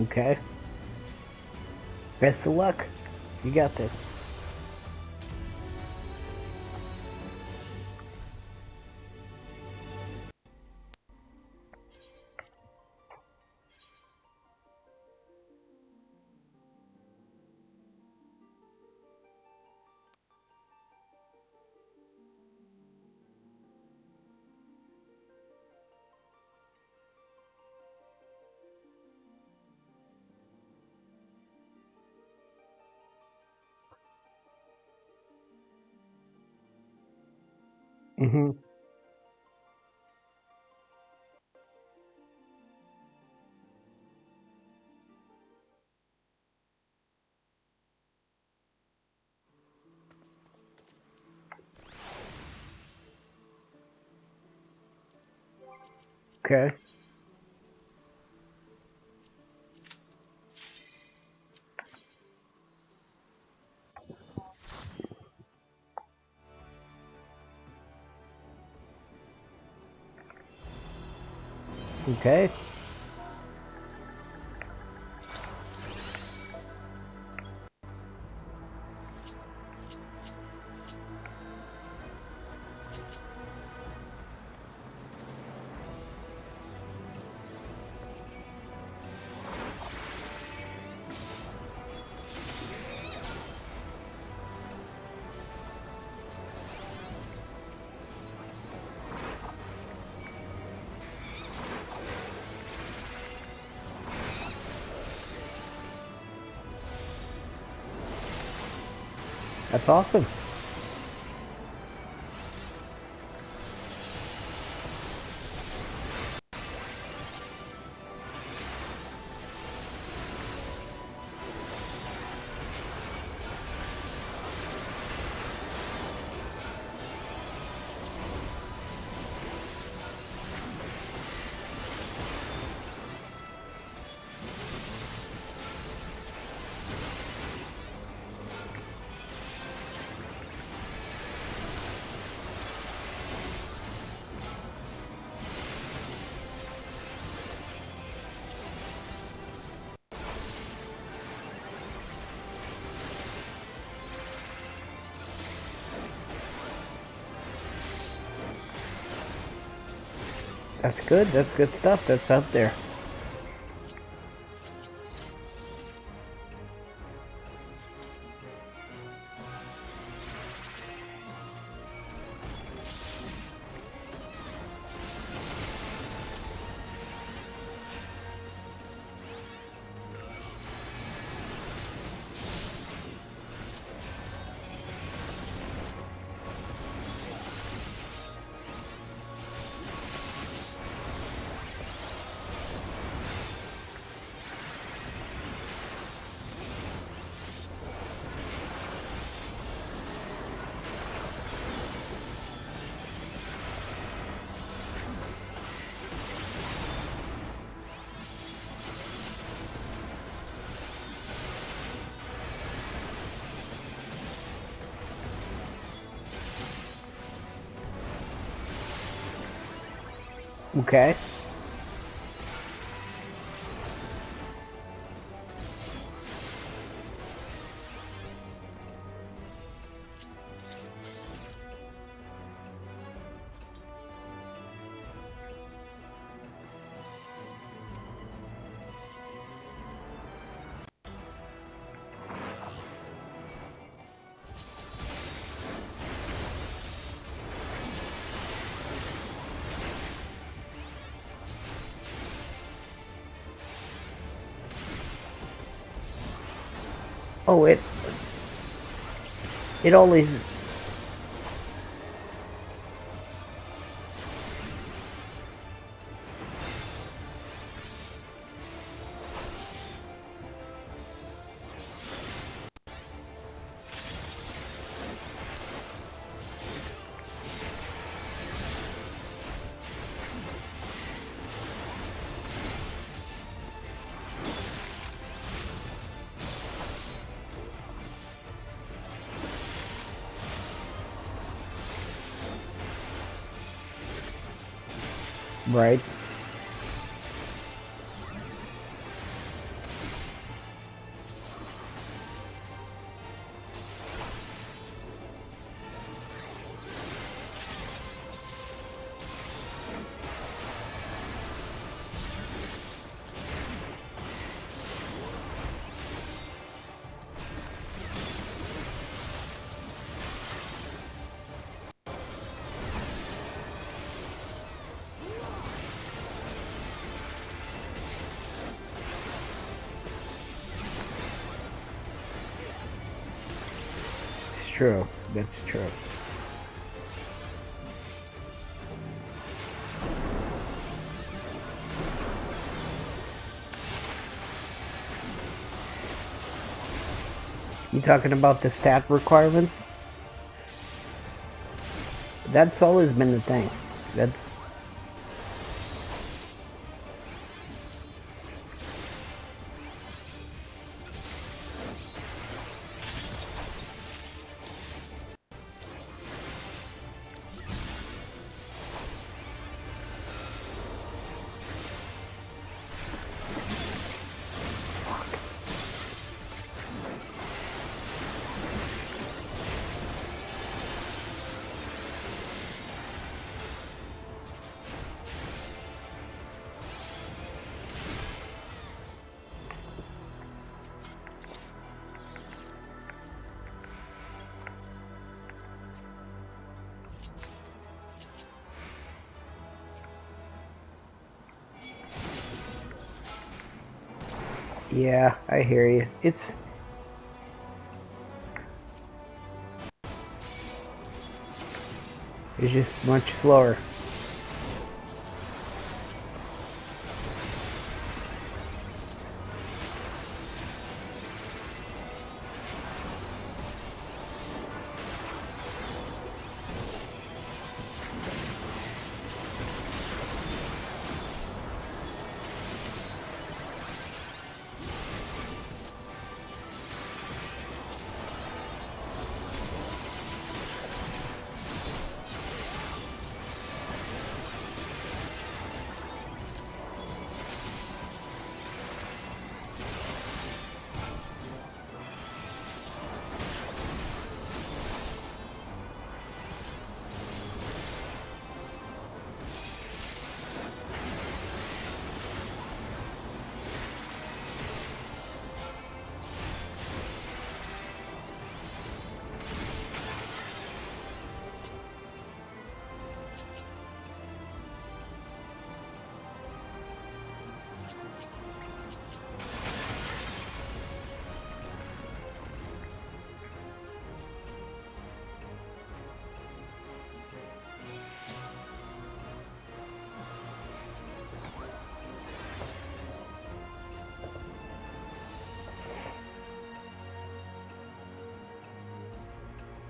Okay. Best of luck. You got this. Mm-hmm. Okay. Okay. That's awesome. That's good. That's good stuff. That's up there. Okay. Oh, it always. Right. true. That's true. You talking about the stat requirements? That's always been the thing. That's yeah, I hear you. It's just much slower.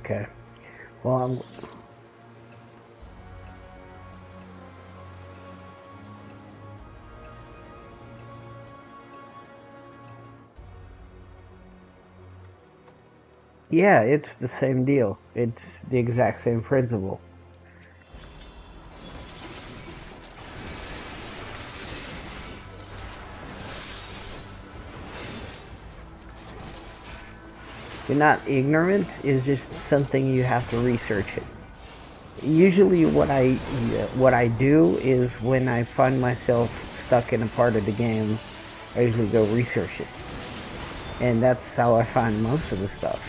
Okay. Well, yeah, it's the same deal. It's the exact same principle. You're not ignorant, it's just something you have to research it. Usually what I do is when I find myself stuck in a part of the game, I usually go research it. And that's how I find most of the stuff.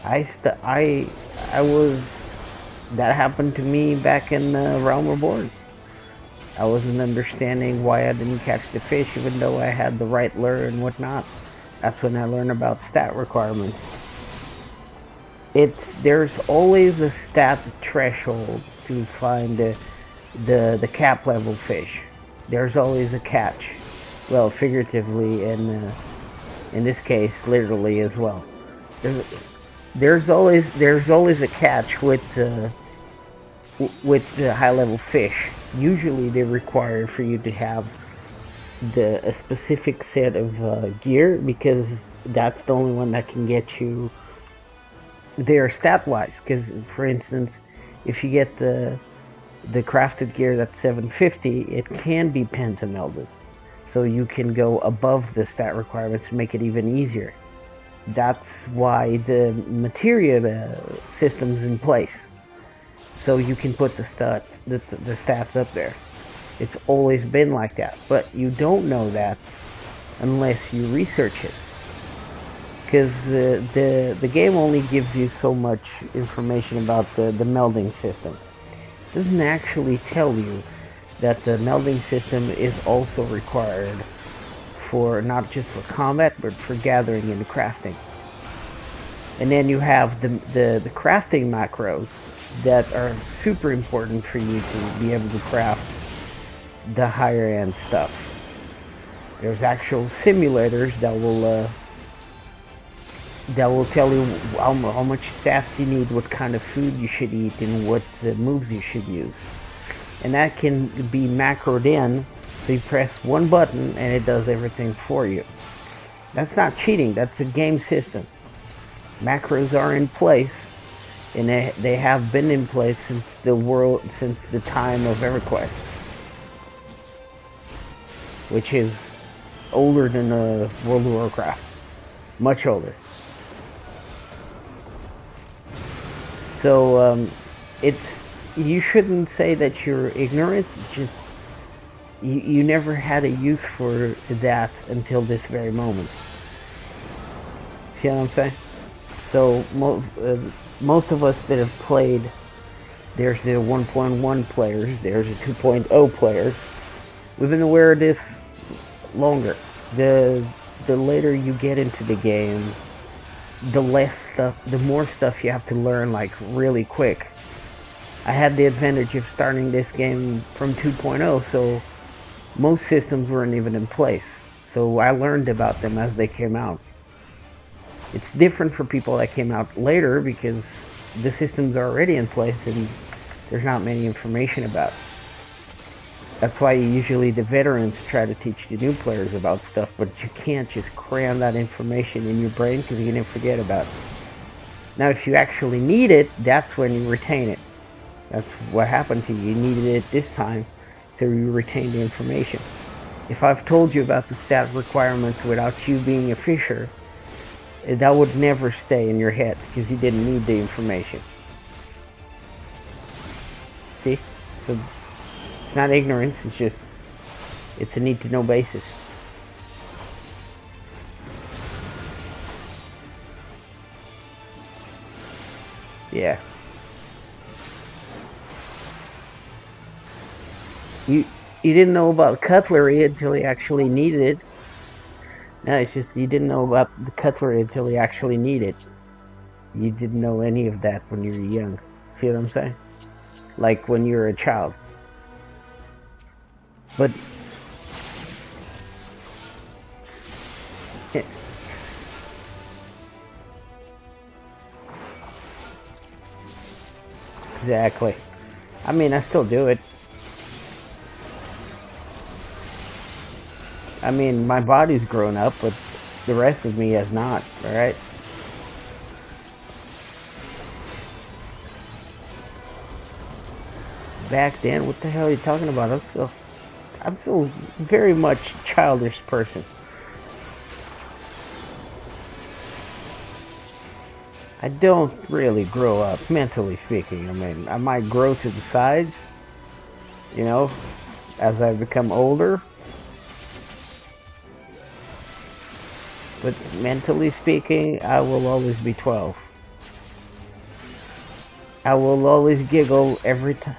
I was that happened to me back in Realm Reborn. I wasn't understanding why I didn't catch the fish even though I had the right lure and whatnot. That's when I learned about stat requirements. There's always a stat threshold to find the cap level fish. There's always a catch. Well, figuratively and in this case, literally as well. There's always a catch with the high level fish. Usually, they require for you to have a specific set of gear because that's the only one that can get you there stat wise. Because for instance, if you get the crafted gear that's 750, it can be pentamelded, so you can go above the stat requirements to make it even easier. That's why the materia system's in place, so you can put the stats up there. It's always been like that, but you don't know that unless you research it, because the game only gives you so much information about the melding system. It doesn't actually tell you that the melding system is also required for not just for combat but for gathering and crafting. And then you have the crafting macros that are super important for you to be able to craft the higher end stuff. There's actual simulators that will tell you how much stats you need, what kind of food you should eat, and what moves you should use. And that can be macroed in, so you press one button and it does everything for you. That's not cheating, that's a game system. Macros are in place, and they have been in place since the time of EverQuest, which is older than World of Warcraft, much older. So you shouldn't say that you're ignorant. Just you never had a use for that until this very moment. See what I'm saying? So most of us that have played, there's the 1.1 players, there's the 2.0 players. We've been aware of this longer. The later you get into the game, the more stuff you have to learn, like, really quick. I had the advantage of starting this game from 2.0, so most systems weren't even in place. So I learned about them as they came out. It's different for people that came out later because the systems are already in place and there's not many information about it. That's why usually the veterans try to teach the new players about stuff, but you can't just cram that information in your brain because you're going to forget about it. Now, if you actually need it, that's when you retain it. That's what happened to you. You needed it this time, so you retain the information. If I've told you about the stat requirements without you being a fisher, that would never stay in your head because you didn't need the information. See? So it's not ignorance, it's a need to know basis. Yeah. You didn't know about cutlery until you actually needed it. No, it's just you didn't know about the cutlery until you actually needed it. You didn't know any of that when you were young. See what I'm saying? Like when you were a child. But exactly. I mean, I still do it. I mean, my body's grown up, but the rest of me has not, alright? Back then, what the hell are you talking about? I'm still very much a childish person. I don't really grow up, mentally speaking. I mean, I might grow to the sides, you know, as I become older. But mentally speaking, I will always be 12. I will always giggle every time.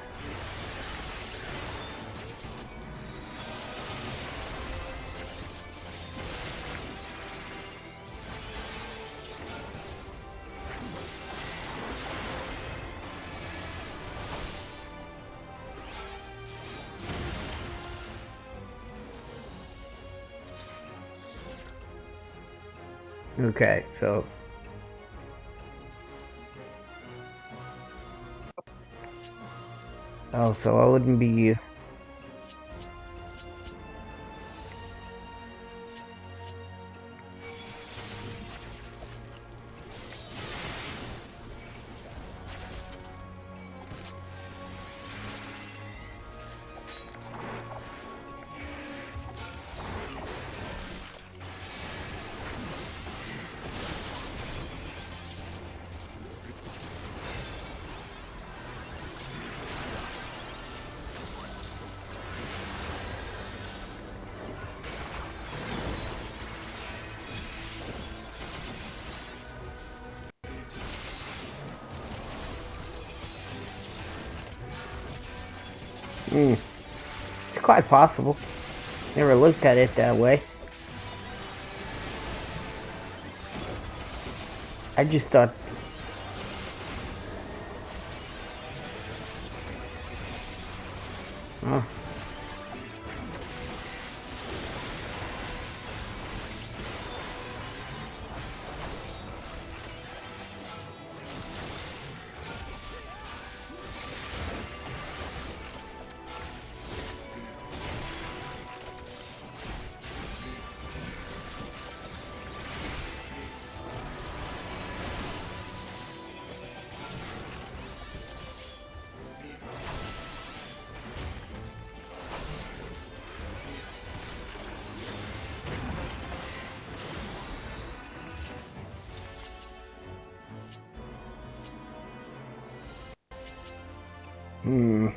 Okay, so so I wouldn't be. It's quite possible. Never looked at it that way. I just thought... Oh. Hmm.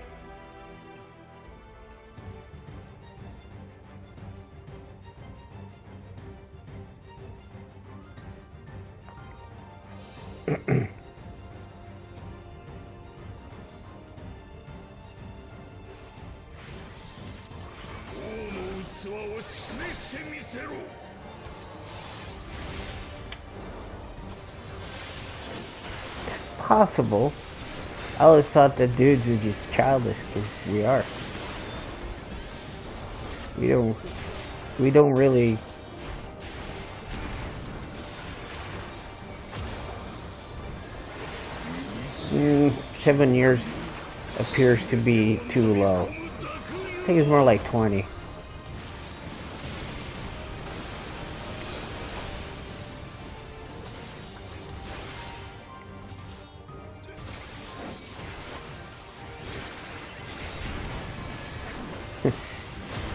Possible. I always thought that dudes were just childish, because we are. We don't really... 7 years appears to be too low. I think it's more like 20.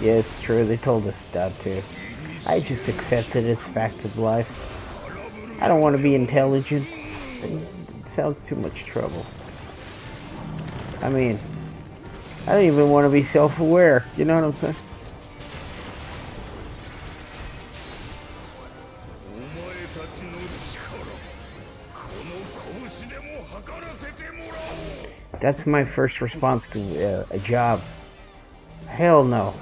Yeah, it's true. They told us that too. I just accepted it's facts of life. I don't want to be intelligent. It sounds too much trouble. I mean, I don't even want to be self-aware. You know what I'm saying? That's my first response to a job. Hell no.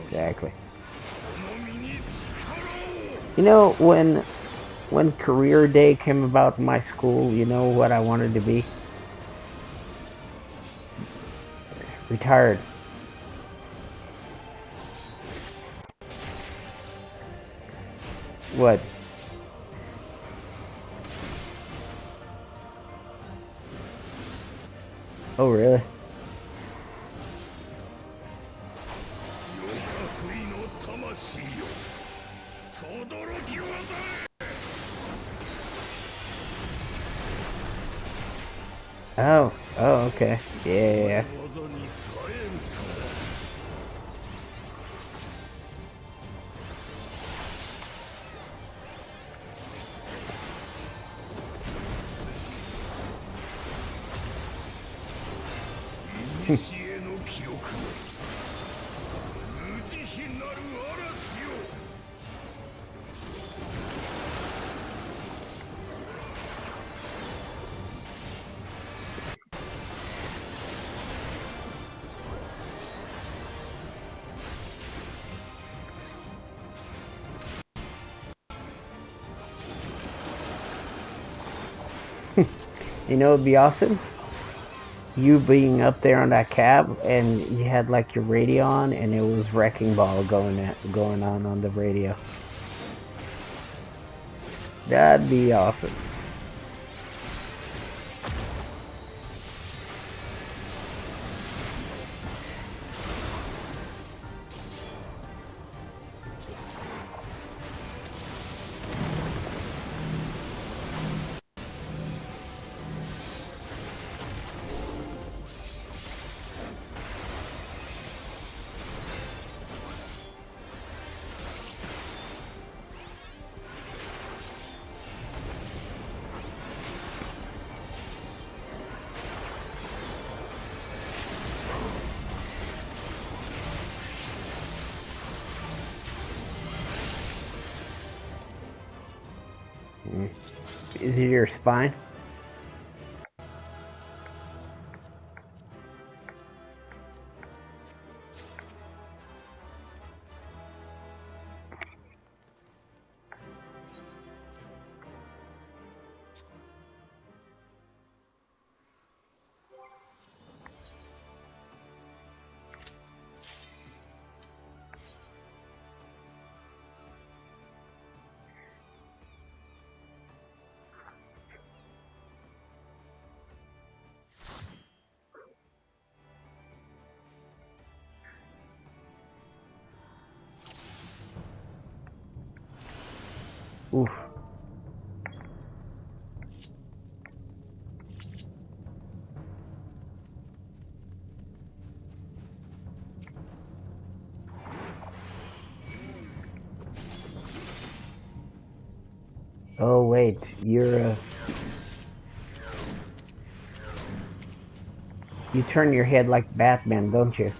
Exactly. You know, when career day came about in my school, you know what I wanted to be? Retired. What? Oh, really? Oh, okay. Yes. You know, it'd be awesome. You being up there on that cab, and you had like your radio on, and it was Wrecking Ball going on the radio. That'd be awesome. Is it your spine? Oof. Oh wait, you turn your head like Batman, don't you?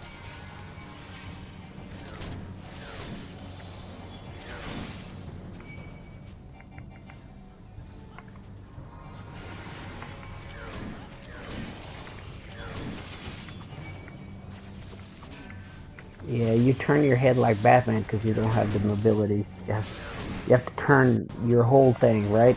Yeah, you turn your head like Batman because you don't have the mobility. You have to turn your whole thing, right?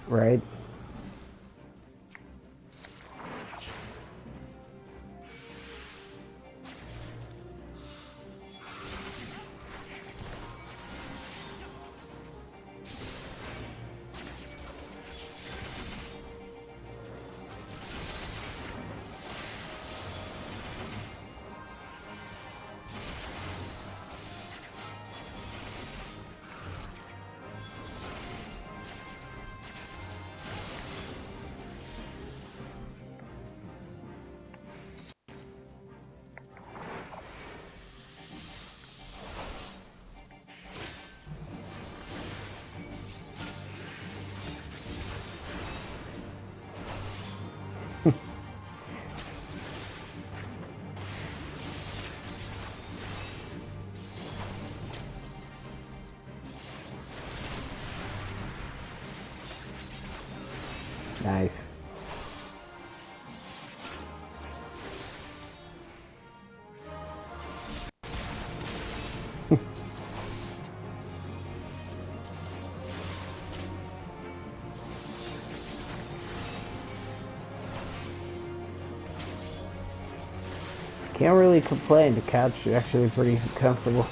Right? Nice. Can't really complain. The couch is actually pretty comfortable.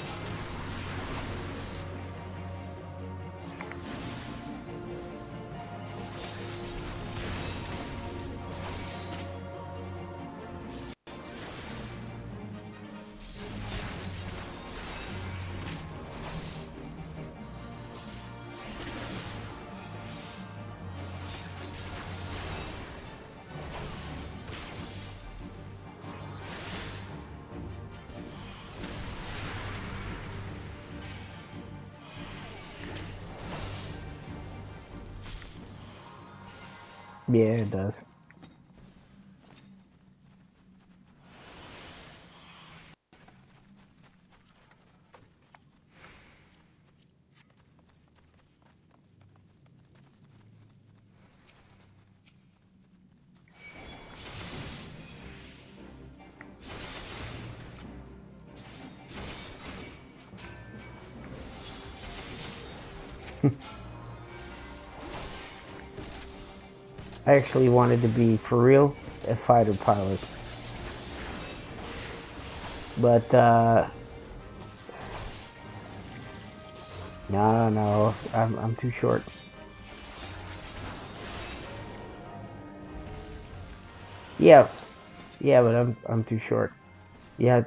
Yeah, it does. I actually wanted to be, for real, a fighter pilot. But, no, I'm too short. Yeah, yeah, but I'm too short. Yeah,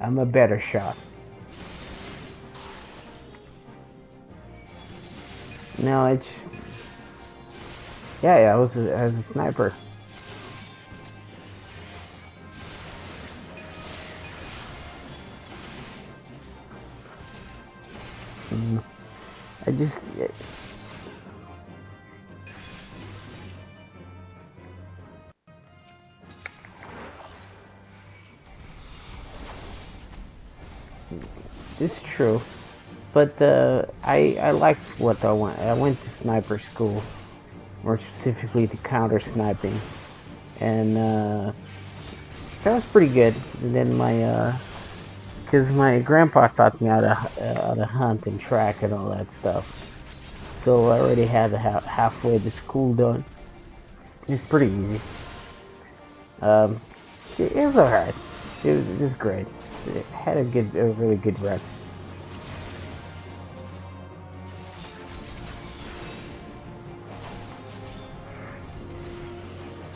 I'm a better shot. No, it's yeah, I was as a sniper. Mm, I just this is true, but I liked what I went. I went to sniper school, more specifically to counter sniping. and that was pretty good. And then because my grandpa taught me how to hunt and track and all that stuff. So I already had halfway the school done. It's pretty easy. Um, it was alright. It was great. It had a really good rep.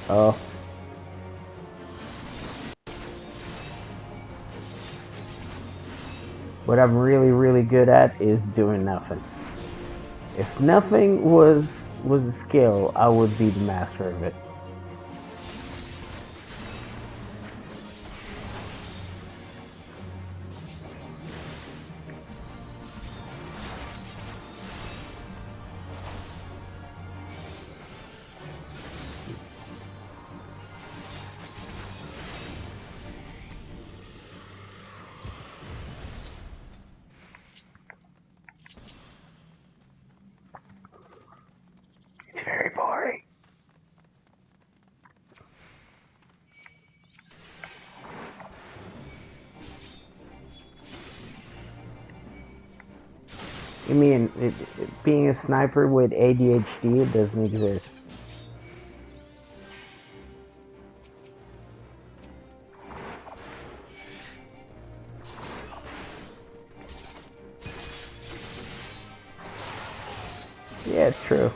Oh. What I'm really good at is doing nothing. If nothing was a skill, I would be the master of it. It's very boring. I mean, being a sniper with ADHD, it doesn't exist. Yeah, it's true.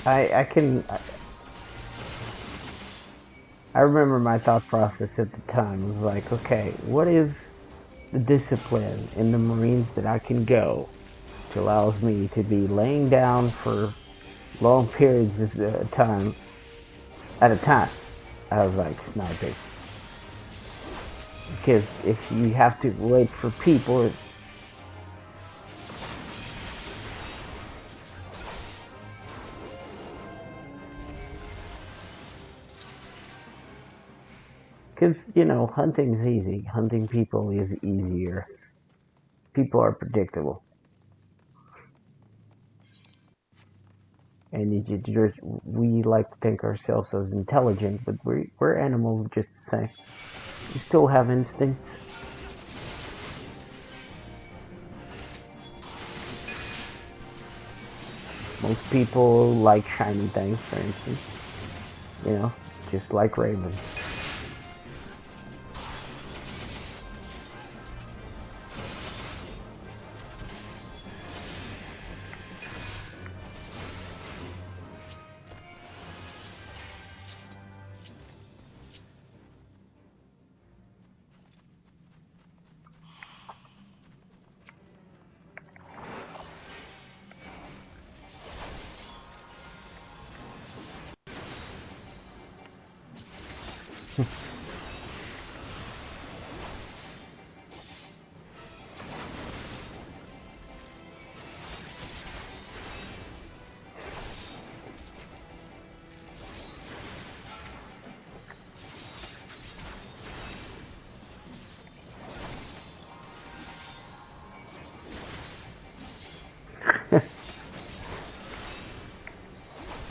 I can. I remember my thought process at the time was like, okay, what is the discipline in the Marines that I can go which allows me to be laying down for long periods of time at a time? I was like, sniping. Because if you have to wait for people, because, you know, hunting's easy. Hunting people is easier. People are predictable. And we like to think ourselves as intelligent, but we're animals just the same. We still have instincts. Most people like shiny things, for instance. You know, just like ravens.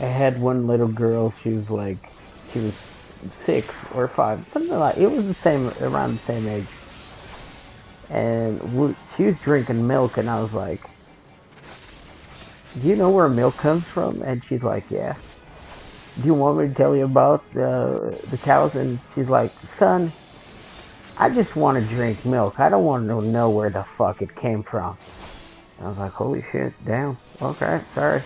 I had one little girl. She was 6 or 5, something like. It was the same, around the same age, and she was drinking milk, and I was like, "Do you know where milk comes from?" And she's like, "Yeah." "Do you want me to tell you about the cows?" And she's like, "Son, I just want to drink milk. I don't want to know where the fuck it came from." And I was like, "Holy shit, damn. Okay, sorry."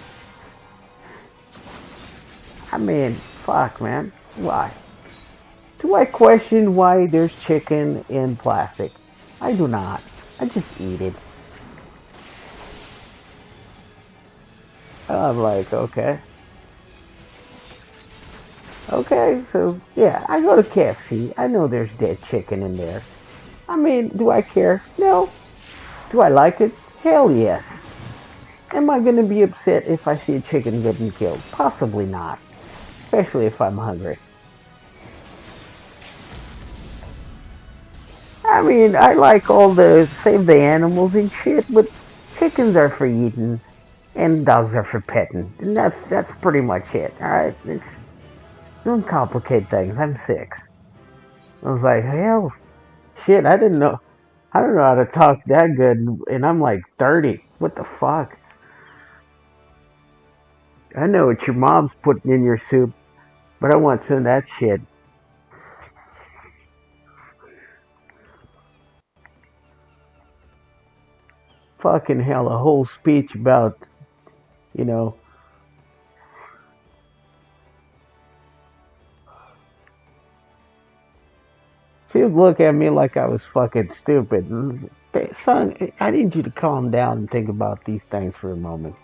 I mean, fuck, man. Why? Do I question why there's chicken in plastic? I do not. I just eat it. I'm like, okay. Okay, so yeah, I go to KFC. I know there's dead chicken in there. I mean, do I care? No. Do I like it? Hell yes. Am I going to be upset if I see a chicken getting killed? Possibly not. Especially if I'm hungry. I mean, I like all the save the animals and shit, but chickens are for eating and dogs are for petting. And that's pretty much it. Alright? Don't complicate things. I'm 6. I was like, hell, shit, I don't know how to talk that good, and I'm like 30. What the fuck? I know what your mom's putting in your soup, but I want some of that shit. Fucking hell, a whole speech about, you know, she would look at me like I was fucking stupid. Son, I need you to calm down and think about these things for a moment.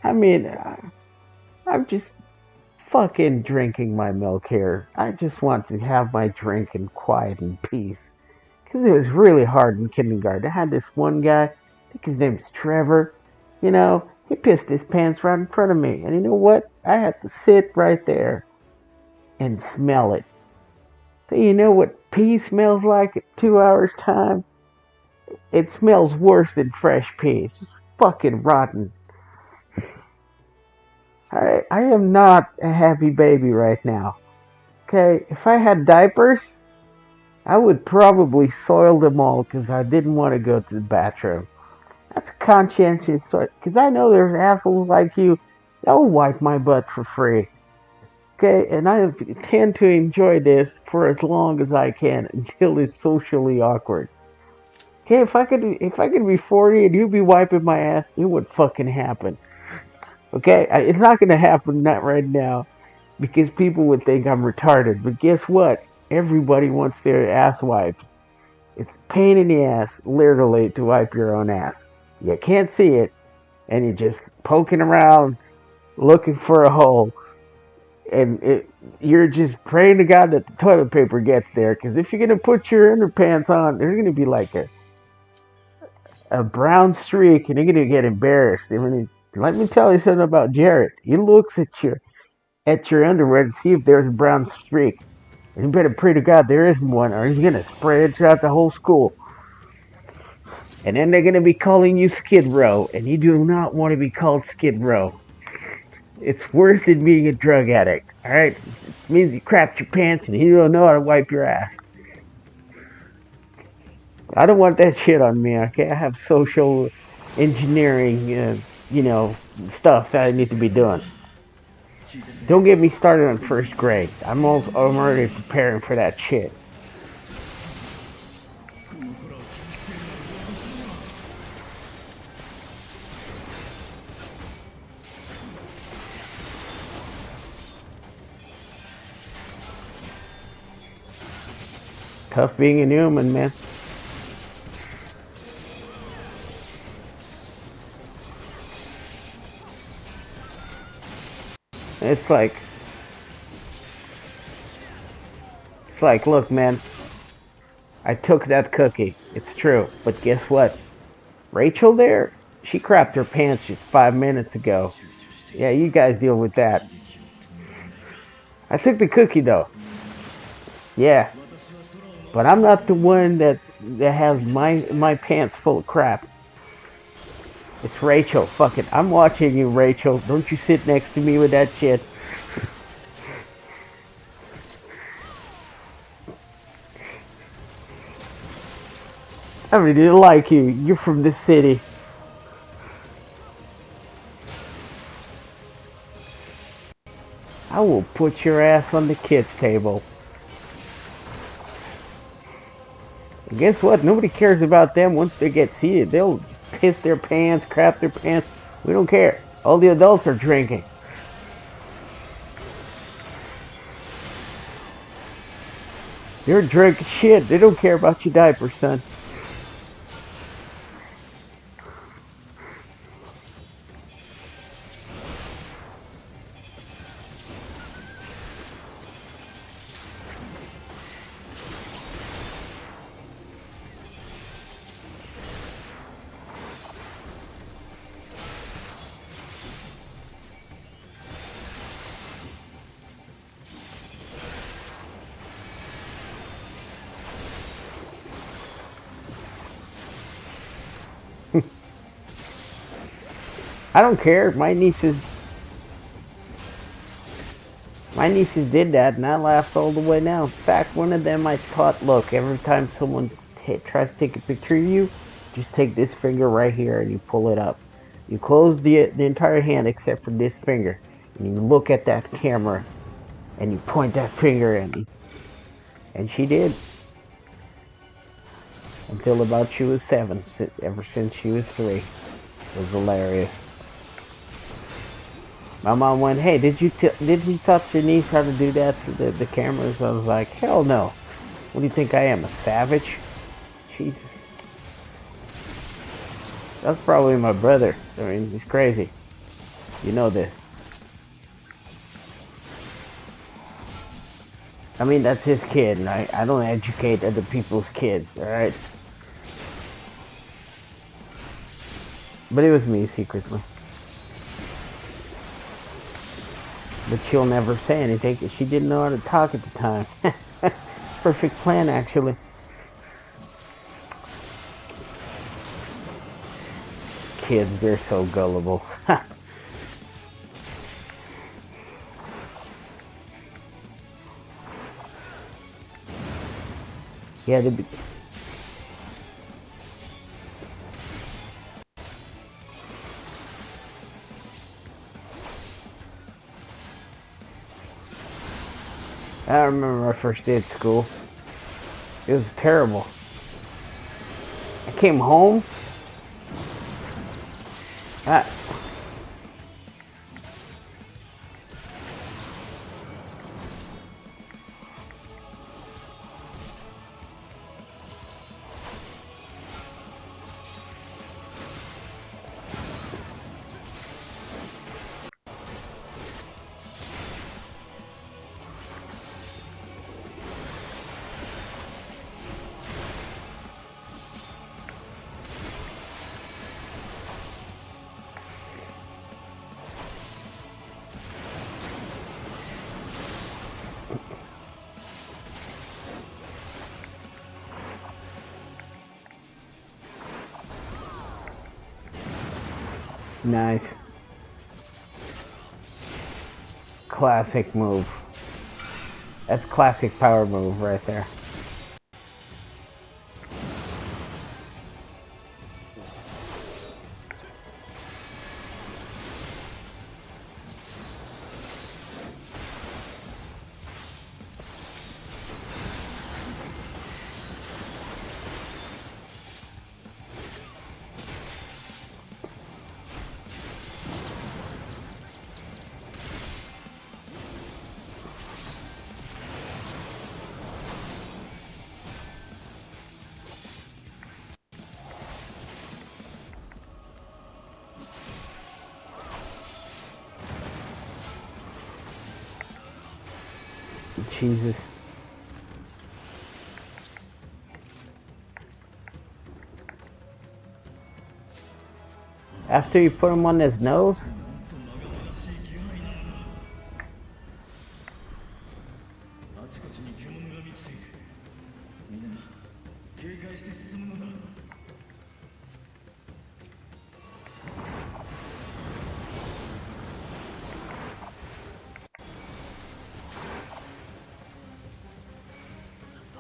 I mean, I'm just fucking drinking my milk here. I just want to have my drink in quiet and peace. Because it was really hard in kindergarten. I had this one guy, I think his name's Trevor, he pissed his pants right in front of me. And you know what? I had to sit right there and smell it. So you know what pee smells like at 2 hours time? It smells worse than fresh pee. It's just fucking rotten. I am not a happy baby right now. Okay, if I had diapers, I would probably soil them all because I didn't want to go to the bathroom. That's a conscientious sort. Because I know there's assholes like you. They'll wipe my butt for free. Okay, and I tend to enjoy this for as long as I can until it's socially awkward. Okay, if I could be 40 and you be wiping my ass, it would fucking happen. Okay, it's not gonna happen not right now because people would think I'm retarded. But guess what? Everybody wants their ass wiped. It's a pain in the ass, literally, to wipe your own ass. You can't see it, and you're just poking around looking for a hole. And you're just praying to God that the toilet paper gets there. Because if you're going to put your underpants on, there's going to be like a brown streak, and you're going to get embarrassed. I mean, let me tell you something about Jared. He looks at your underwear to see if there's a brown streak. And you better pray to God there isn't one, or he's going to spread it throughout the whole school. And then they're going to be calling you Skid Row, and you do not want to be called Skid Row. It's worse than being a drug addict, alright? It means you crapped your pants and you don't know how to wipe your ass. I don't want that shit on me, okay? I have social engineering, stuff that I need to be doing. Don't get me started on first grade. I'm already preparing for that shit. Tough being a human, man. It's like, look, man, I took that cookie. It's true. But guess what? Rachel there, she crapped her pants just 5 minutes ago. Yeah, you guys deal with that. I took the cookie, though. Yeah. But I'm not the one that has my pants full of crap. It's Rachel. Fuck it. I'm watching you, Rachel. Don't you sit next to me with that shit. I really like you. You're from this city. I will put your ass on the kids' table. And guess what? Nobody cares about them once they get seated. They'll just piss their pants, crap their pants. We don't care. All the adults are drinking. They're drinking shit. They don't care about your diaper, son. I don't care. My nieces did that, and I laughed all the way down. In fact, one of them I taught, look, every time someone tries to take a picture of you, just take this finger right here and you pull it up. You close the entire hand except for this finger, and you look at that camera, and you point that finger at me. And she did. Until about she was 7. Ever since she was 3. It was hilarious. My mom went, hey, did you teach your niece how to do that to the cameras? I was like, hell no. What do you think I am, a savage? Jesus. That's probably my brother. I mean, he's crazy. You know this. I mean, that's his kid, and I don't educate other people's kids, alright? But it was me, secretly. But she'll never say anything because she didn't know how to talk at the time. Perfect plan, actually. Kids, they're so gullible. Yeah, I remember my first day at school. It was terrible. I came home. Nice. Classic move. That's classic power move right there. Jesus. After you put him on his nose?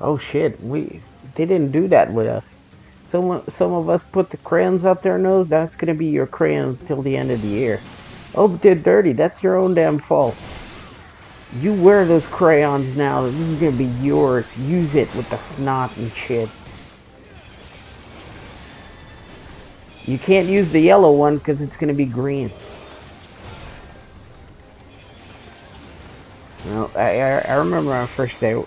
Oh shit, they didn't do that with us. Some of us put the crayons up their nose. That's gonna be your crayons till the end of the year. Oh, they're dirty. That's your own damn fault. You wear those crayons now. This is gonna be yours. Use it with the snot and shit. You can't use the yellow one because it's going to be green. No, I remember on first day.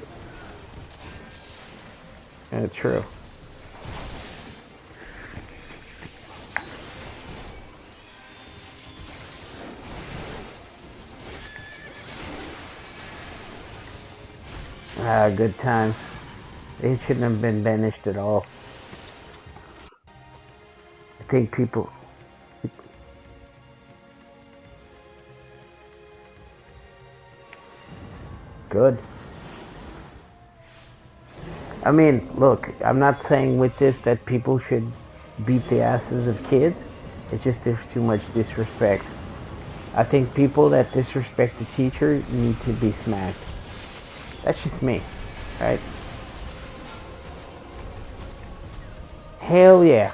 True. Good times. It shouldn't have been banished at all. I think people... Good. I mean, look, I'm not saying with this that people should beat the asses of kids. It's just there's too much disrespect. I think people that disrespect the teacher need to be smacked. That's just me, right? Hell yeah.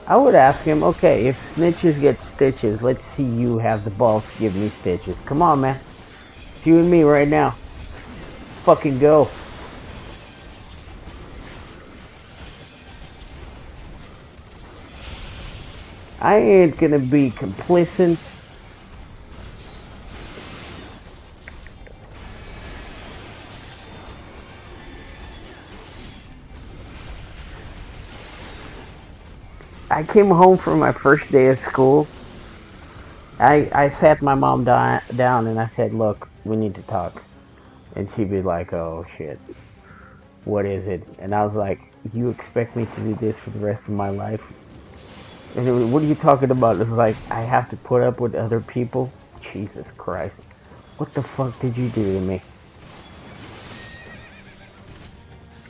I would ask him, okay, if snitches get stitches, let's see you have the balls to give me stitches. Come on, man. It's you and me right now. Fucking go. I ain't gonna be complicit. I came home from my first day of school. I sat my mom down and I said, look, we need to talk. And she'd be like, oh shit, what is it? And I was like, you expect me to do this for the rest of my life? And it was, what are you talking about? It's like, I have to put up with other people? Jesus Christ. What the fuck did you do to me?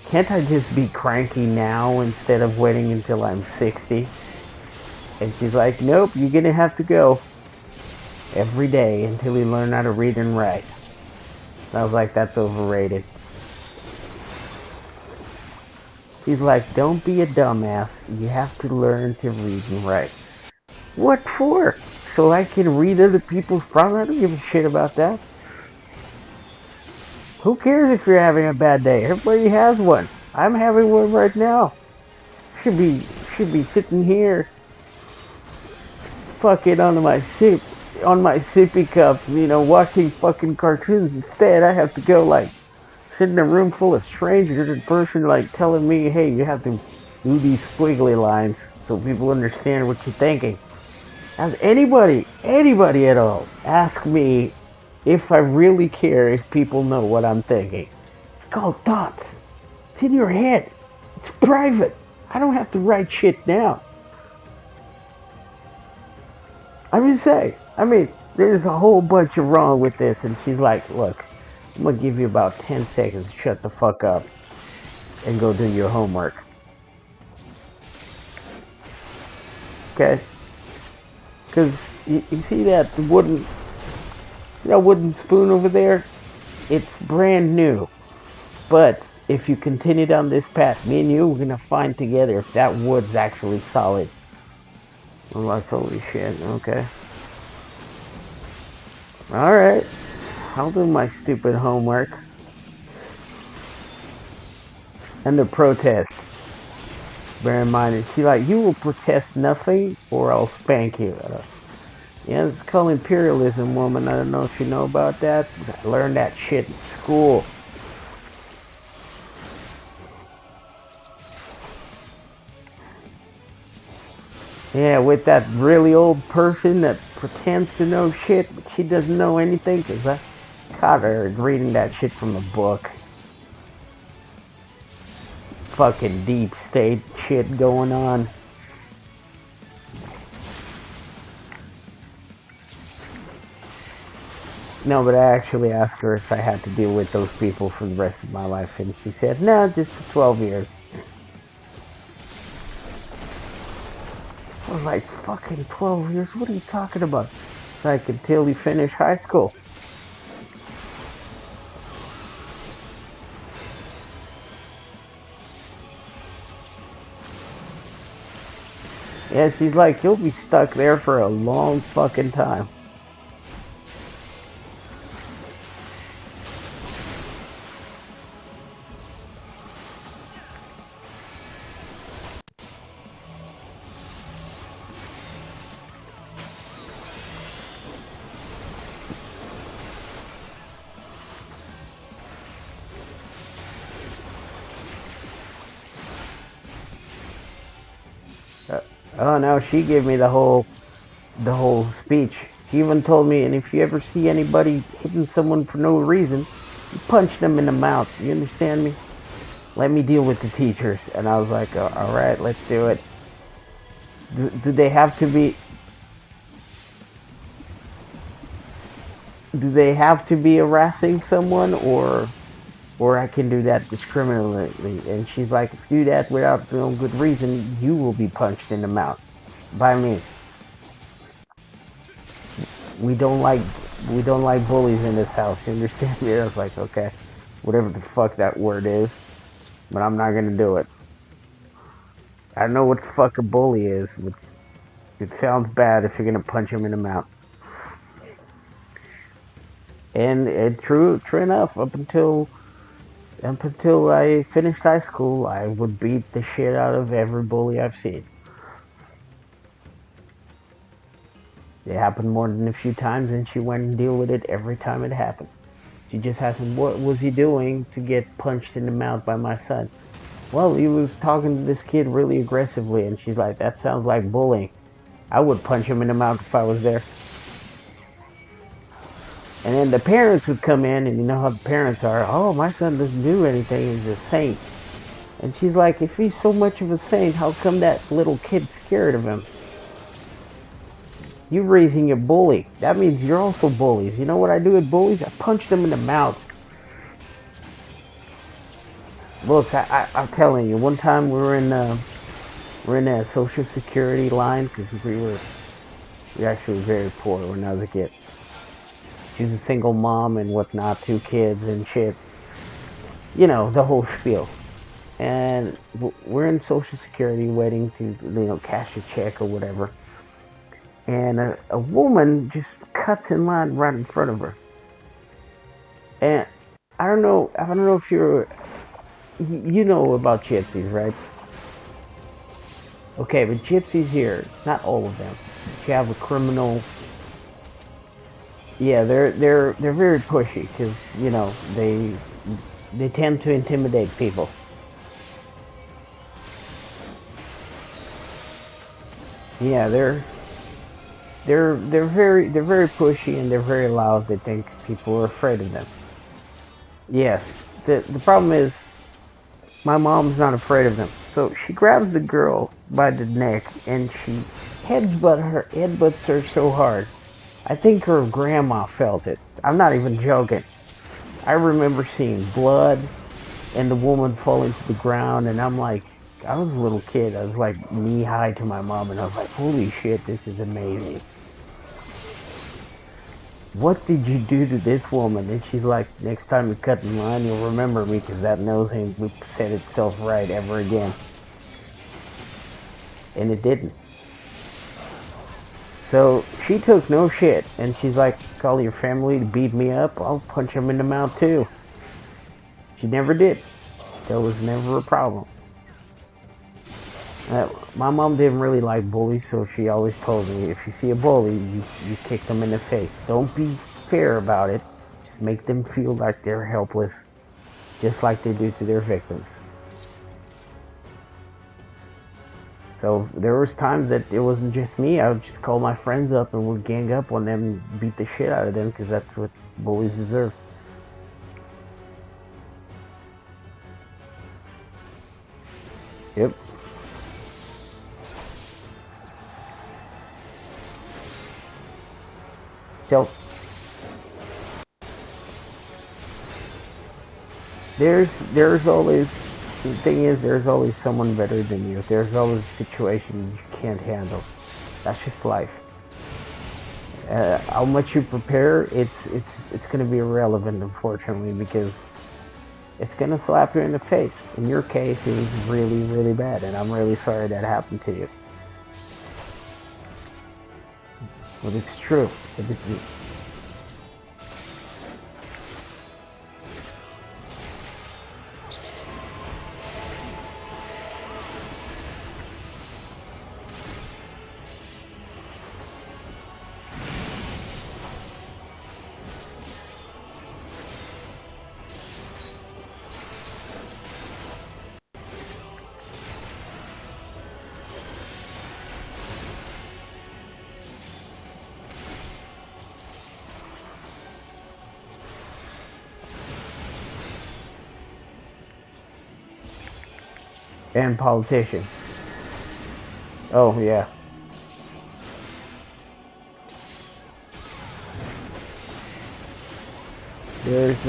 Can't I just be cranky now instead of waiting until I'm 60? And she's like, nope, you're gonna have to go every day until you learn how to read and write. And I was like, that's overrated. She's like, don't be a dumbass. You have to learn to read and write. What for? So I can read other people's problems? I don't give a shit about that. Who cares if you're having a bad day? Everybody has one. I'm having one right now. Should be sitting here fucking on my sippy cup, you know, watching fucking cartoons. Instead, I have to go like sit in a room full of strangers and person like telling me, hey, you have to do these squiggly lines so people understand what you're thinking. Has anybody at all ask me if I really care if people know what I'm thinking? It's called thoughts. It's in your head. It's private. I don't have to write shit down. I'm just saying. I mean, there's a whole bunch of wrong with this. And she's like, look, I'm going to give you about 10 seconds to shut the fuck up and go do your homework. Okay? Because you see that wooden spoon over there? It's brand new. But if you continue down this path, me and you, we're going to find together if that wood's actually solid. I'm like, holy shit, okay. Alright. I'll do my stupid homework. And the protest. Bear in mind, and she's like, you will protest nothing or I'll spank you. Yeah, it's called imperialism, woman. I don't know if you know about that. I learned that shit in school. Yeah, with that really old person that pretends to know shit, but she doesn't know anything, because I caught her reading that shit from a book. Fucking deep state shit going on. No, but I actually asked her if I had to deal with those people for the rest of my life, and she said, no, just for 12 years. I was like, fucking 12 years? What are you talking about? It's like until you finish high school. Yeah, she's like, you'll be stuck there for a long fucking time. Oh no, she gave me the whole speech. She even told me, and if you ever see anybody hitting someone for no reason, you punch them in the mouth. You understand me? Let me deal with the teachers. And I was like, all right, let's do it. Do they have to be? Do they have to be harassing someone, or I can do that discriminately? And she's like, if you do that without no good reason, you will be punched in the mouth by me. We don't like we don't like bullies in this house. You understand me? I was like, okay, whatever the fuck that word is, but I'm not gonna do it. I know what the fuck a bully is, but it sounds bad if you're gonna punch him in the mouth. And true enough, up until I finished high school, I would beat the shit out of every bully I've seen. It happened more than a few times, and she went and deal with it every time it happened. She just asked him, what was he doing to get punched in the mouth by my son? Well, he was talking to this kid really aggressively, and she's like, that sounds like bullying. I would punch him in the mouth if I was there. And then the parents would come in, and you know how the parents are. Oh, my son doesn't do anything. He's a saint. And she's like, if he's so much of a saint, how come that little kid's scared of him? You're raising a bully. That means you're also bullies. You know what I do with bullies? I punch them in the mouth. Look, I'm telling you. One time we're in a social security line because we actually were very poor when I was a kid. She's a single mom and whatnot, 2 kids and shit. You know, the whole spiel. And we're in social security waiting to, cash a check or whatever. And a woman just cuts in line right in front of her. And I don't know if you know about gypsies, right? Okay, but gypsies here, not all of them. If you have a criminal, yeah, they're very pushy because they tend to intimidate people. Yeah, they're very pushy and they're very loud. They think people are afraid of them. Yes. The problem is my mom's not afraid of them. So she grabs the girl by the neck and she headbutts her so hard. I think her grandma felt it. I'm not even joking. I remember seeing blood and the woman falling to the ground, and I'm like, I was a little kid. I was like knee high to my mom, and I was like, holy shit, this is amazing. What did you do to this woman? And she's like, next time you cut in line, you'll remember me because that nose ain't set itself right ever again. And it didn't. So she took no shit, and she's like, call your family to beat me up. I'll punch him in the mouth too. She never did. That was never a problem. My mom didn't really like bullies, so she always told me, if you see a bully, you kick them in the face. Don't be fair about it. Just make them feel like they're helpless, just like they do to their victims. So there was times that it wasn't just me. I would just call my friends up and we'd gang up on them and beat the shit out of them because that's what bullies deserve. Yep. So there's always the thing is there's always someone better than you. There's always a situation you can't handle. That's just life. How much you prepare, it's going to be irrelevant, unfortunately, because it's going to slap you in the face. In your case, it was really, really bad, and I'm really sorry that happened to you. But it's true. And politicians. Oh, yeah. There's,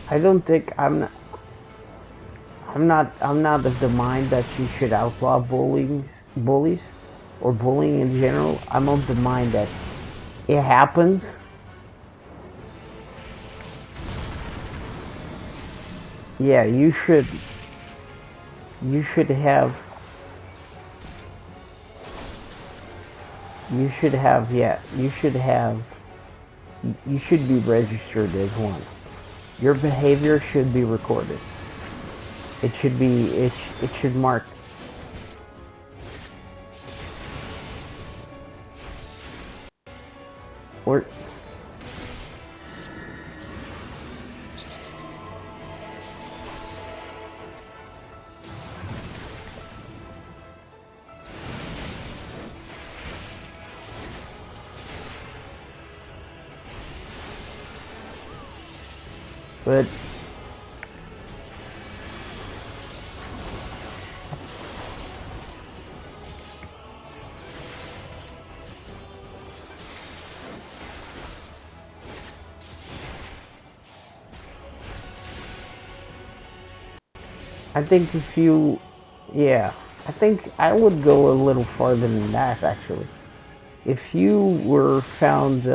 I don't think I'm not of the mind that you should outlaw bullies, or bullying in general. I'm of the mind that it happens. Yeah, you should have, yeah, you should be registered as one. Your behavior should be recorded. It should be, it should mark. Or, but I think if you, yeah, I think I would go a little farther than that, actually. If you were found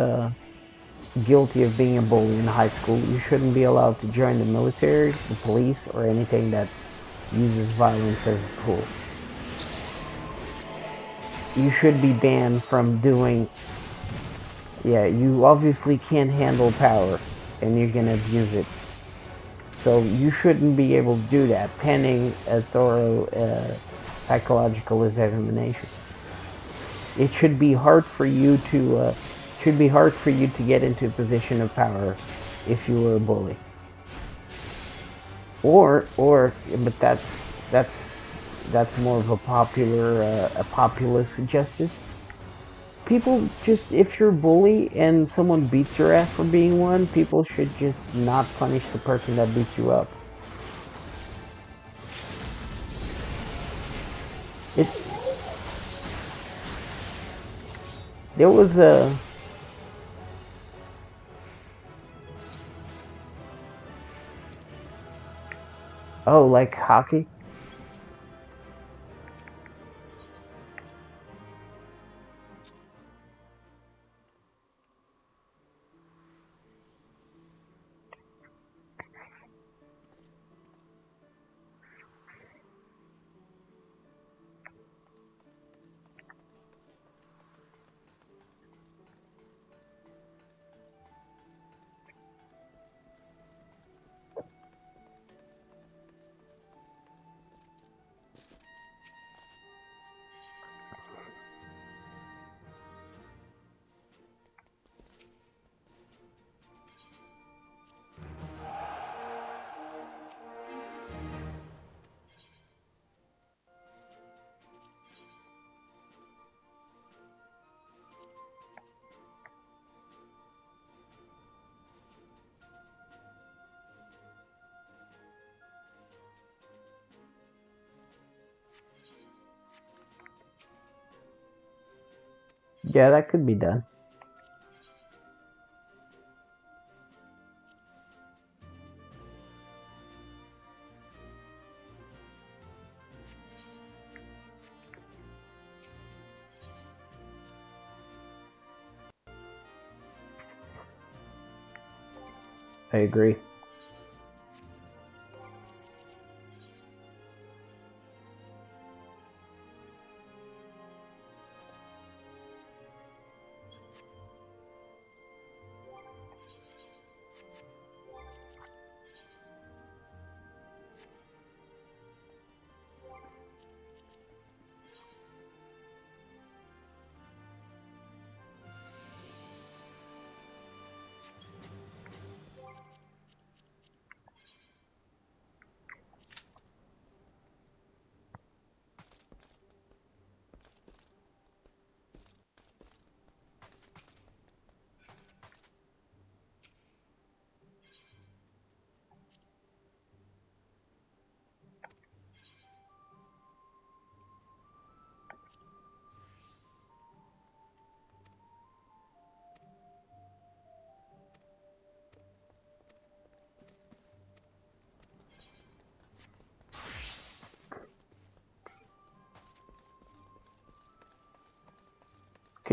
guilty of being a bully in high school, you shouldn't be allowed to join the military, the police, or anything that uses violence as a tool. You should be banned from doing, yeah, you obviously can't handle power, and you're gonna abuse it. So you shouldn't be able to do that pending a thorough psychological examination. It should be hard for you to get into a position of power if you were a bully. But that's more of a populist suggestion. People just, if you're a bully and someone beats your ass for being one, people should just not punish the person that beats you up. It there was a oh, like hockey. Yeah, that could be done. I agree.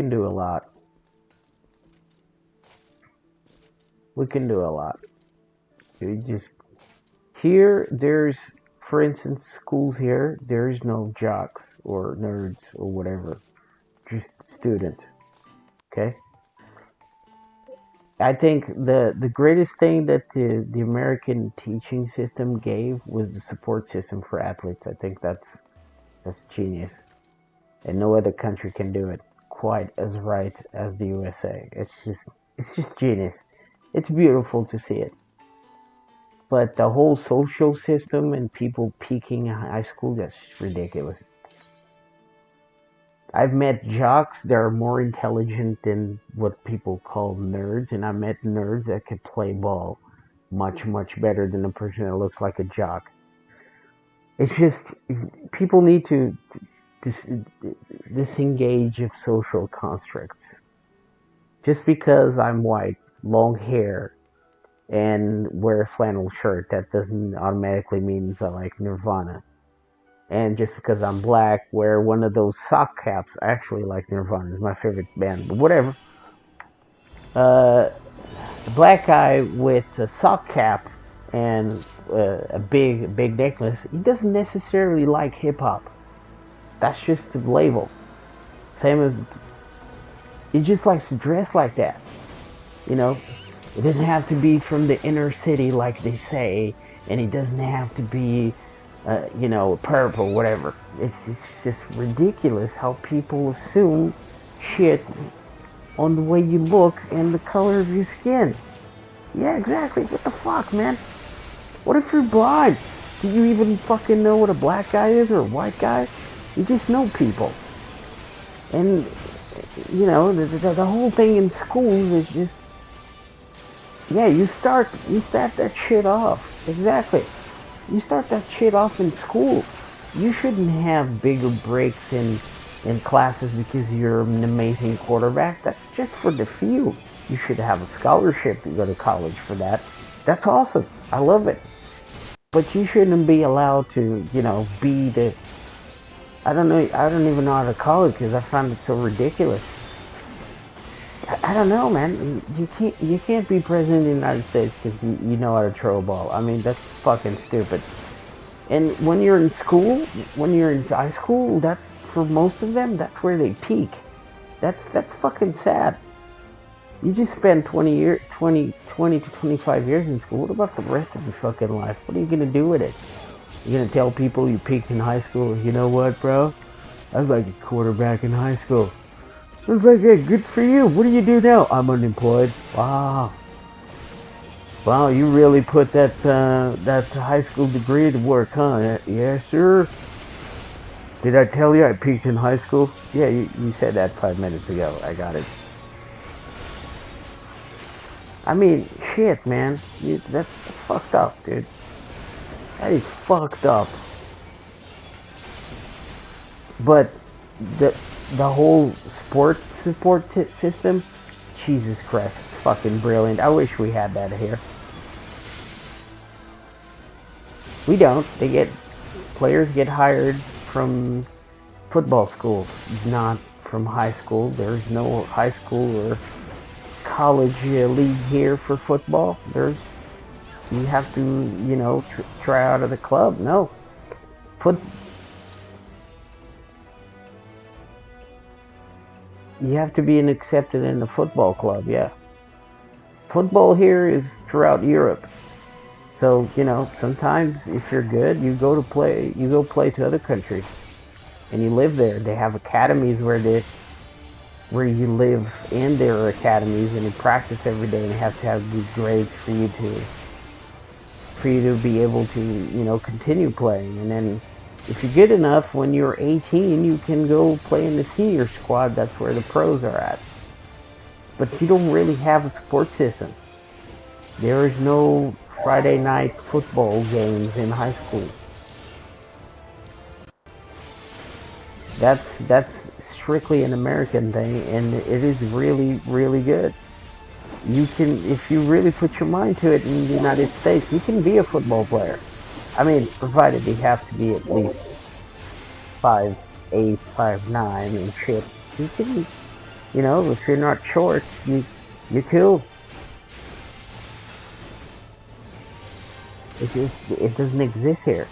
can do a lot. We can do a lot. You just here, there's, for instance, schools here. There is no jocks or nerds or whatever, just students. Okay. I think the greatest thing that the American teaching system gave was the support system for athletes. I think that's genius, and no other country can do it quite as right as the USA. It's just genius. It's beautiful to see it. But the whole social system and people peaking in high school, that's just ridiculous. I've met jocks that are more intelligent than what people call nerds, and I met nerds that could play ball much, much better than a person that looks like a jock. It's just, people need to disengage of social constructs. Just because I'm white, long hair, and wear a flannel shirt, that doesn't automatically mean I like Nirvana. And just because I'm black, wear one of those sock caps, I actually like Nirvana. It's my favorite band, but whatever. A black guy with a sock cap and a big necklace, he doesn't necessarily like hip hop. That's just the label. Same as, he just likes to dress like that. You know, it doesn't have to be from the inner city like they say, and it doesn't have to be, purple, whatever. It's just ridiculous how people assume shit on the way you look and the color of your skin. Yeah, exactly. What the fuck, man? What if you're blind? Do you even fucking know what a black guy is or a white guy? You just know people. And, the whole thing in schools is just, yeah, you start that shit off. Exactly. You start that shit off in school. You shouldn't have bigger breaks in classes because you're an amazing quarterback. That's just for the few. You should have a scholarship to go to college for that. That's awesome. I love it. But you shouldn't be allowed to, be the, I don't even know how to call it because I find it so ridiculous. I don't know, man. You can't be president of the United States because you know how to throw a ball. I mean, that's fucking stupid. And when you're in school, when you're in high school, that's, for most of them, that's where they peak. That's fucking sad. You just spend 20 to 25 years in school. What about the rest of your fucking life? What are you gonna do with it? You're gonna tell people you peaked in high school? You know what, bro? I was like a quarterback in high school. I was like, hey, good for you. What do you do now? I'm unemployed. Wow. Wow, you really put that high school degree to work, huh? Yeah, sure. Did I tell you I peaked in high school? Yeah, you said that 5 minutes ago. I got it. I mean, shit, man. That's fucked up, dude. That is fucked up. But the whole support system, Jesus Christ, fucking brilliant. I wish we had that here. We don't. Players get hired from football schools, not from high school. There's no high school or college league here for football. You have to, try out of the club. No. You have to be accepted in the football club, yeah. Football here is throughout Europe. So, sometimes if you're good, you go play to other countries. And you live there. They have academies where you live in their academies and you practice every day and you have to have good grades for you to be able to, continue playing. And then if you're good enough, when you're 18, you can go play in the senior squad. That's where the pros are at. But you don't really have a support system. There is no Friday night football games in high school. That's strictly an American thing, and it is really, really good. You can, if you really put your mind to it in the United States, you can be a football player. I mean, provided you have to be at least 5'8", 5'9", and shit. You know, if you're not short, you're cool. It doesn't exist here.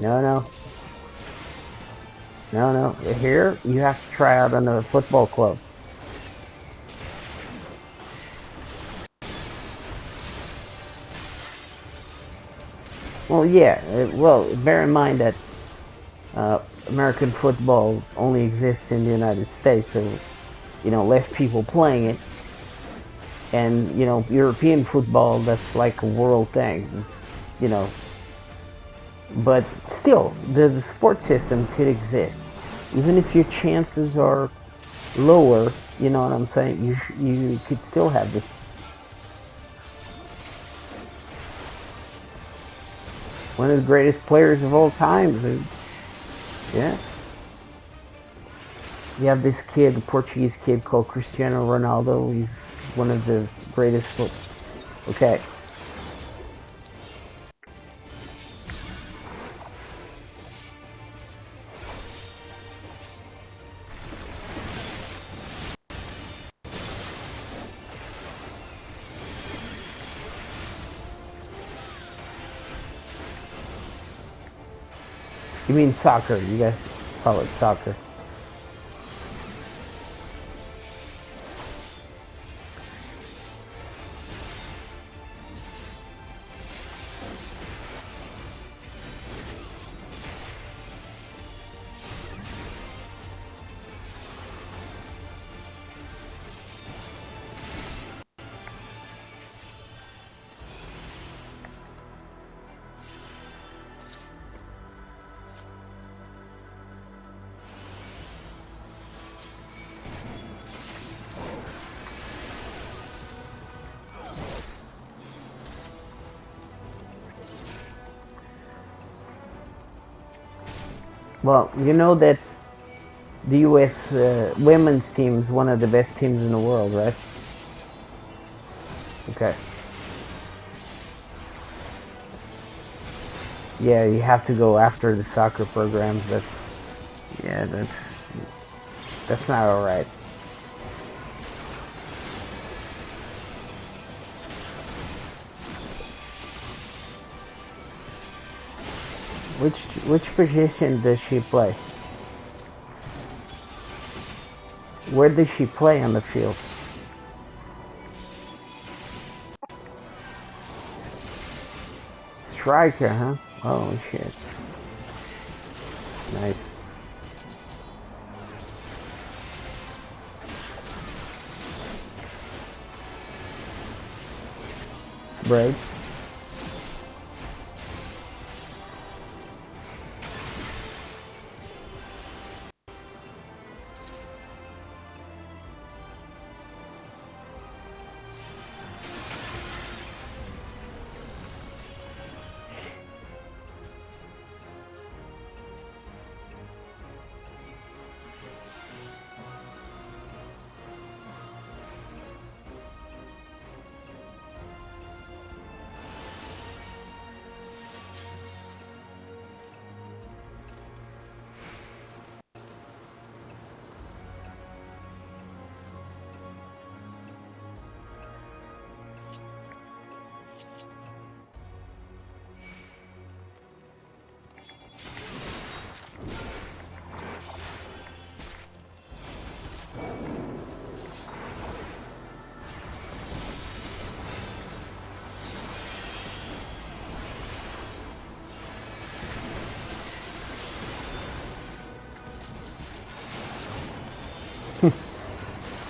No, no, no, no. Here, you have to try out on a football club. Well, yeah. Well, bear in mind that American football only exists in the United States, so you know less people playing it. And you know, European football, that's like a world thing. You know, but still, the sports system could exist, even if your chances are lower. You know what I'm saying? You could still have this. One of the greatest players of all time, dude. Yeah. You have this kid, a Portuguese kid called Cristiano Ronaldo. He's one of the greatest. Okay. You mean soccer? You guys call it soccer. Well, you know that the U.S. Women's team is one of the best teams in the world, right? Okay. Yeah, you have to go after the soccer programs. Yeah, that's not all right. Which position does she play? Where does she play on the field? Striker, huh? Oh shit. Nice. Brave.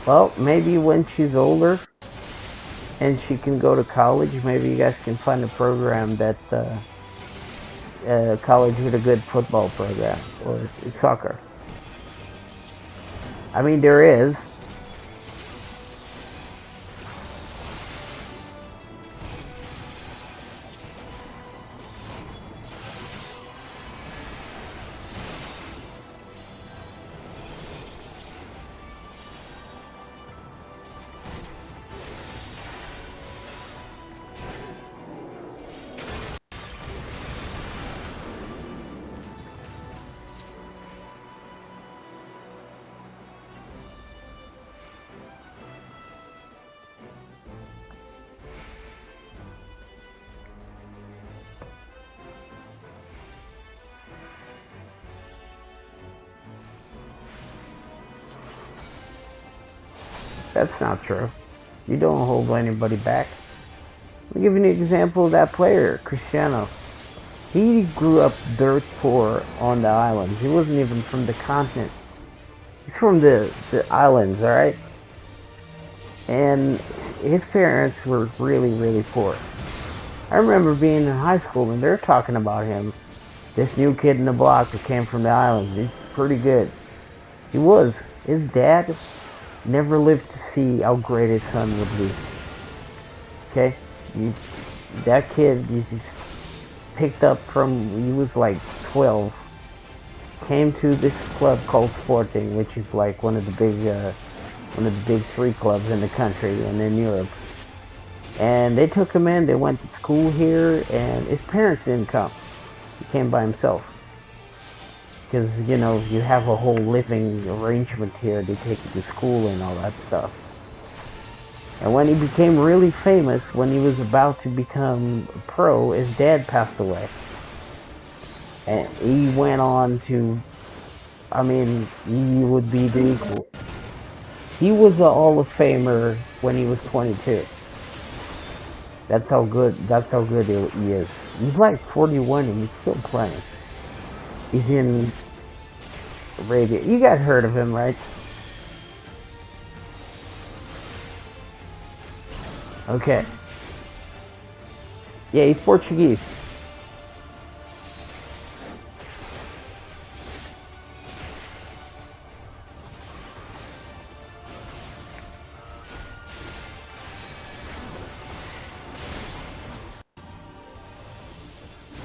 Well, maybe when she's older and she can go to college, maybe you guys can find a program that college with a good football program or soccer. I mean, there is. That's not true. You don't hold anybody back. I'm giving you an example of that player, Cristiano. He grew up dirt poor on the islands. He wasn't even from the continent. He's from the islands, alright? And his parents were really, really poor. I remember being in high school and they're talking about him. This new kid in the block that came from the islands. He's pretty good. He was. His dad never lived to see how great his son would be. Okay? That kid, he's picked up from, he was like 12, came to this club called Sporting, which is like one of the big three clubs in the country and in Europe. And they took him in, they went to school here, and his parents didn't come. He came by himself. Because, you know, you have a whole living arrangement here. They take you to school and all that stuff. And when he became really famous, when he was about to become a pro, his dad passed away. And he went on to, I mean, he would be the equal. He was a Hall of Famer when he was 22. That's how good he is. He's like 41 and he's still playing. He's in Arabia. You guys heard of him, right? Okay. Yeah, he's Portuguese.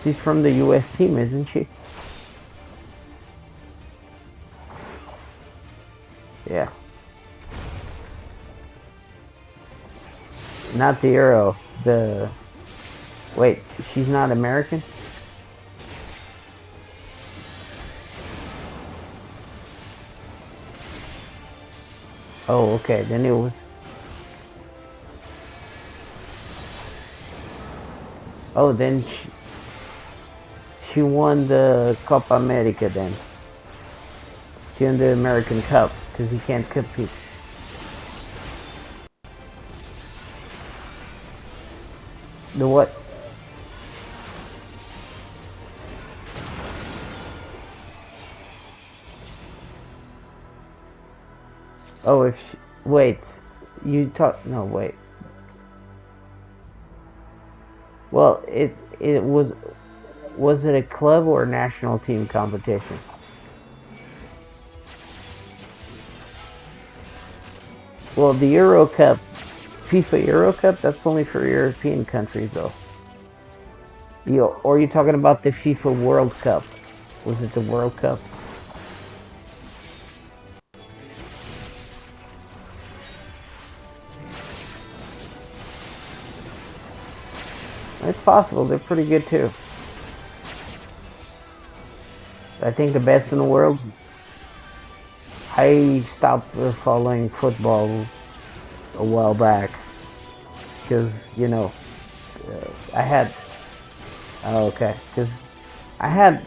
She's from the US team, isn't she? Yeah. Not the Euro. Wait, she's not American? Oh, okay. Then it was. Oh, then she won the Copa America then. She won the American Cup because he can't compete. The what? Oh, wait, you talk. No, wait. Well, it was. Was it a club or a national team competition? Well, the Euro Cup, FIFA Euro Cup, that's only for European countries, though. Or are you talking about the FIFA World Cup? Was it the World Cup? It's possible. They're pretty good too. I think the best in the world. I stopped following football a while back because, you know, I had. Oh, okay, because I had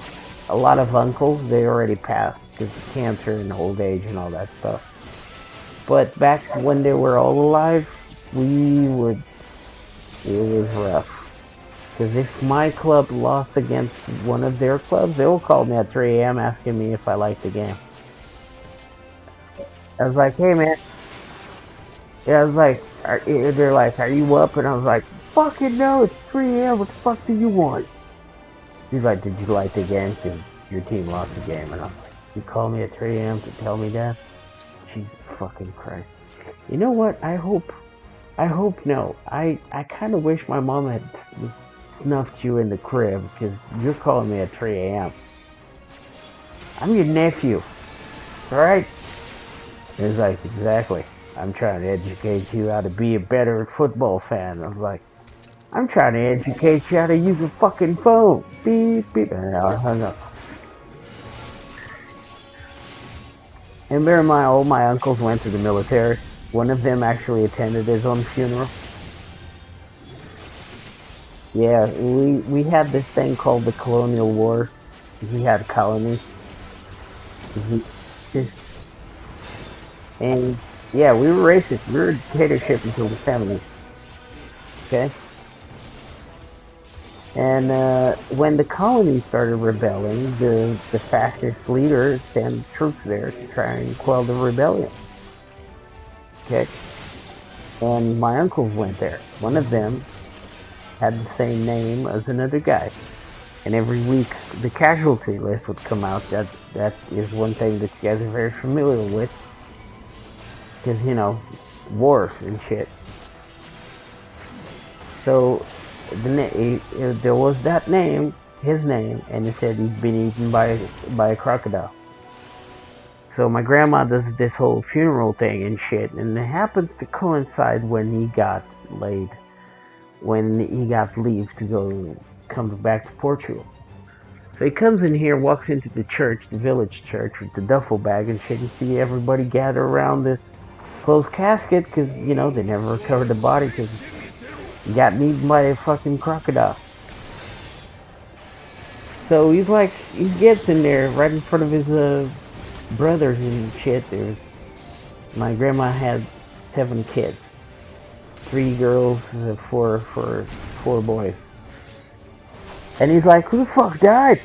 a lot of uncles. They already passed because of cancer and old age and all that stuff. But back when they were all alive, it was rough. Because if my club lost against one of their clubs, they will call me at 3 a.m. asking me if I liked the game. I was like, hey man. Yeah, I was like, they're like, are you up? And I was like, fucking no, it's 3 a.m. What the fuck do you want? He's like, did you like the game? Because your team lost the game. And I was like, you call me at 3 a.m. to tell me that? Jesus fucking Christ. You know what? I hope no. I kind of wish my mom had snuffed you in the crib because you're calling me at 3 a.m. I'm your nephew. Alright? He's like, exactly. I'm trying to educate you how to be a better football fan. I was like, I'm trying to educate you how to use a fucking phone. Beep, beep. And I hung up. And bear in mind, all my uncles went to the military. One of them actually attended his own funeral. Yeah, we had this thing called the Colonial War. We had colonies. And Yeah, we were racist. We were a dictatorship until the 70s. Okay? And when the colonies started rebelling, the fascist leaders sent troops there to try and quell the rebellion. Okay? And my uncles went there. One of them had the same name as another guy. And every week the casualty list would come out. That is one thing that you guys are very familiar with. Because, you know, wars and shit. So there was that name, his name, and it said he'd been eaten by a crocodile. So my grandma does this whole funeral thing and shit, and it happens to coincide when he got laid, when he got leave to come back to Portugal. So he comes in here, walks into the church, the village church, with the duffel bag and shit, and see everybody gather around the closed casket because, you know, they never recovered the body because he got eaten by a fucking crocodile. So he's like, he gets in there right in front of his brothers and shit. My grandma had 7 kids, 3 girls, 4 boys. And he's like, who the fuck died?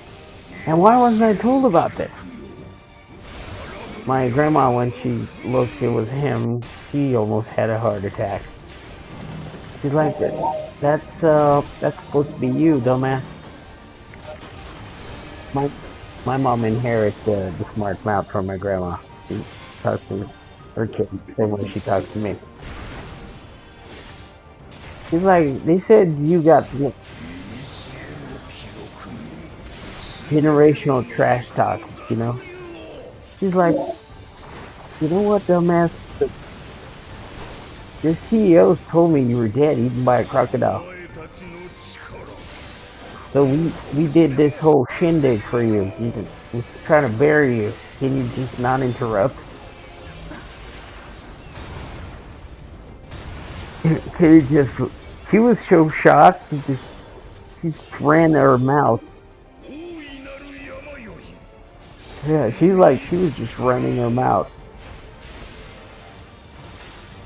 And why wasn't I told about this? My grandma, when she looked, it was him. She almost had a heart attack. She's like, that's supposed to be you, dumbass. My mom inherited the smart mouth from my grandma. She talks to her kids the same way she talks to me. She's like, they said you got generational trash talk, you know? She's like, you know what, dumbass? Your CEOs told me you were dead, eaten by a crocodile. So we did this whole shindig for you. We're trying to bury you. Can you just not interrupt? Can you just... She was so shocked, she just ran her mouth. Yeah, she was just running her mouth.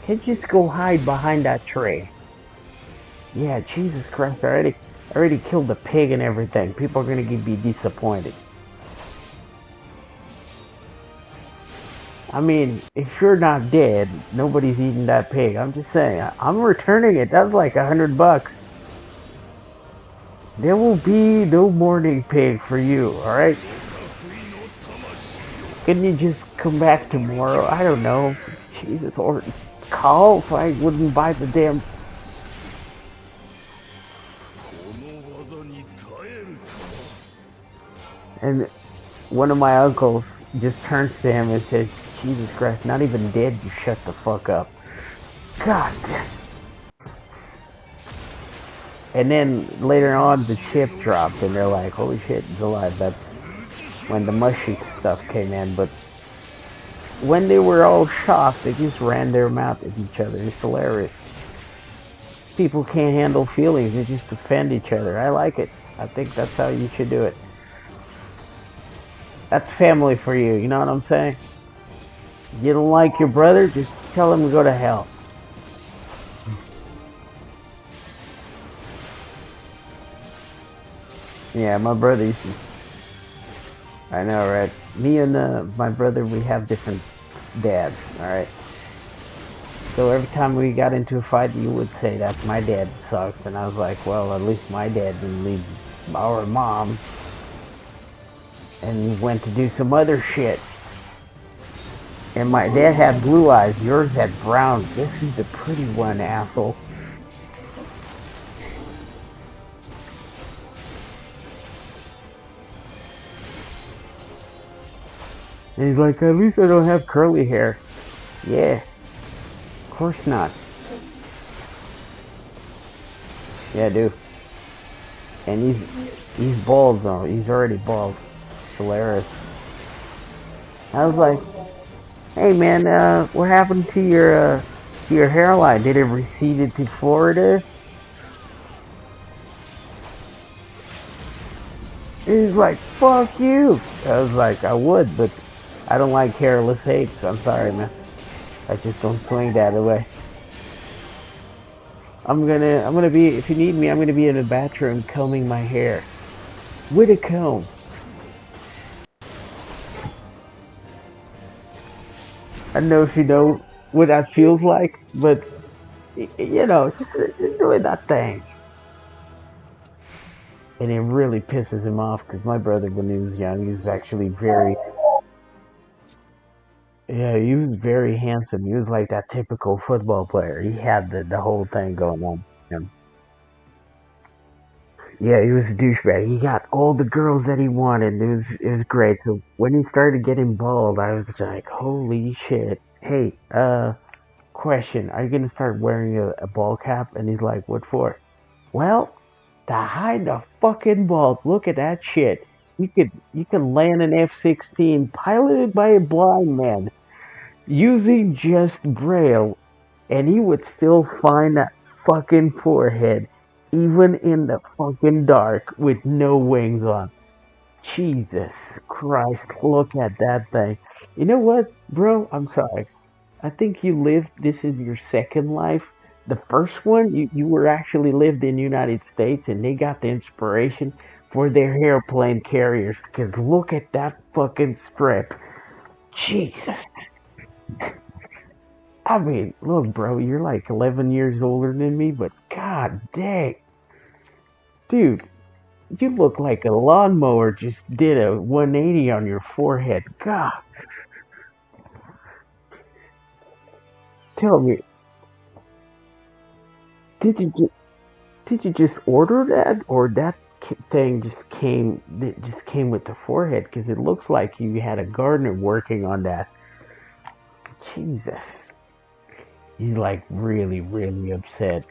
Can you just go hide behind that tree? Yeah, Jesus Christ, I already killed the pig and everything. People are gonna be disappointed. I mean, if you're not dead, nobody's eating that pig. I'm just saying, I'm returning it. That's like $100. There will be no morning pig for you, alright? Can you just come back tomorrow? I don't know. Jesus, or call if I wouldn't buy the damn... And one of my uncles just turns to him and says, Jesus Christ, not even dead, you shut the fuck up. God damn. And then later on the chip dropped and they're like, holy shit, he's alive. That's when the mushy stuff came in. But when they were all shocked, they just ran their mouth at each other. It's hilarious. People can't handle feelings, they just defend each other. I like it. I think that's how you should do it. That's family for you, you know what I'm saying? You don't like your brother, just tell him to go to hell. Yeah, my brother used to... I know, right? Me and my brother, we have different dads, alright? So every time we got into a fight, you would say that my dad sucked. And I was like, well, at least my dad didn't leave our mom and went to do some other shit. And my dad had blue eyes, yours had brown. Guess who's the pretty one, asshole? And he's like, at least I don't have curly hair. Yeah, of course not. Yeah, dude. And he's bald though. He's already bald. Hilarious. I was like, hey man, what happened to your hairline? Did it recede to Florida? He's like, fuck you. I was like, I would, but I don't like hairless apes. I'm sorry, man. I just don't swing that way. I'm gonna be, if you need me, I'm gonna be in the bathroom combing my hair with a comb. I don't know if you know what that feels like, but you know, just doing that thing. And it really pisses him off because my brother, when he was young, he was actually very, yeah, he was very handsome. He was like that typical football player. He had the whole thing going on. Yeah, he was a douchebag. He got all the girls that he wanted. It was great. So when he started getting bald, I was like, holy shit. Hey, question, are you gonna start wearing a ball cap? And he's like, what for? Well, to hide the fucking bald. Look at that shit. You could land an F-16 piloted by a blind man using just braille, and he would still find that fucking forehead, even in the fucking dark with no wings on. Jesus Christ, look at that thing. You know what, bro? I'm sorry. I think you lived, this is your second life. The first one, you were actually lived in the United States and they got the inspiration for their airplane carriers. Because look at that fucking strip. Jesus. I mean, look, bro, you're like 11 years older than me, but god dang. Dude, you look like a lawnmower just did a 180 on your forehead. God, tell me, did you did you just order that, or that thing just came? It just came with the forehead because it looks like you had a gardener working on that. Jesus, he's like really, really upset.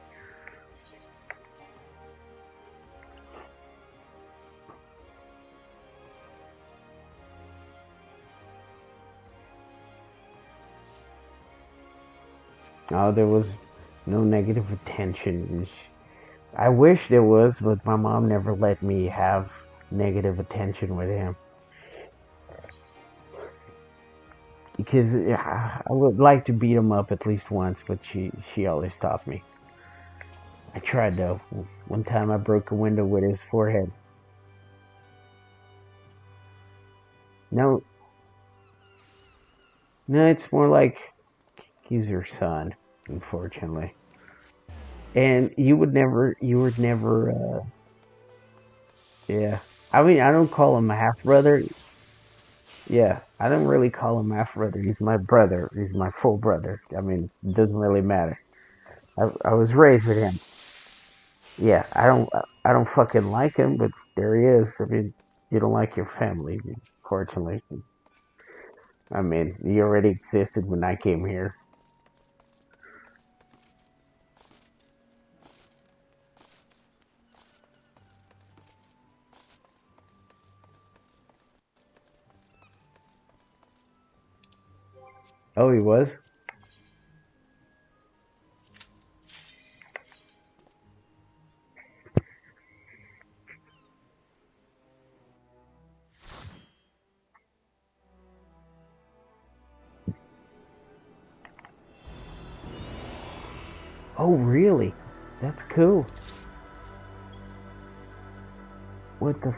Oh, there was no negative attention. I wish there was, but my mom never let me have negative attention with him because yeah, I would like to beat him up at least once, but she always stopped me. I tried though. One time I broke a window with his forehead. No, no, it's more like he's your son, unfortunately. And yeah. I mean, I don't call him a half brother. Yeah, I don't really call him half brother. He's my brother. He's my full brother. I mean, it doesn't really matter. I was raised with him. Yeah, I don't fucking like him, but there he is. I mean, you don't like your family, unfortunately. I mean, he already existed when I came here. Oh, he was? Oh, really? That's cool. What the?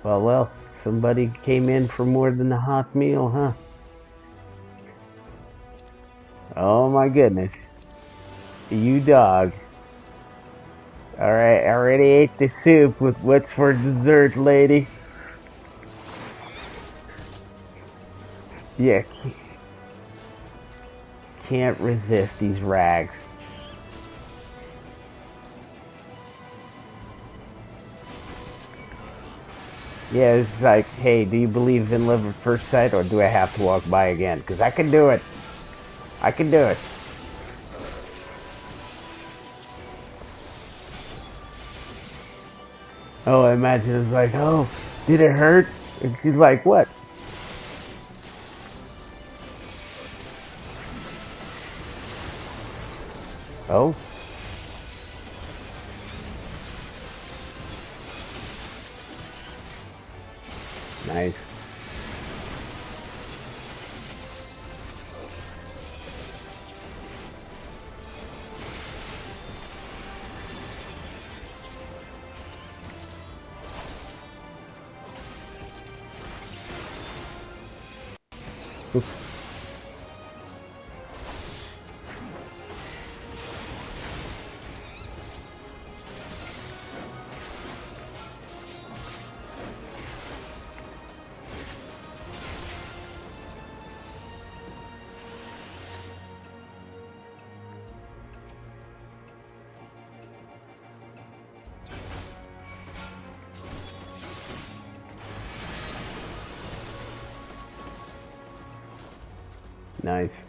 Well, somebody came in for more than a hot meal, huh? Oh my goodness. You dog. Alright, I already ate the soup with what's for dessert, lady. Yeah, can't resist these rags. Yeah, it's like, hey, do you believe in love at first sight, or do I have to walk by again? Because I can do it. I can do it. Oh, I imagine it's like, oh, did it hurt? And she's like, what? Oh, nice. Nice.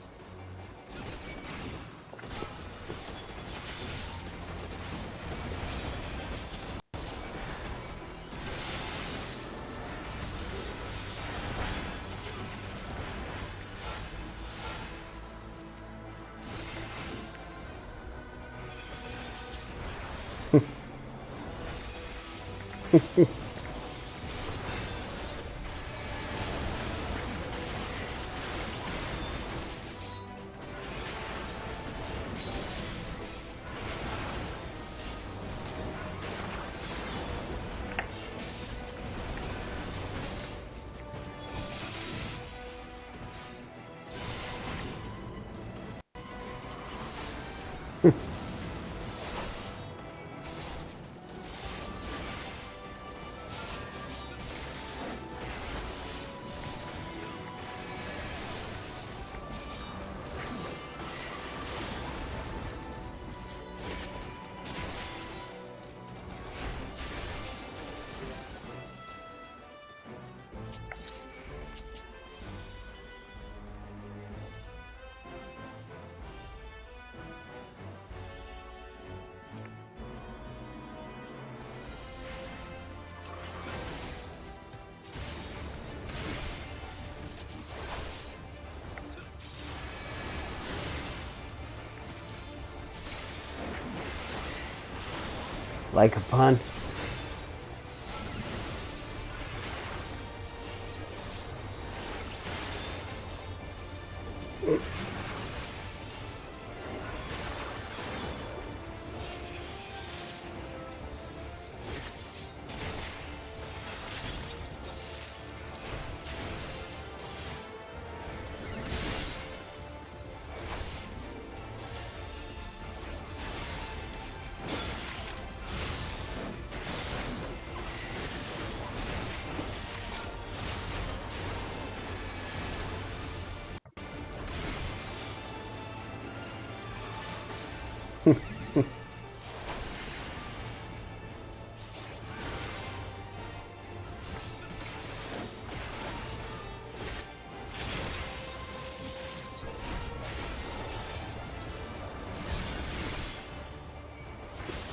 Like a pun.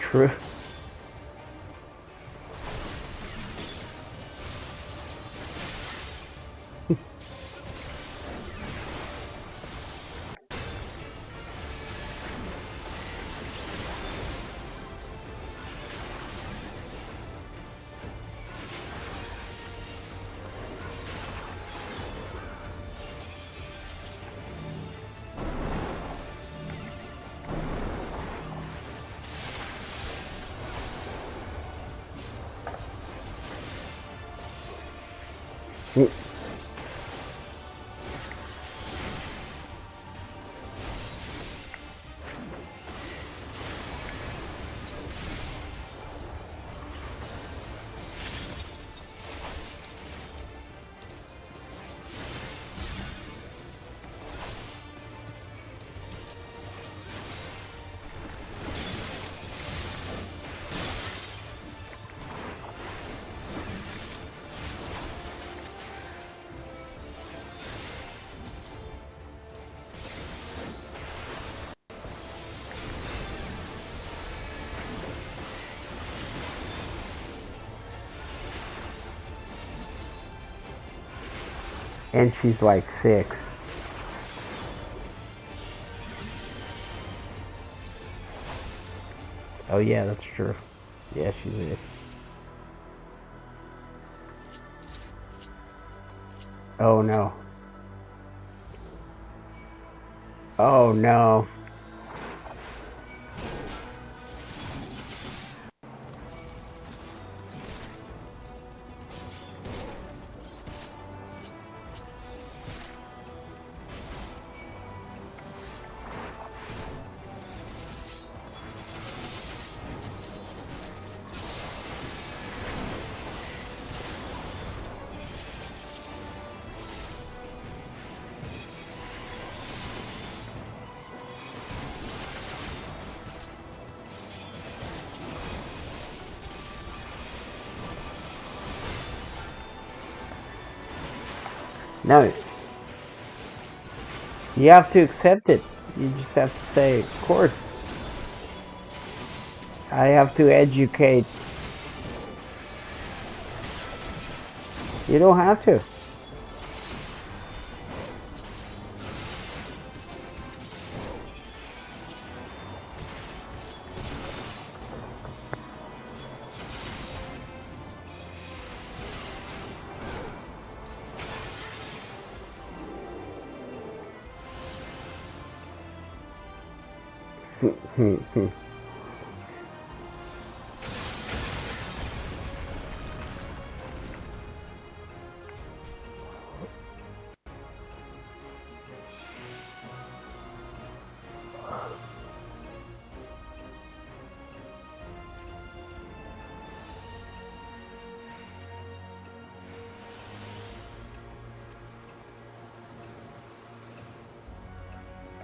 True. And she's like 6. Oh yeah, that's true. Yeah, she's it. Oh no. Oh no. No, you have to accept it. You just have to say, of course. I have to educate. You don't have to.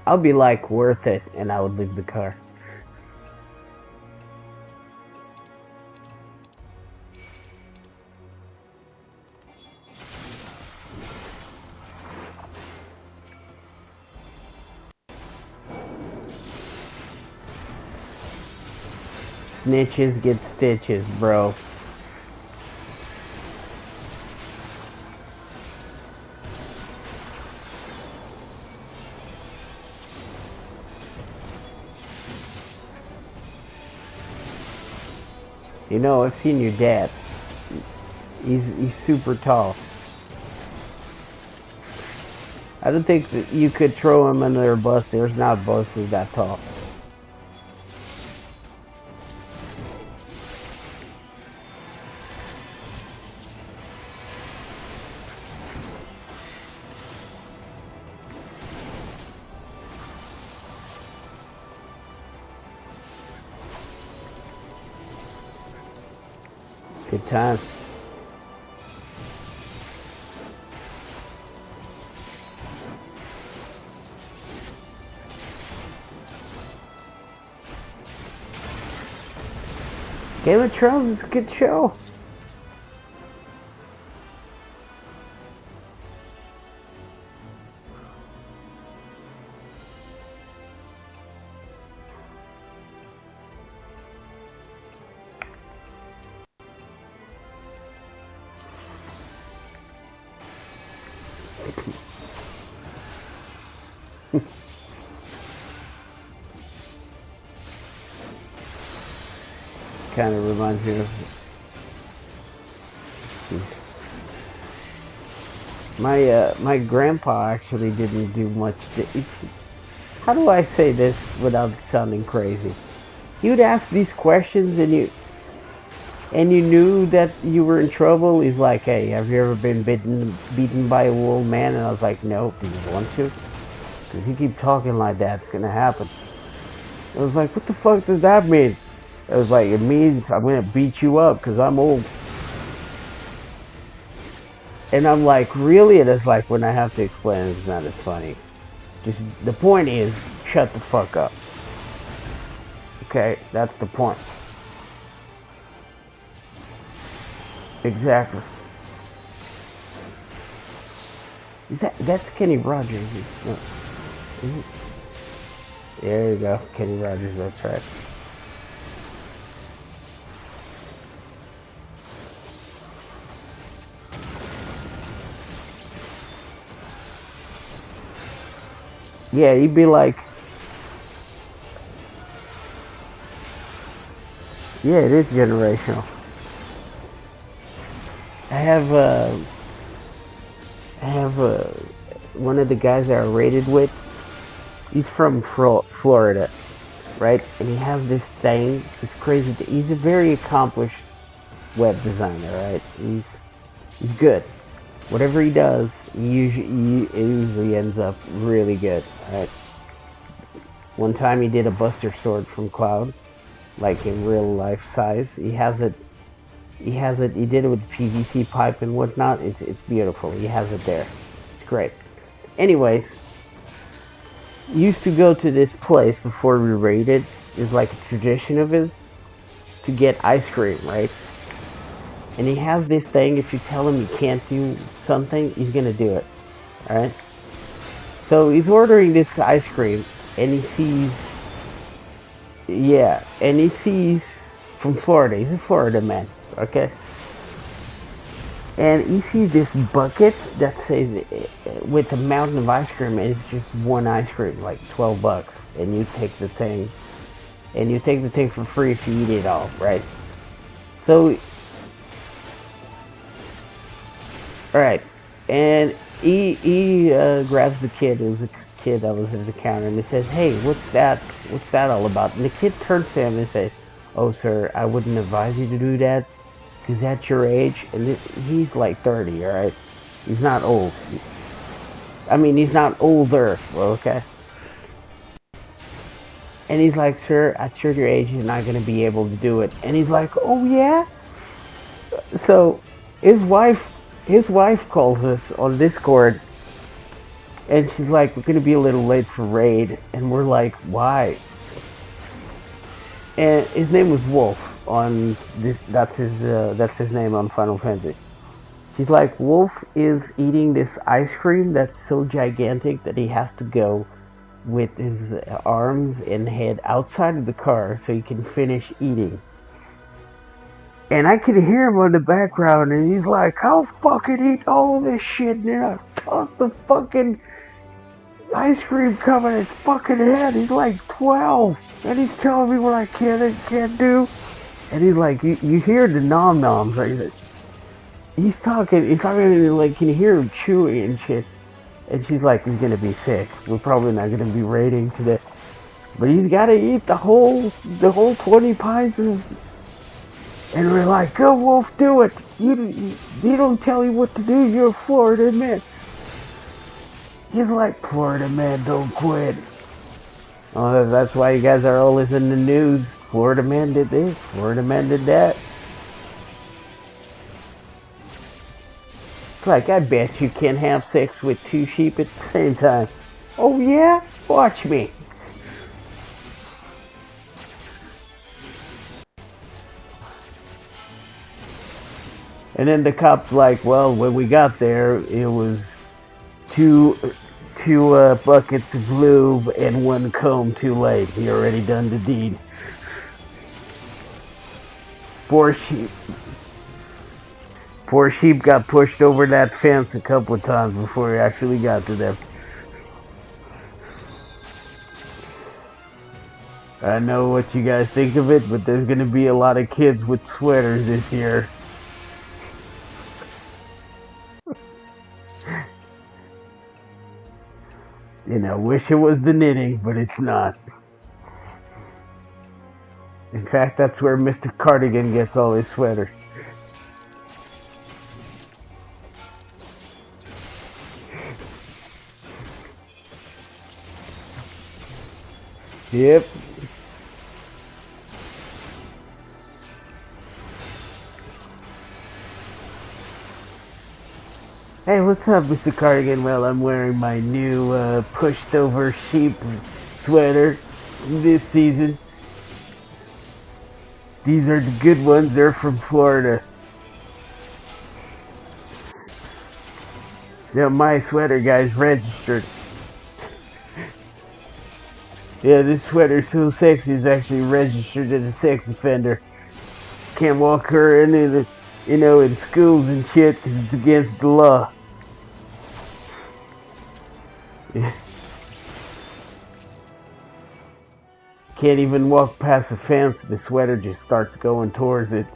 I'll be like, worth it, and I would leave the car. Snitches get stitches, bro. You know, I've seen your dad. He's super tall. I don't think that you could throw him under a bus. There's not buses that tall. Good time. Game of Thrones is a good show. Kind of reminds me of my grandpa actually didn't do much. How do I say this without sounding crazy? He would ask these questions, and you knew that you were in trouble. He's like, "Hey, have you ever been beaten by a old man?" And I was like, "No, do you want to? Because you keep talking like that, it's gonna happen." I was like, "What the fuck does that mean?" I was like, "It means I'm gonna beat you up because I'm old." And I'm like, "Really?" And it's like, when I have to explain, it's not as funny. Just the point is, shut the fuck up. Okay, that's the point. Exactly. That's Kenny Rogers? No, is it? There you go, Kenny Rogers. That's right. Yeah, you'd be like, yeah, it is generational. I have one of the guys that I raided with. He's from Florida, right? And he has this thing. It's crazy. He's a very accomplished web designer, right? He's good. Whatever he does, it usually ends up really good, right? One time he did a Buster Sword from Cloud, like in real life size. He has it. He did it with PVC pipe and whatnot. It's beautiful. He has it there. It's great. Anyways, used to go to this place before we raided. It's like a tradition of his to get ice cream, right? And he has this thing. If you tell him you can't do something, he's gonna do it. Alright? So he's ordering this ice cream, and he sees, yeah, and he sees from Florida. He's a Florida man, okay? And he sees this bucket that says with a mountain of ice cream, and it's just one ice cream, like $12, and you take the thing, for free if you eat it all, right? So, all right, and he grabs the kid. It was a kid that was at the counter, and he says, "Hey, what's that? What's that all about?" And the kid turns to him and says, "Oh, sir, I wouldn't advise you to do that, because at your age," and he's like 30, all right? He's not old. I mean, he's not older, okay? And he's like, "Sir, at your age, you're not going to be able to do it." And he's like, "Oh, yeah?" So his wife calls us on Discord, and she's like, "We're going to be a little late for raid." And we're like, "Why?" And his name was Wolf on this. That's his name on Final Fantasy. She's like, "Wolf is eating this ice cream that's so gigantic that he has to go with his arms and head outside of the car so he can finish eating." And I can hear him on the background, and he's like, "I'll fucking eat all this shit." And then I toss the fucking ice cream cup in his fucking head. He's like 12, and he's telling me what I can and can't do. And he's like, you hear the nom noms, right? He's talking, like, can you hear him chewing and shit? And she's like, "He's gonna be sick. We're probably not gonna be raiding today, but he's gotta eat the whole 20 pints of." And we're like, "Go, Wolf, do it. You don't tell me what to do. You're a Florida man." He's like, "Florida man, don't quit." Oh, that's why you guys are always in the news. Florida man did this. Florida man did that. It's like, I bet you can have sex with two sheep at the same time. "Oh, yeah? Watch me." And then the cop's like, "Well, when we got there, it was two buckets of lube and one comb too late. He already done the deed." Poor sheep. Poor sheep got pushed over that fence a couple of times before he actually got to them. I know what you guys think of it, but there's gonna be a lot of kids with sweaters this year. Wish it was the knitting, but it's not. In fact, that's where Mr. Cardigan gets all his sweaters. Yep. "Hey, what's up, Mr. Cardigan?" "Well, I'm wearing my new pushed over sheep sweater this season. These are the good ones. They're from Florida." "Yeah, my sweater guy's registered." "Yeah, this sweater's so sexy, it's actually registered as a sex offender. Can't walk her in schools and shit because it's against the law." Can't even walk past the fence. The sweater just starts going towards it.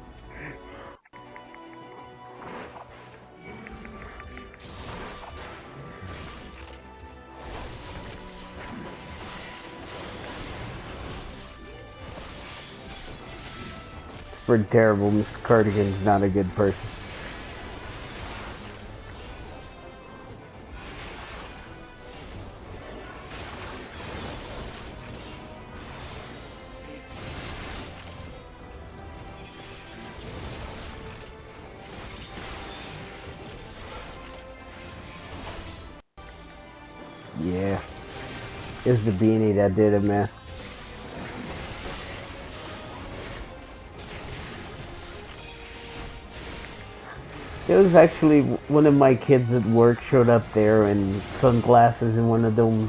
It's pretty terrible. Mr. Cardigan's not a good person. Yeah. It's the beanie that did it, man. It was actually one of my kids at work showed up there in sunglasses and one of them.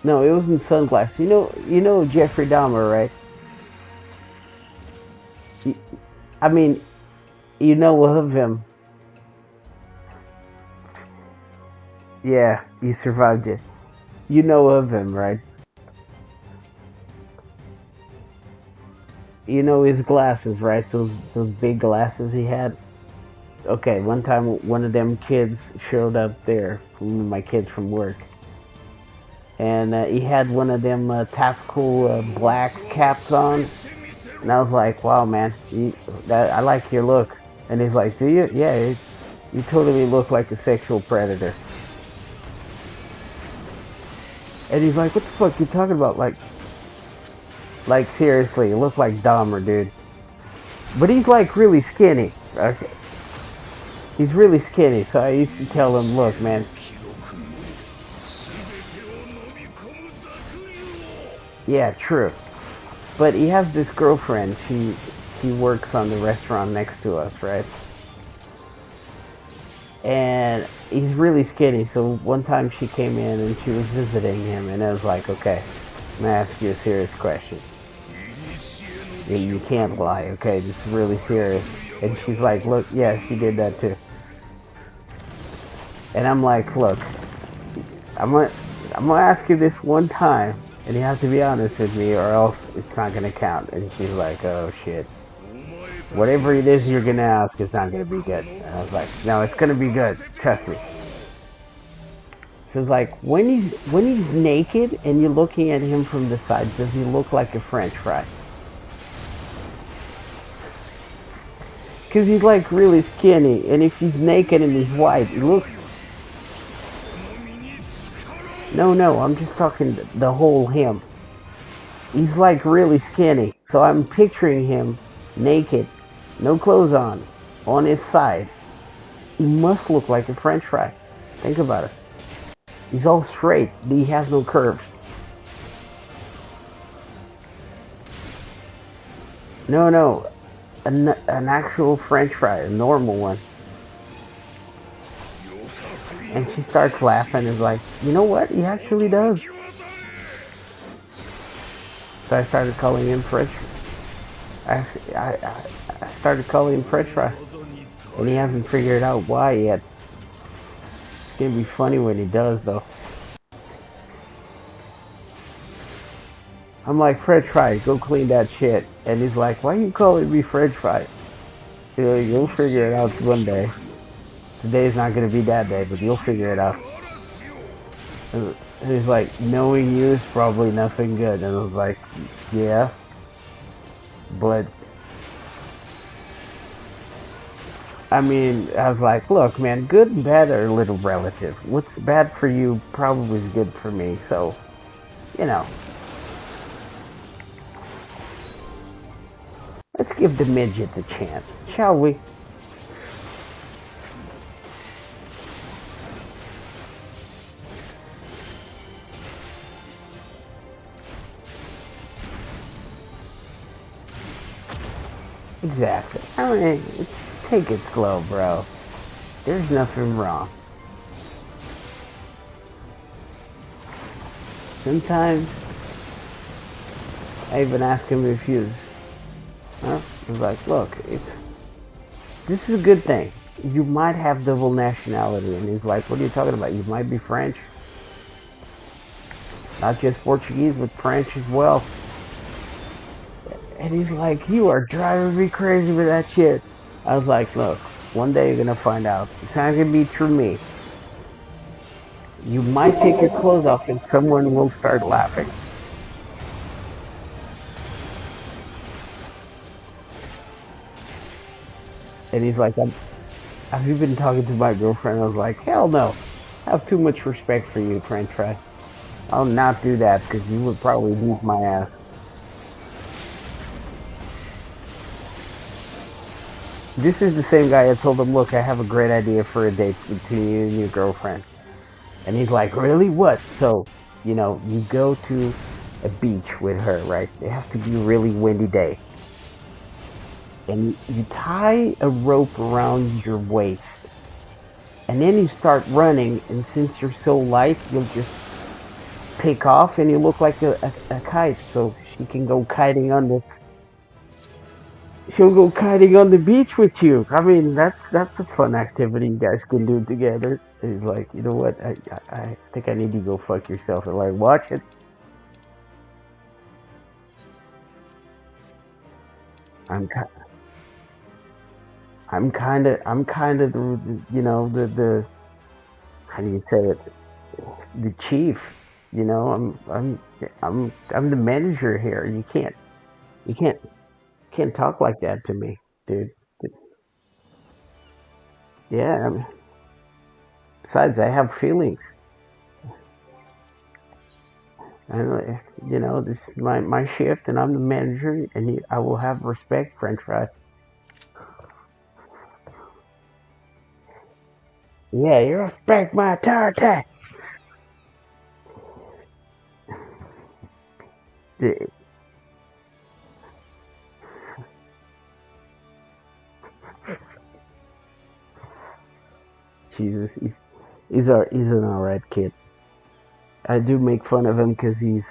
No, it wasn't sunglasses. You know Jeffrey Dahmer, right? I mean, you know of him. Yeah, you survived it. You know of him, right? You know his glasses, right? Those big glasses he had. Okay, one time one of them kids showed up there, one of my kids from work, and he had one of them tactical black caps on, and I was like, "Wow, man, I like your look." And he's like, "Do you? Yeah, you totally look like a sexual predator." And he's like, "What the fuck you talking about? Like seriously, you look like Dahmer, dude." But he's like really skinny. Okay? He's really skinny, so I used to tell him, "Look, man, yeah, true." But he has this girlfriend. She works on the restaurant next to us, right? And he's really skinny. So one time she came in and she was visiting him, and I was like, "Okay, I'm gonna ask you a serious question. You can't lie, okay? This is really serious." And she's like, "Look, yeah, she did that too." And I'm like, "Look, I'm gonna I'm gonna ask you this one time, and you have to be honest with me, or else it's not gonna count." And she's like, "Oh shit. Whatever it is you're gonna ask, it's not gonna be good." And I was like, "No, it's gonna be good. Trust me." So it's like when he's naked and you're looking at him from the side, does he look like a French fry? Because he's like really skinny, and if he's naked and he's white, he looks. No, no, I'm just talking the whole him. He's like really skinny, so I'm picturing him naked, no clothes on his side. He must look like a French fry. Think about it. He's all straight. He has no curves. No, no, an actual French fry, a normal one. And she starts laughing and is like, "You know what? He actually does." So I started calling him French. I, I started calling him French fry, and he hasn't figured out why yet. It's gonna be funny when he does, though. I'm like, "French fry, go clean that shit." And he's like, "Why are you calling me French fry?" You'll figure it out one day. Today's not gonna be that day, but you'll figure it out. And he's like, "Knowing you is probably nothing good." And I was like, "Yeah, but I mean," I was like, "Look, man, good and bad are a little relative. What's bad for you probably is good for me. So, you know, let's give the midget a chance, shall we?" Exactly. I mean, just take it slow, bro. There's nothing wrong. Sometimes I even ask him if he's. Huh? I was like, "Look, this is a good thing. You might have double nationality." And he's like, "What are you talking about? You might be French. Not just Portuguese, but French as well." And he's like, "You are driving me crazy with that shit." I was like, "Look, one day you're gonna find out. It's not gonna be through me. You might take your clothes off and someone will start laughing." And he's like, "Have you been talking to my girlfriend?" I was like, "Hell no. I have too much respect for you, French fry. I'll not do that because you would probably beat my ass." This is the same guy I told him, "Look, I have a great idea for a date between you and your girlfriend." And he's like, "Really? What?" So, you go to a beach with her, right? It has to be a really windy day. and you tie a rope around your waist, and then you start running. And since you're so light, you'll just take off, and you look like a kite. So she can go kiting on the she'll go kiting on the beach with you. I mean, that's a fun activity you guys can do together. He's like, you know what? I think I need to go fuck yourself. And like, watch it. I'm ki- I'm kind of the how do you say it? The chief. I'm the manager here. You can't talk like that to me, dude. Yeah. I mean, besides, I have feelings. And this is my shift, and I'm the manager, and I will have respect, French fry. Yeah, you respect my authority. Yeah, Jesus, he's an alright kid. I do make fun of him because he's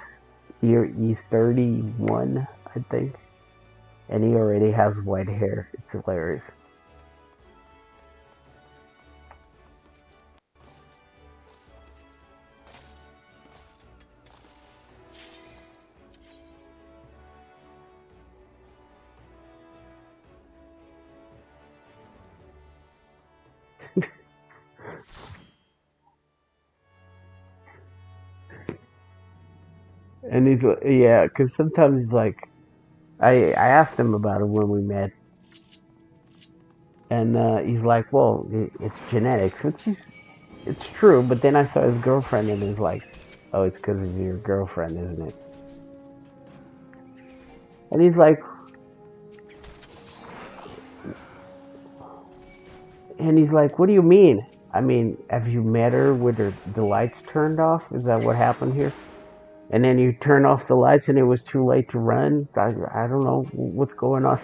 31, I think, and he already has white hair. It's hilarious. And he's like, yeah, because sometimes he's like, I asked him about it when we met, and he's like, well, it's genetics, which is it's true. But then I saw his girlfriend, and he's like, oh, it's because of your girlfriend, isn't it? And he's like, what do you mean? I mean, have you met her with the lights turned off? Is that what happened here? And then you turn off the lights, and it was too late to run. I don't know what's going on.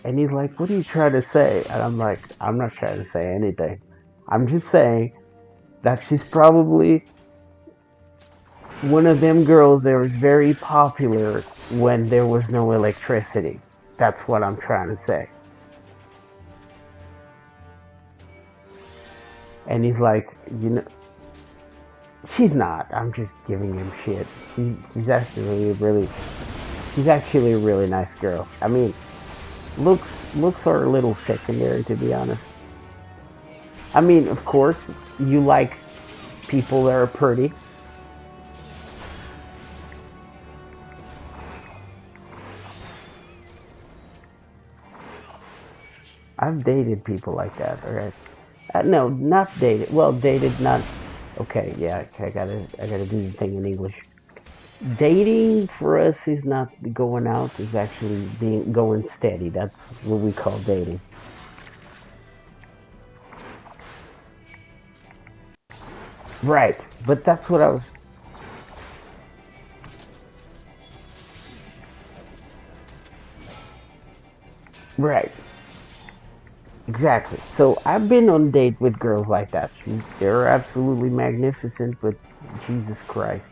And he's like, what are you trying to say? And I'm like, I'm not trying to say anything. I'm just saying that she's probably one of them girls that was very popular when there was no electricity. That's what I'm trying to say. And he's like, she's not. I'm just giving him shit. She's actually a really nice girl. I mean, looks are a little secondary, to be honest. I mean, of course, you like people that are pretty. I've dated people like that. All right. No, not dated. Well, dated, not. Okay, yeah, I gotta do the thing in English. Dating for us is not going out; is actually being going steady. That's what we call dating. Right, but that's what I was. Right, exactly. So I've been on date with girls like that. They're absolutely magnificent, but Jesus Christ,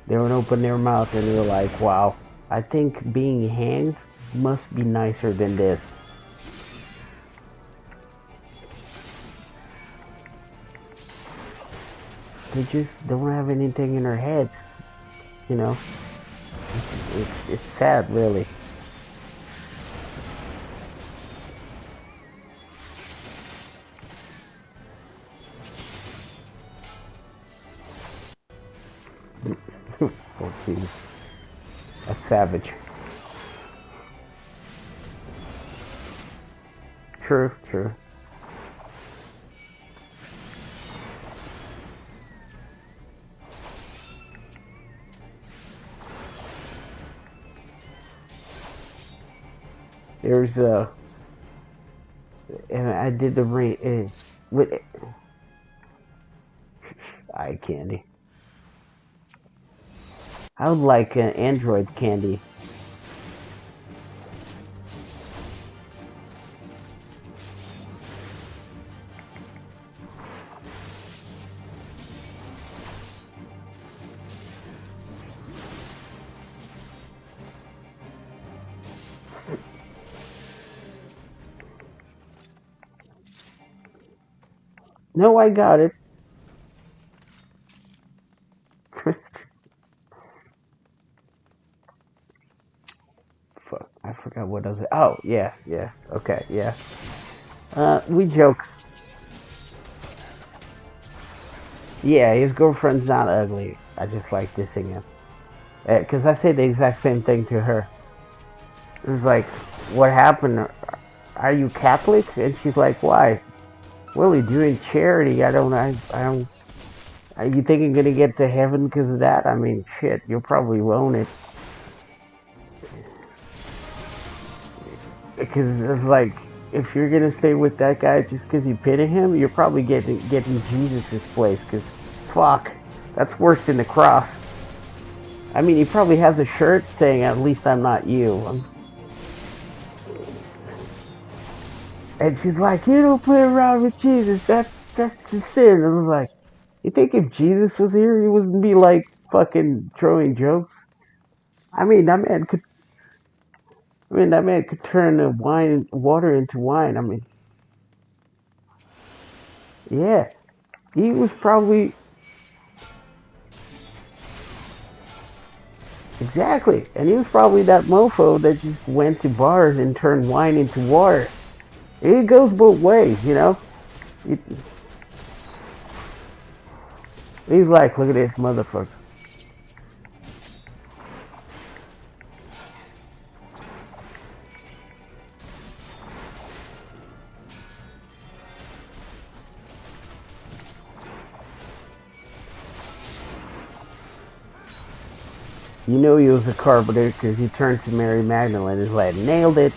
they don't open their mouth and they're like, "Wow, I think being hanged must be nicer than this." They just don't have anything in their heads, you know. It's sad, really. Oh, geez, that's savage. True, true. There's and I did the ring with eye candy. I would like Android candy. No, I got it. Fuck, I forgot what does it. Oh, yeah, yeah. Okay, yeah. We joke. Yeah, his girlfriend's not ugly. I just like dissing him. Because I say the exact same thing to her. It was like, what happened? Are you Catholic? And she's like, why? Well, you're doing charity. I don't. Are you think you're gonna get to heaven because of that? I mean, shit, you'll probably own it. Because it's like, if you're gonna stay with that guy just because you pity him, you're probably getting Jesus's place. Because, fuck, that's worse than the cross. I mean, he probably has a shirt saying, "At least I'm not you." And she's like, "You don't play around with Jesus. That's just the sin." I was like, "You think if Jesus was here, he wouldn't be like fucking throwing jokes?" I mean, that man could. I mean, that man could turn the water into wine. I mean, yeah, he was probably exactly, and he was probably that mofo that just went to bars and turned wine into water. It goes both ways, you know. It, he's like, look at this motherfucker. You know he was a carpenter because he turned to Mary Magdalene and was like, nailed it.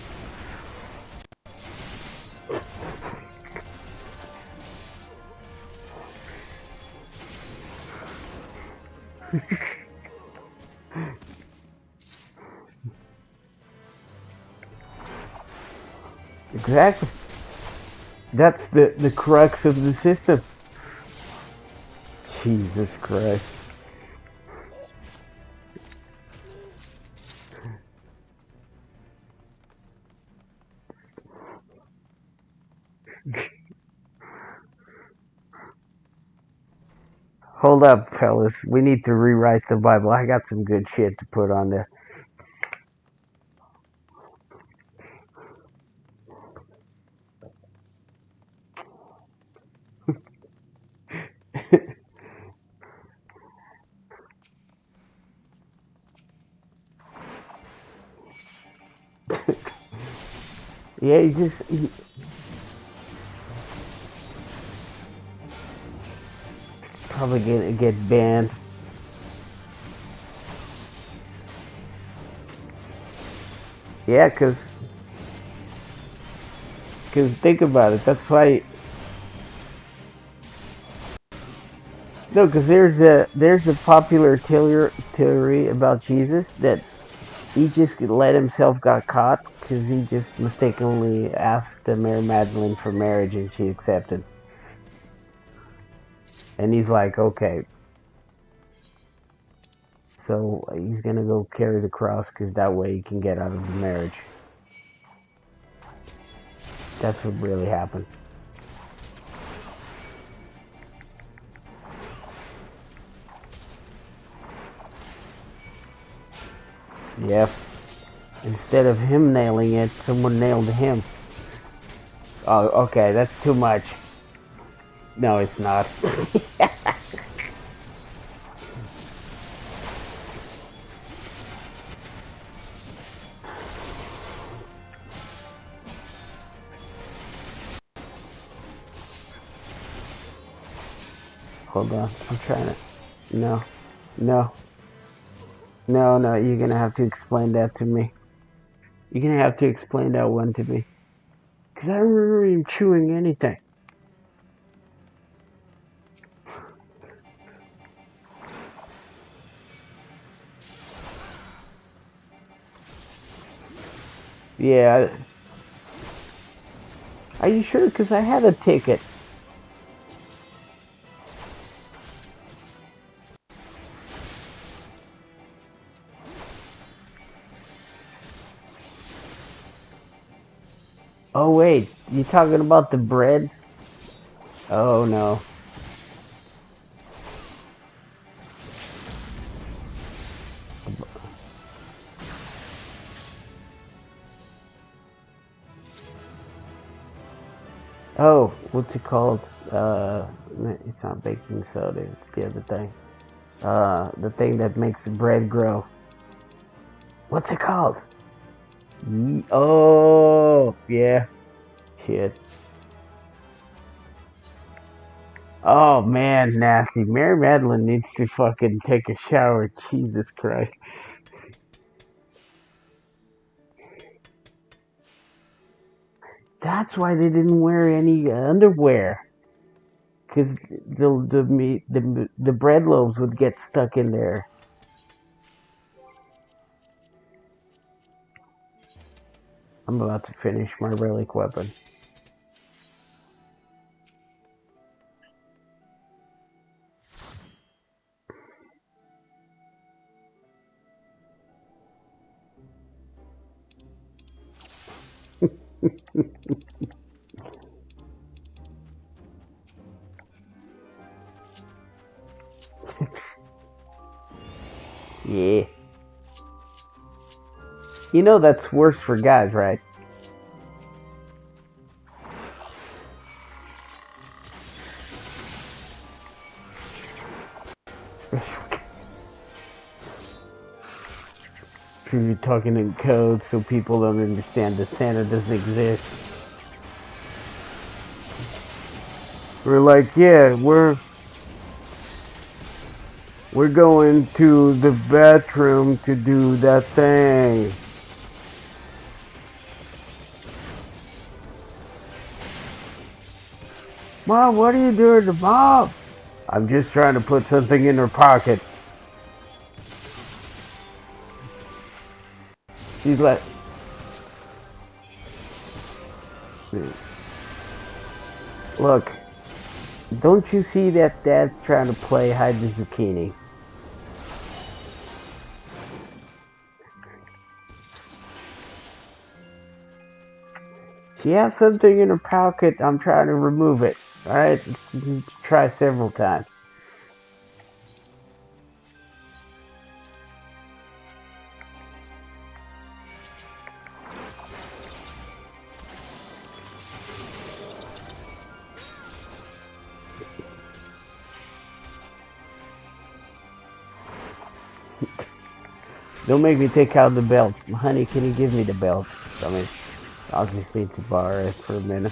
Exactly. That's the crux of the system. Jesus Christ. Hold up, fellas. We need to rewrite the Bible. I got some good shit to put on there. Yeah, he probably get banned. Yeah, cause think about it. That's why. No, because there's a popular theory about Jesus that he just let himself got caught because he just mistakenly asked Mary Magdalene for marriage and she accepted. And he's like, okay, so he's gonna go carry the cross because that way he can get out of the marriage. That's what really happened. Yep. Instead of him nailing it, someone nailed him. Oh, okay, that's too much. No, it's not. Hold on, I'm trying to. No, no, no. You're gonna have to explain that to me. You're gonna have to explain that one to me. Because I don't remember him chewing anything. Yeah. Are you sure? Because I had a ticket. Oh, wait. You talking about the bread? Oh no. Oh, what's it called? It's not baking soda, it's the other thing. The thing that makes bread grow. What's it called? Oh, yeah. Shit. Oh man, nasty. Mary Madeline needs to fucking take a shower. Jesus Christ. That's why they didn't wear any underwear. Because the bread loaves would get stuck in there. I'm about to finish my relic weapon. Yeah. You know that's worse for guys, right? You're talking in code so people don't understand that Santa doesn't exist. We're like, yeah, we're going to the bathroom to do that thing. Mom, what are you doing to Mom? I'm just trying to put something in her pocket. She's like, look, don't you see that Dad's trying to play hide the zucchini? She has something in her pocket. I'm trying to remove it. Alright? Try several times. Don't make me take out the belt. Honey, can you give me the belt? I mean, I'll just need to borrow it for a minute.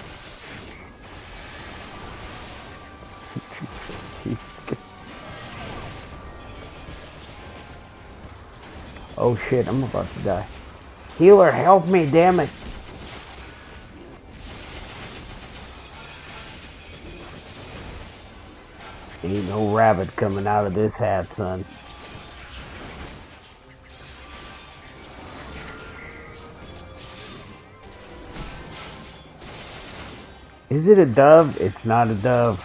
Oh shit, I'm about to die. Healer, help me, damn it. Ain't no rabbit coming out of this hat, son. Is it a dove? It's not a dove.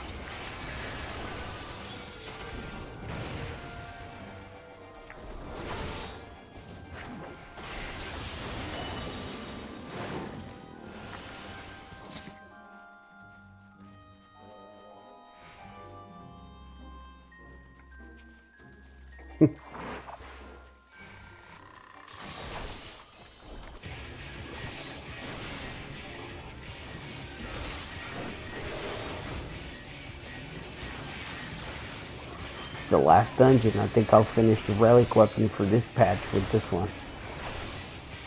The last dungeon. I think I'll finish the relic weapon for this patch with this one.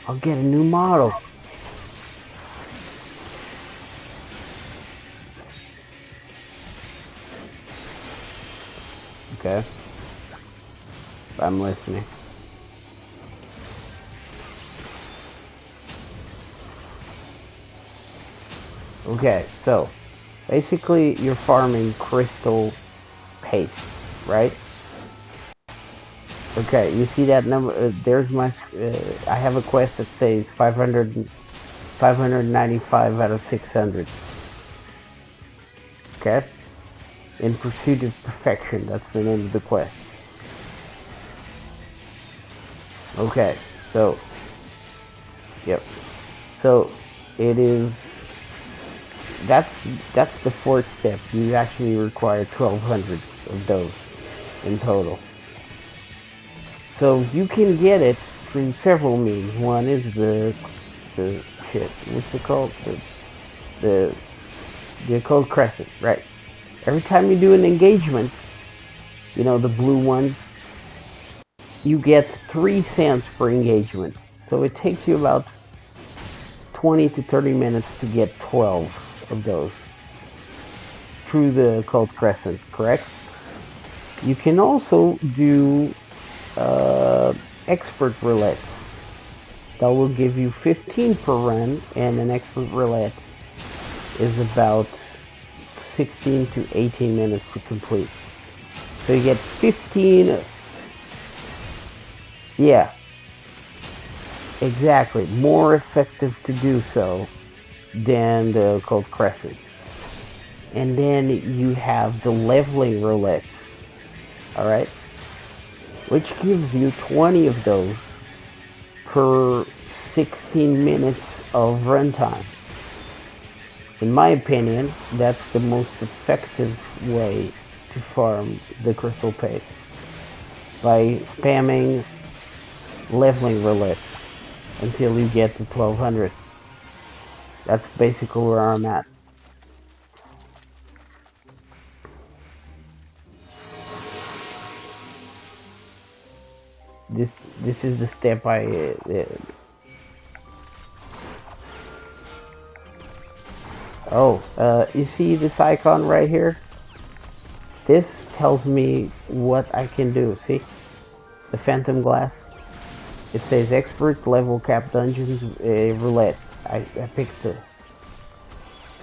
I'll get a new model. Okay. I'm listening. Okay, so basically you're farming crystal paste, right? Okay, you see that number? There's my. I have a quest that says 595 out of 600. Okay? In Pursuit of Perfection, that's the name of the quest. Okay, so. Yep. So, it is that's the fourth step. You actually require 1200 of those in total. So you can get it through several means. One is the shit. What's it called? The the cold crescent, right? Every time you do an engagement, you know the blue ones, you get 3 cents per engagement. So it takes you about 20 to 30 minutes to get 12 of those through the cold crescent, correct? You can also do expert roulettes. That will give you 15 per run, and an expert roulette is about 16 to 18 minutes to complete. So you get 15. Yeah, exactly. More effective to do so than the cold crescent. And then you have the leveling roulettes, all right, which gives you 20 of those per 16 minutes of runtime. In my opinion, that's the most effective way to farm the crystal paste, by spamming leveling roulettes until you get to 1200. That's basically where I'm at. This is the step I you see this icon right here? This tells me what I can do. See the phantom glass? It says expert level cap dungeons roulette. I picked the.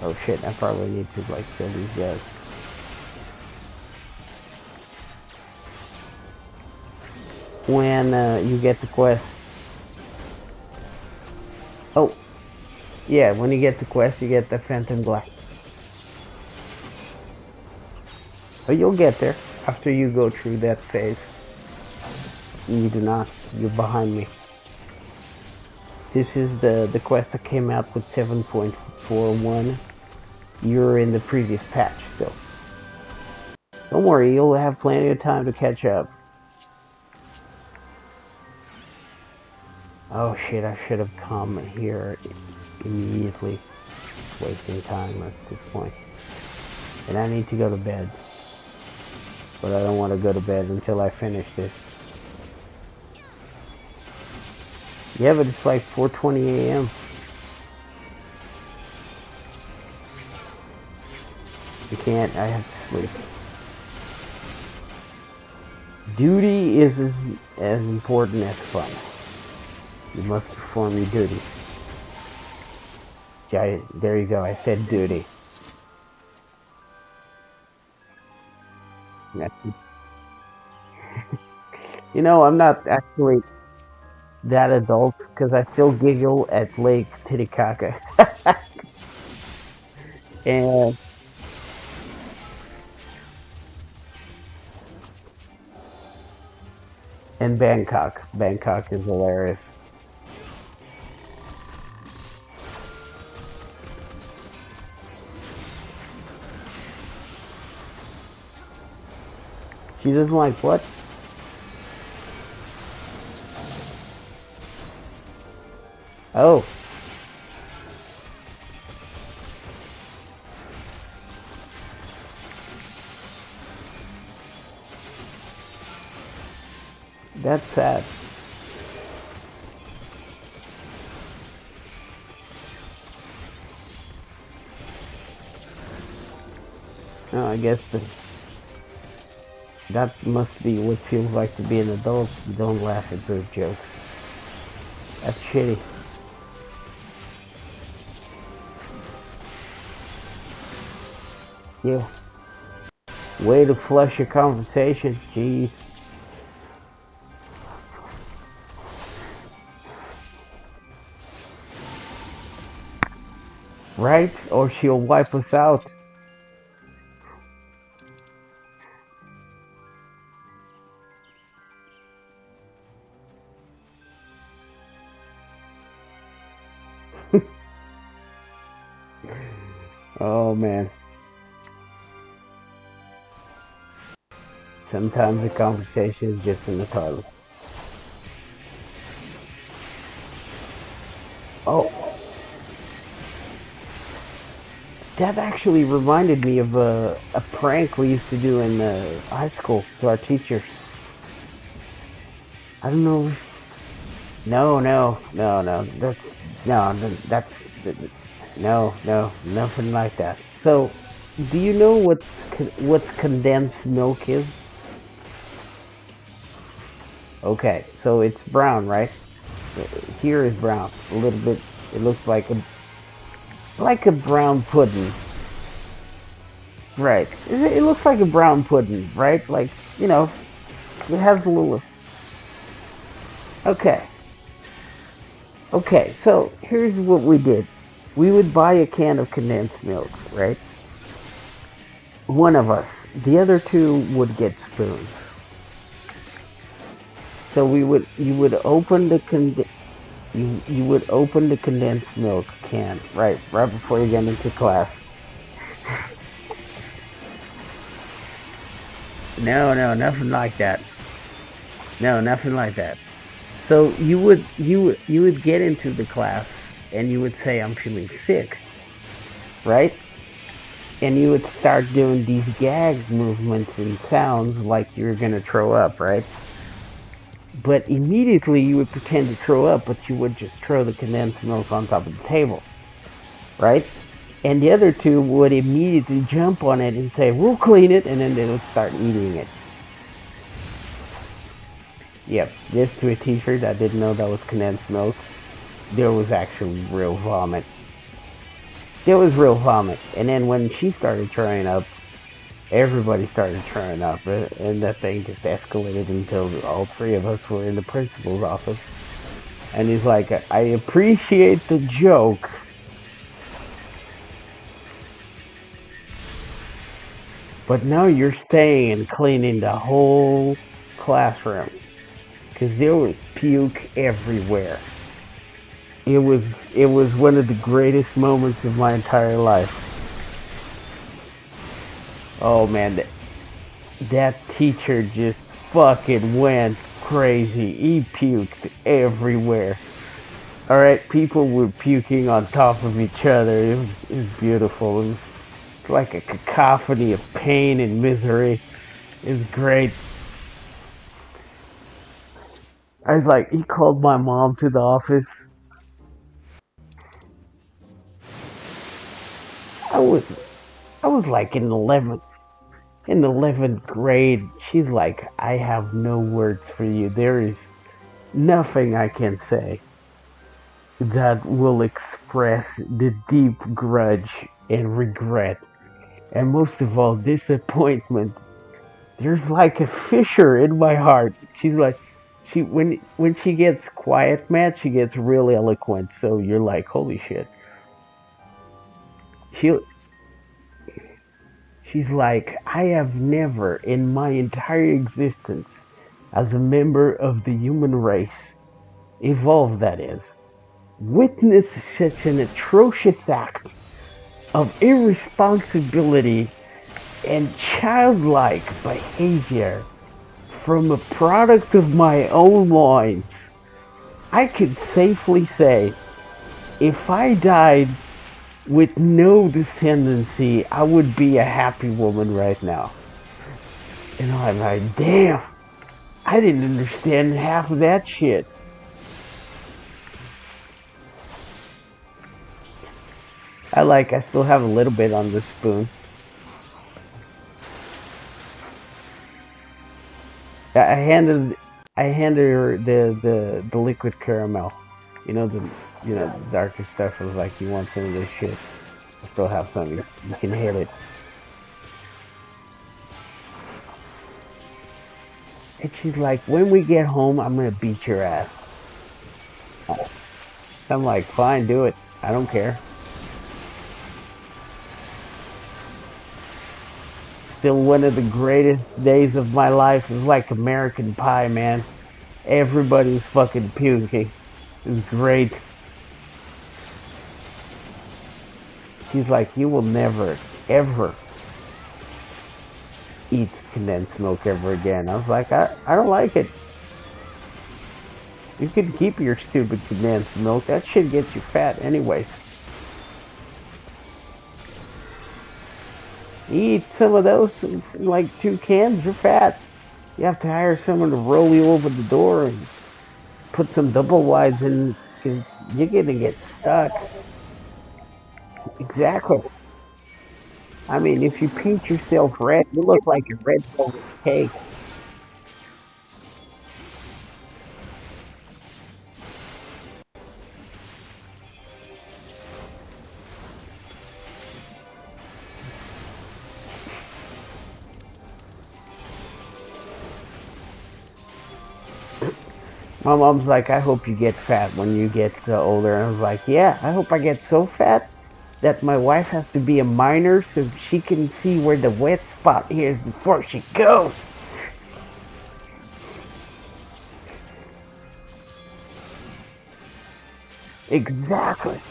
Oh shit! I probably need to like kill these guys. When you get the quest. Oh, yeah. When you get the quest, you get the phantom glass. But you'll get there after you go through that phase. You do not. You're behind me. This is the quest that came out with 7.41. You're in the previous patch still. Don't worry, you'll have plenty of time to catch up. Oh shit, I should have come here immediately. Wasting time at this point. And I need to go to bed. But I don't want to go to bed until I finish this. Yeah, but it's like 4:20 a.m. I can't, I have to sleep. Duty is as important as fun. You must perform your duties. There you go, I said duty. You know, I'm not actually that adult because I still giggle at Lake Titicaca. and and Bangkok. Bangkok is hilarious. She doesn't like what? Oh. That's sad. Oh, I guess that must be what it feels like to be an adult. You don't laugh at those jokes. That's shitty. Yeah. Way to flush your conversation. Jeez. Right? Or she'll wipe us out. Oh man. Sometimes the conversation is just in the toilet. Oh, that actually reminded me of a prank we used to do in high school to our teachers. I don't know. No, no, no, no. That's no, nothing like that. So, do you know what condensed milk is? Okay, so it's brown, right? Here is brown. A little bit. It looks like a brown pudding, right? It looks like a brown pudding, right? Like it has a little. Okay, okay. So here's what we did. We would buy a can of condensed milk, right? One of us. The other two would get spoons. So you would open you would open the condensed milk can right before you get into class. No, no, nothing like that. No, nothing like that. So you would get into the class and you would say I'm feeling sick, right? And you would start doing these gag movements and sounds like you're gonna throw up, right? But immediately you would pretend to throw up, but you would just throw the condensed milk on top of the table, right? And the other two would immediately jump on it and say, "We'll clean it," and then they would start eating it. Yep, this to a teacher that didn't know that was condensed milk. There was actually real vomit. There was real vomit. And then when she started throwing up, everybody started throwing up. And that thing just escalated until all three of us were in the principal's office. And he's like, "I appreciate the joke, but now you're staying and cleaning the whole classroom." Because there was puke everywhere. It was one of the greatest moments of my entire life. Oh man, that teacher just fucking went crazy. He puked everywhere. Alright, people were puking on top of each other. It was beautiful. It was like a cacophony of pain and misery. It was great. I was like, he called my mom to the office. I was I was like in 11th grade. She's like, "I have no words for you. There is nothing I can say that will express the deep grudge and regret, and most of all, disappointment. There's like a fissure in my heart." She's like, when she gets quiet, man, she gets really eloquent. So you're like, holy shit. She she's like, "I have never in my entire existence, as a member of the human race, evolved that is, witnessed such an atrocious act of irresponsibility and childlike behavior from a product of my own loins. I could safely say, if I died with no descendancy, I would be a happy woman right now." And I'm like, damn, I didn't understand half of that shit. I still have a little bit on the spoon. I handed I handed her the liquid caramel. You know the darker stuff. I was like, "You want some of this shit? I still have some. You can hit it." And she's like, "When we get home, I'm gonna beat your ass." I'm like, "Fine, do it. I don't care." Still one of the greatest days of my life. It was like American Pie, man. Everybody's fucking puking. It was great. She's like, you will never, ever eat condensed milk ever again. I was like, I don't like it. You can keep your stupid condensed milk. That shit gets you fat anyways. You eat some of those, like 2 cans, you're fat. You have to hire someone to roll you over the door and put some double wides in, because you're gonna get stuck. Exactly. I mean, if you paint yourself red, you look like a red velvet cake. My mom's like, I hope you get fat when you get older. And I was like, yeah, I hope I get so fat that my wife has to be a miner so she can see where the wet spot is before she goes. Exactly.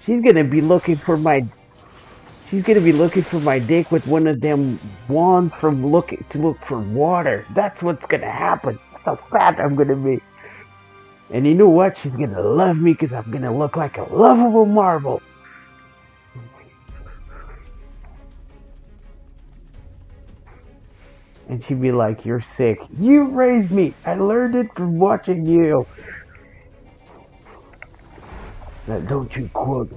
She's gonna be looking for my she's gonna be looking for my dick with one of them wands from looking to look for water. That's what's gonna happen. That's how fat I'm gonna be. And you know what? She's gonna love me because I'm gonna look like a lovable marble. And she'd be like, you're sick. You raised me. I learned it from watching you. Now, don't you quote.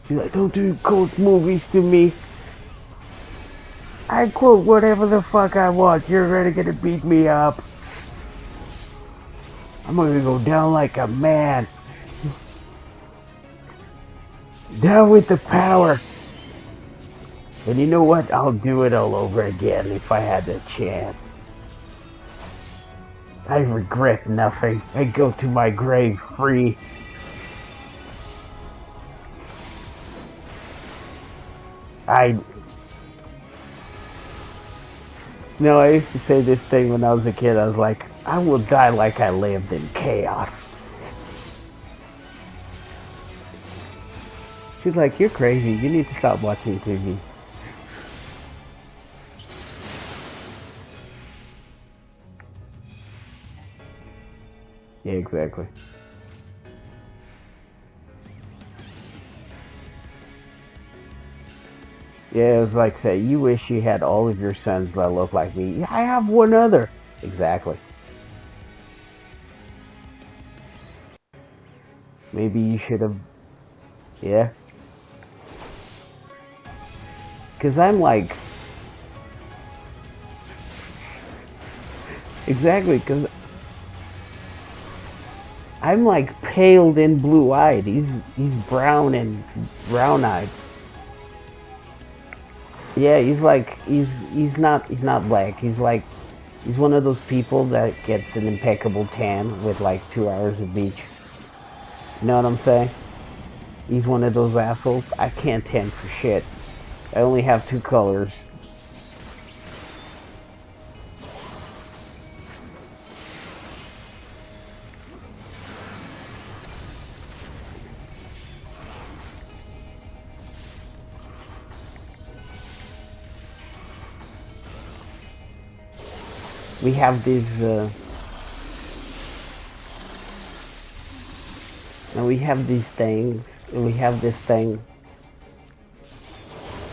She's like, don't you quote movies to me. I quote whatever the fuck I want. You're really gonna beat me up. I'm gonna go down like a man. Down with the power. And you know what? I'll do it all over again if I had the chance. I regret nothing. I go to my grave free. I No, I used to say this thing when I was a kid. I was like, I will die like I lived in chaos. She's like, you're crazy. You need to stop watching TV. Yeah, exactly. Yeah, it was like, say, you wish you had all of your sons that look like me. Yeah, I have one other. Exactly. Maybe you should have. Yeah. Because I'm like. Exactly, because I'm like pale and blue eyed. He's brown and brown eyed. Yeah, he's not black. He's one of those people that gets an impeccable tan with like 2 hours of beach. You know what I'm saying? He's one of those assholes. I can't tan for shit. I only have 2 colors. We have these and we have these things. We have this thing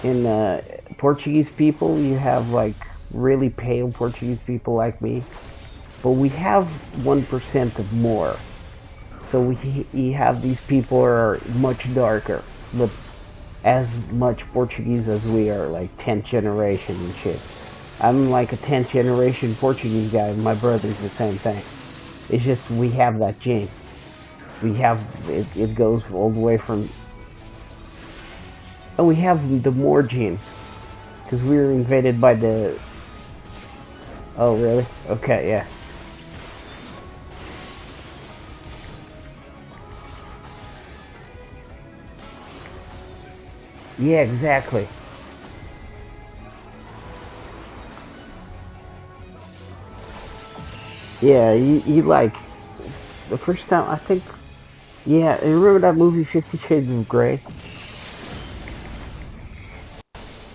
in Portuguese people. You have like really pale Portuguese people like me, but we have 1% of more. So we have these people are much darker, but as much Portuguese as we are, like 10th generation and shit. I'm like a 10th generation Portuguese guy. My brother's the same thing. It's just we have that gene. We have it. It goes all the way from. Oh, we have the Moor gene because we were invaded by the. Oh really? Okay, yeah. Yeah, exactly. Yeah, he like the first time I think Yeah, you remember that movie 50 Shades of Grey?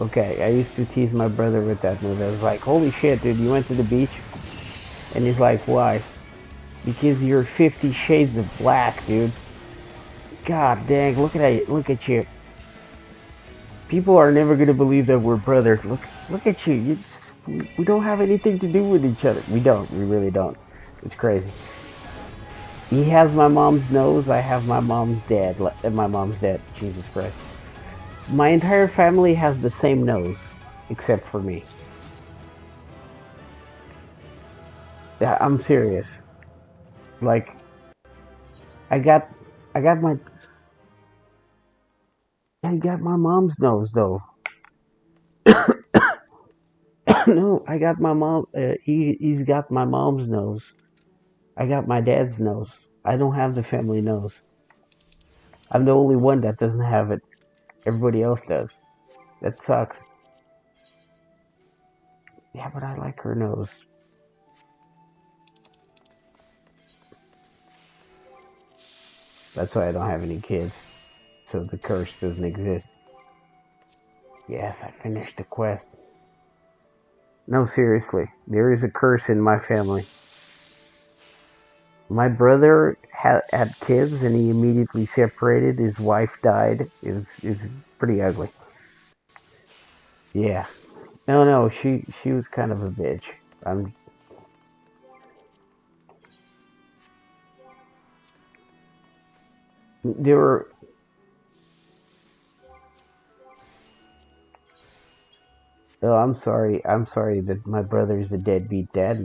Okay, I used to tease my brother with that movie. I was like, holy shit, dude, you went to the beach? And he's like, why? Because you're 50 Shades of Black, dude. God dang, look at you. People are never gonna believe that we're brothers. Look at you. We don't have anything to do with each other. We don't. We really don't. It's crazy. He has my mom's nose. I have my mom's dad. My mom's dad. Jesus Christ. My entire family has the same nose, except for me. Yeah, I'm serious. Like, I got, I got my, I got my mom's nose though. No, I got my mom. He's got my mom's nose. I got my dad's nose. I don't have the family nose. I'm the only one that doesn't have it. Everybody else does. That sucks. Yeah, but I like her nose. That's why I don't have any kids. So the curse doesn't exist. Yes, I finished the quest. No, seriously. There is a curse in my family. My brother had kids and he immediately separated. His wife died. It was pretty ugly. Yeah. No, she was kind of a bitch. I'm there were Oh, I'm sorry. I'm sorry that my brother's a deadbeat dad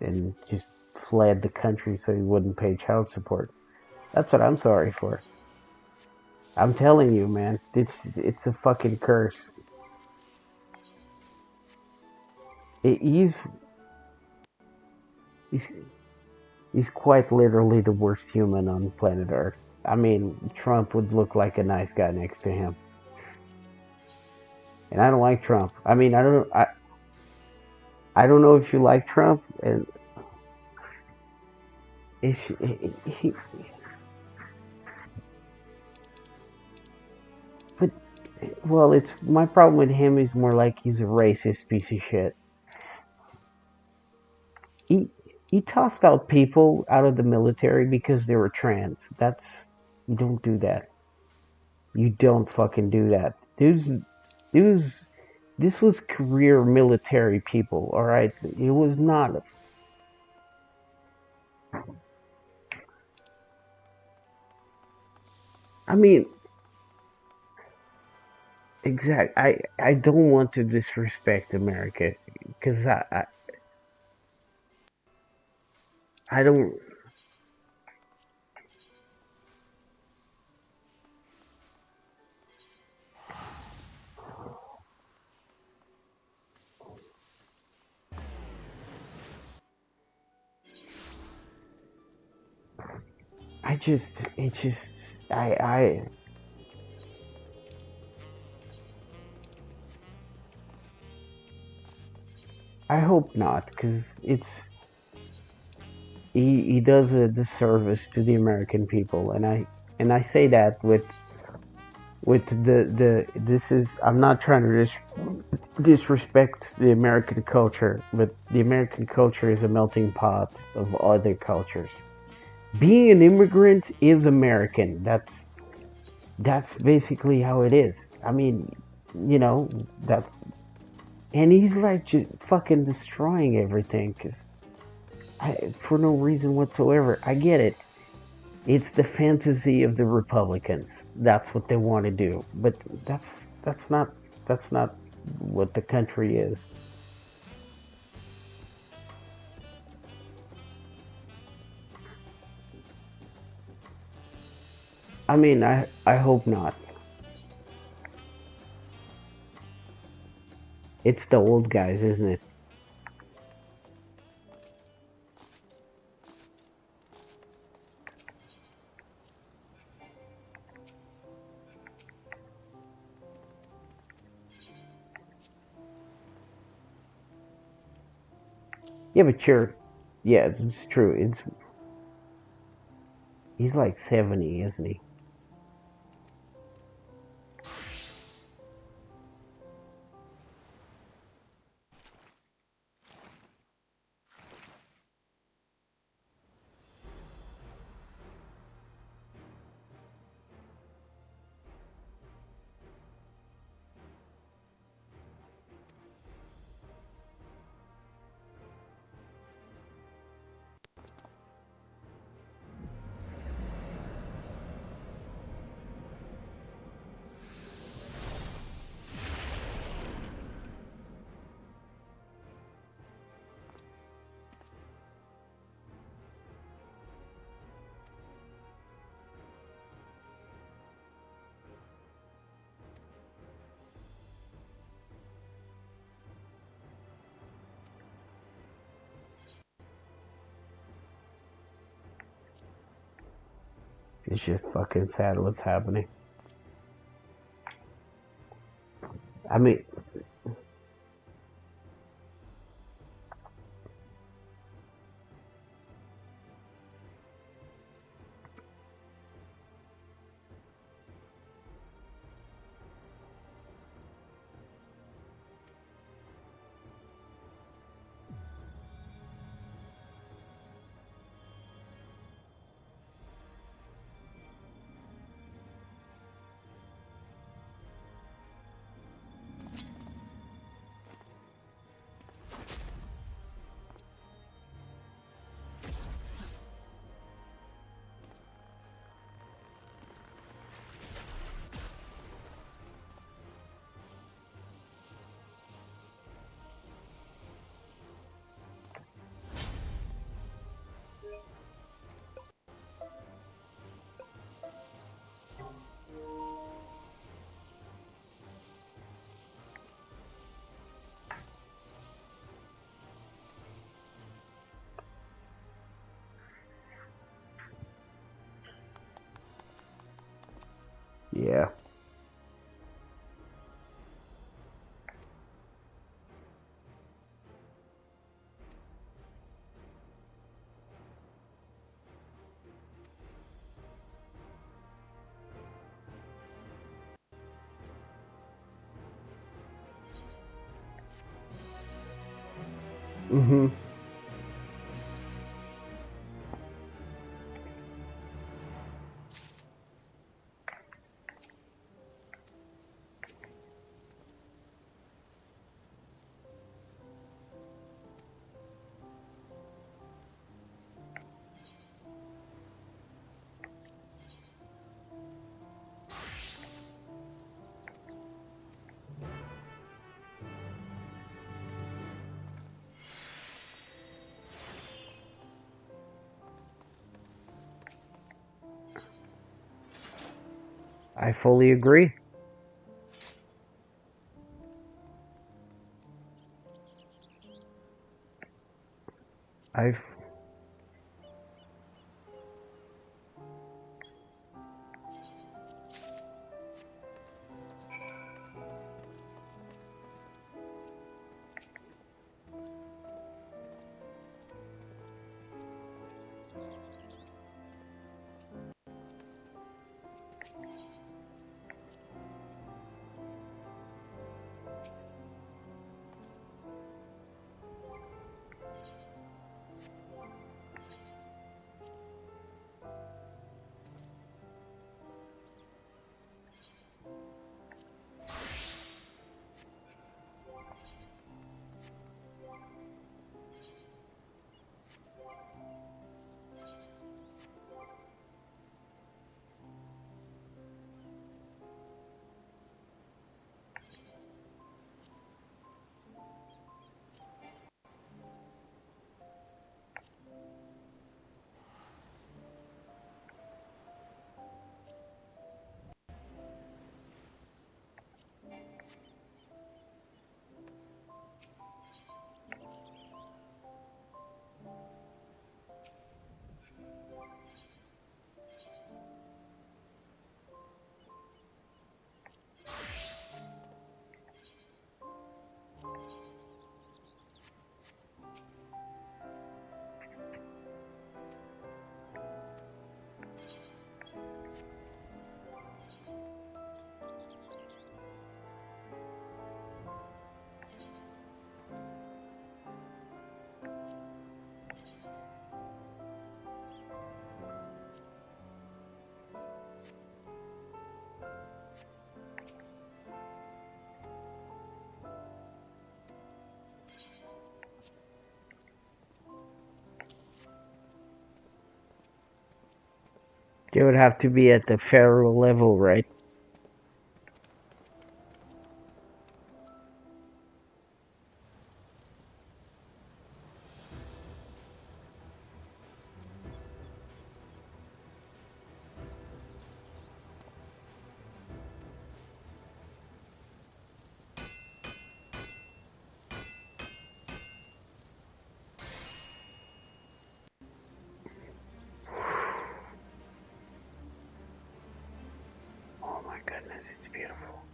and just fled the country so he wouldn't pay child support. That's what I'm sorry for. I'm telling you, man, it's a fucking curse. It, he's he's quite literally the worst human on planet Earth. I mean, Trump would look like a nice guy next to him, and I don't like Trump. I mean, I don't know if you like Trump, and it's, he, but well, it's my problem with him is more like he's a racist piece of shit. He he tossed out people out of the military because they were trans. That's You don't do that. You don't fucking do that. Dudes, this was career military people. All right, it was not. I mean, exact. I don't want to disrespect America because I don't. I just it's just I hope not because he does a disservice to the American people, and I say that with the this is I'm not trying to disrespect the American culture, but the American culture is a melting pot of other cultures. Being an immigrant is American. That's basically how it is. I mean, you know, that's and he's like just fucking destroying everything for no reason whatsoever. I get it. It's the fantasy of the Republicans. That's what they want to do. But that's not that's not what the country is. I mean, I hope not. It's the old guys, isn't it? Yeah, but sure. Yeah, it's true. He's like 70, isn't he? It's just fucking sad what's happening. I mean, yeah. Mm-hmm. I fully agree. I've It would have to be at the federal level, right? Oh my goodness, it's beautiful.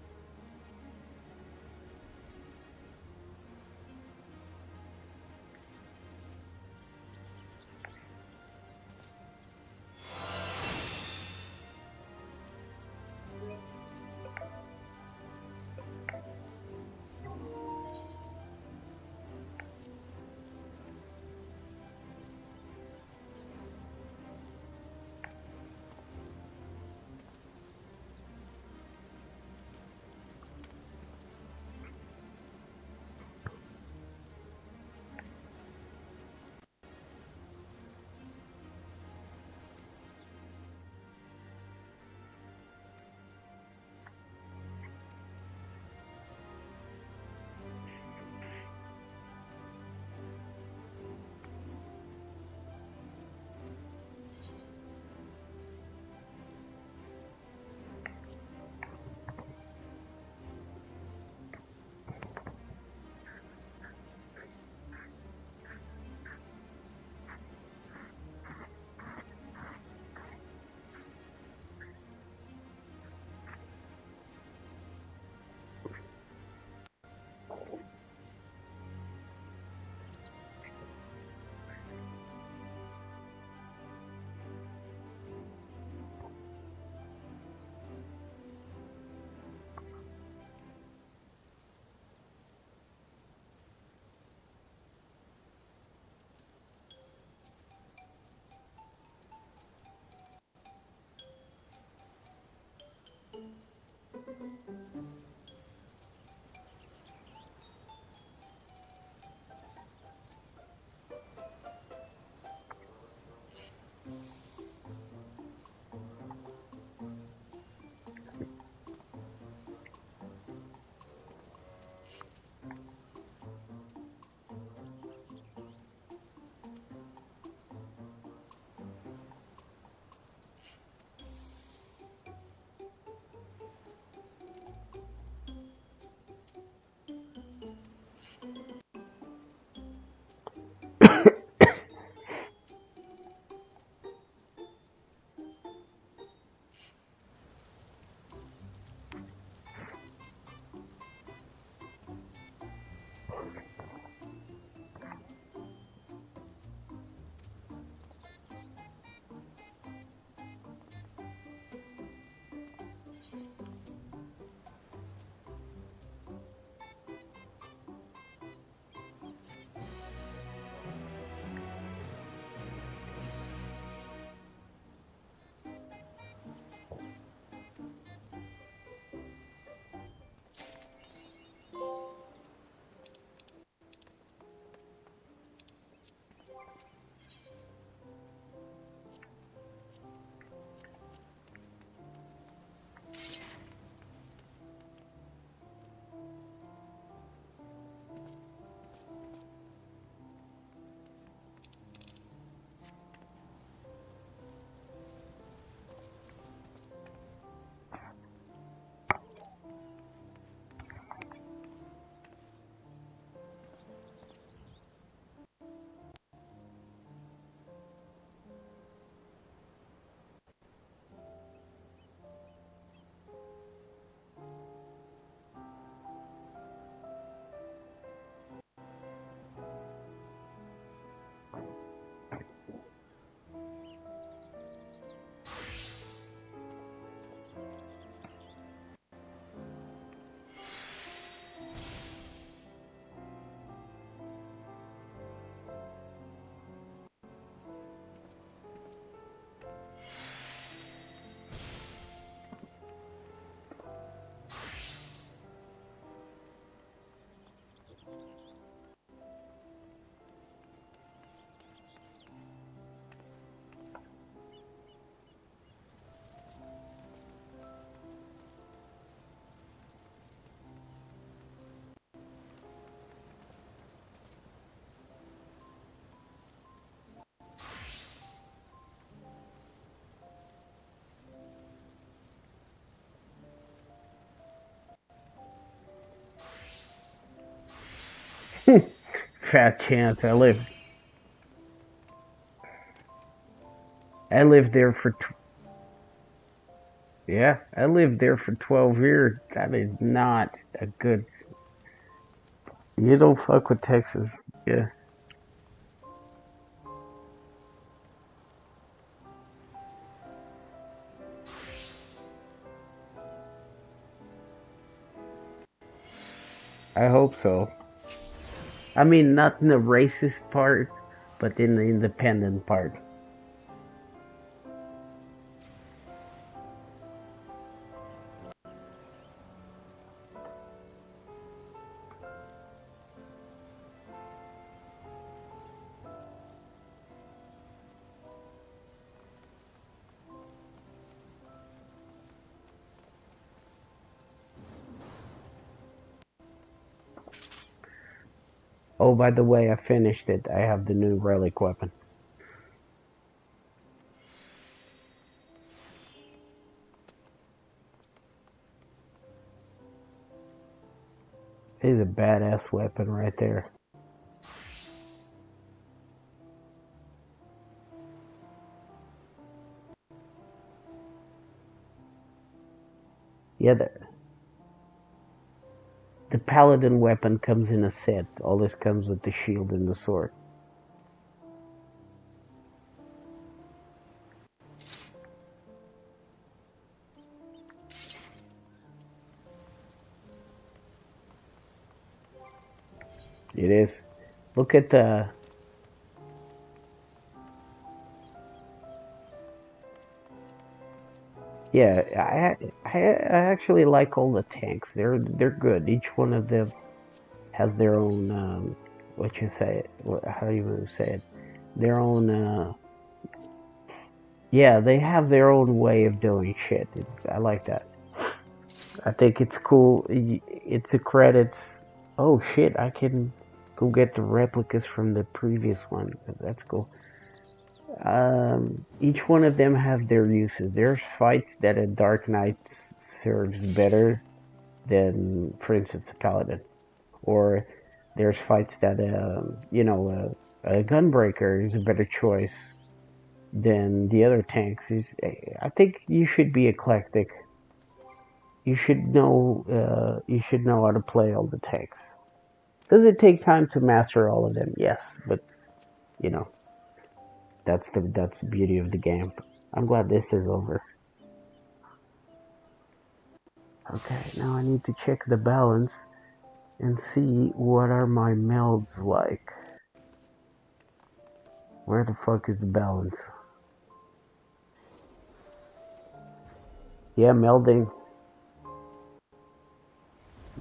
Fat chance. I lived there for yeah, I lived there for 12 years. That is not a good. You don't fuck with Texas. Yeah, I hope so. I mean, not in the racist part, but in the independent part. Oh, by the way, I finished it. I have the new relic weapon. It is a badass weapon right there. Yeah, the paladin weapon comes in a set. All this comes with the shield and the sword. It is. Look at the. Yeah, I actually like all the tanks. They're good. Each one of them has their own what you say it. How do you say it? Their own yeah. They have their own way of doing shit. I like that. I think it's cool. It's a credits. Oh shit! I can go get the replicas from the previous one. That's cool. Each one of them have their uses. There's fights that a Dark Knight serves better than, for instance, a Paladin, or there's fights that a Gunbreaker is a better choice than the other tanks. I think you should be eclectic. You should know how to play all the tanks. Does it take time to master all of them? Yes, but you know that's the beauty of the game. I'm glad this is over. Okay, now I need to check the balance and see what are my melds like. Where the fuck is the balance? Yeah, melding.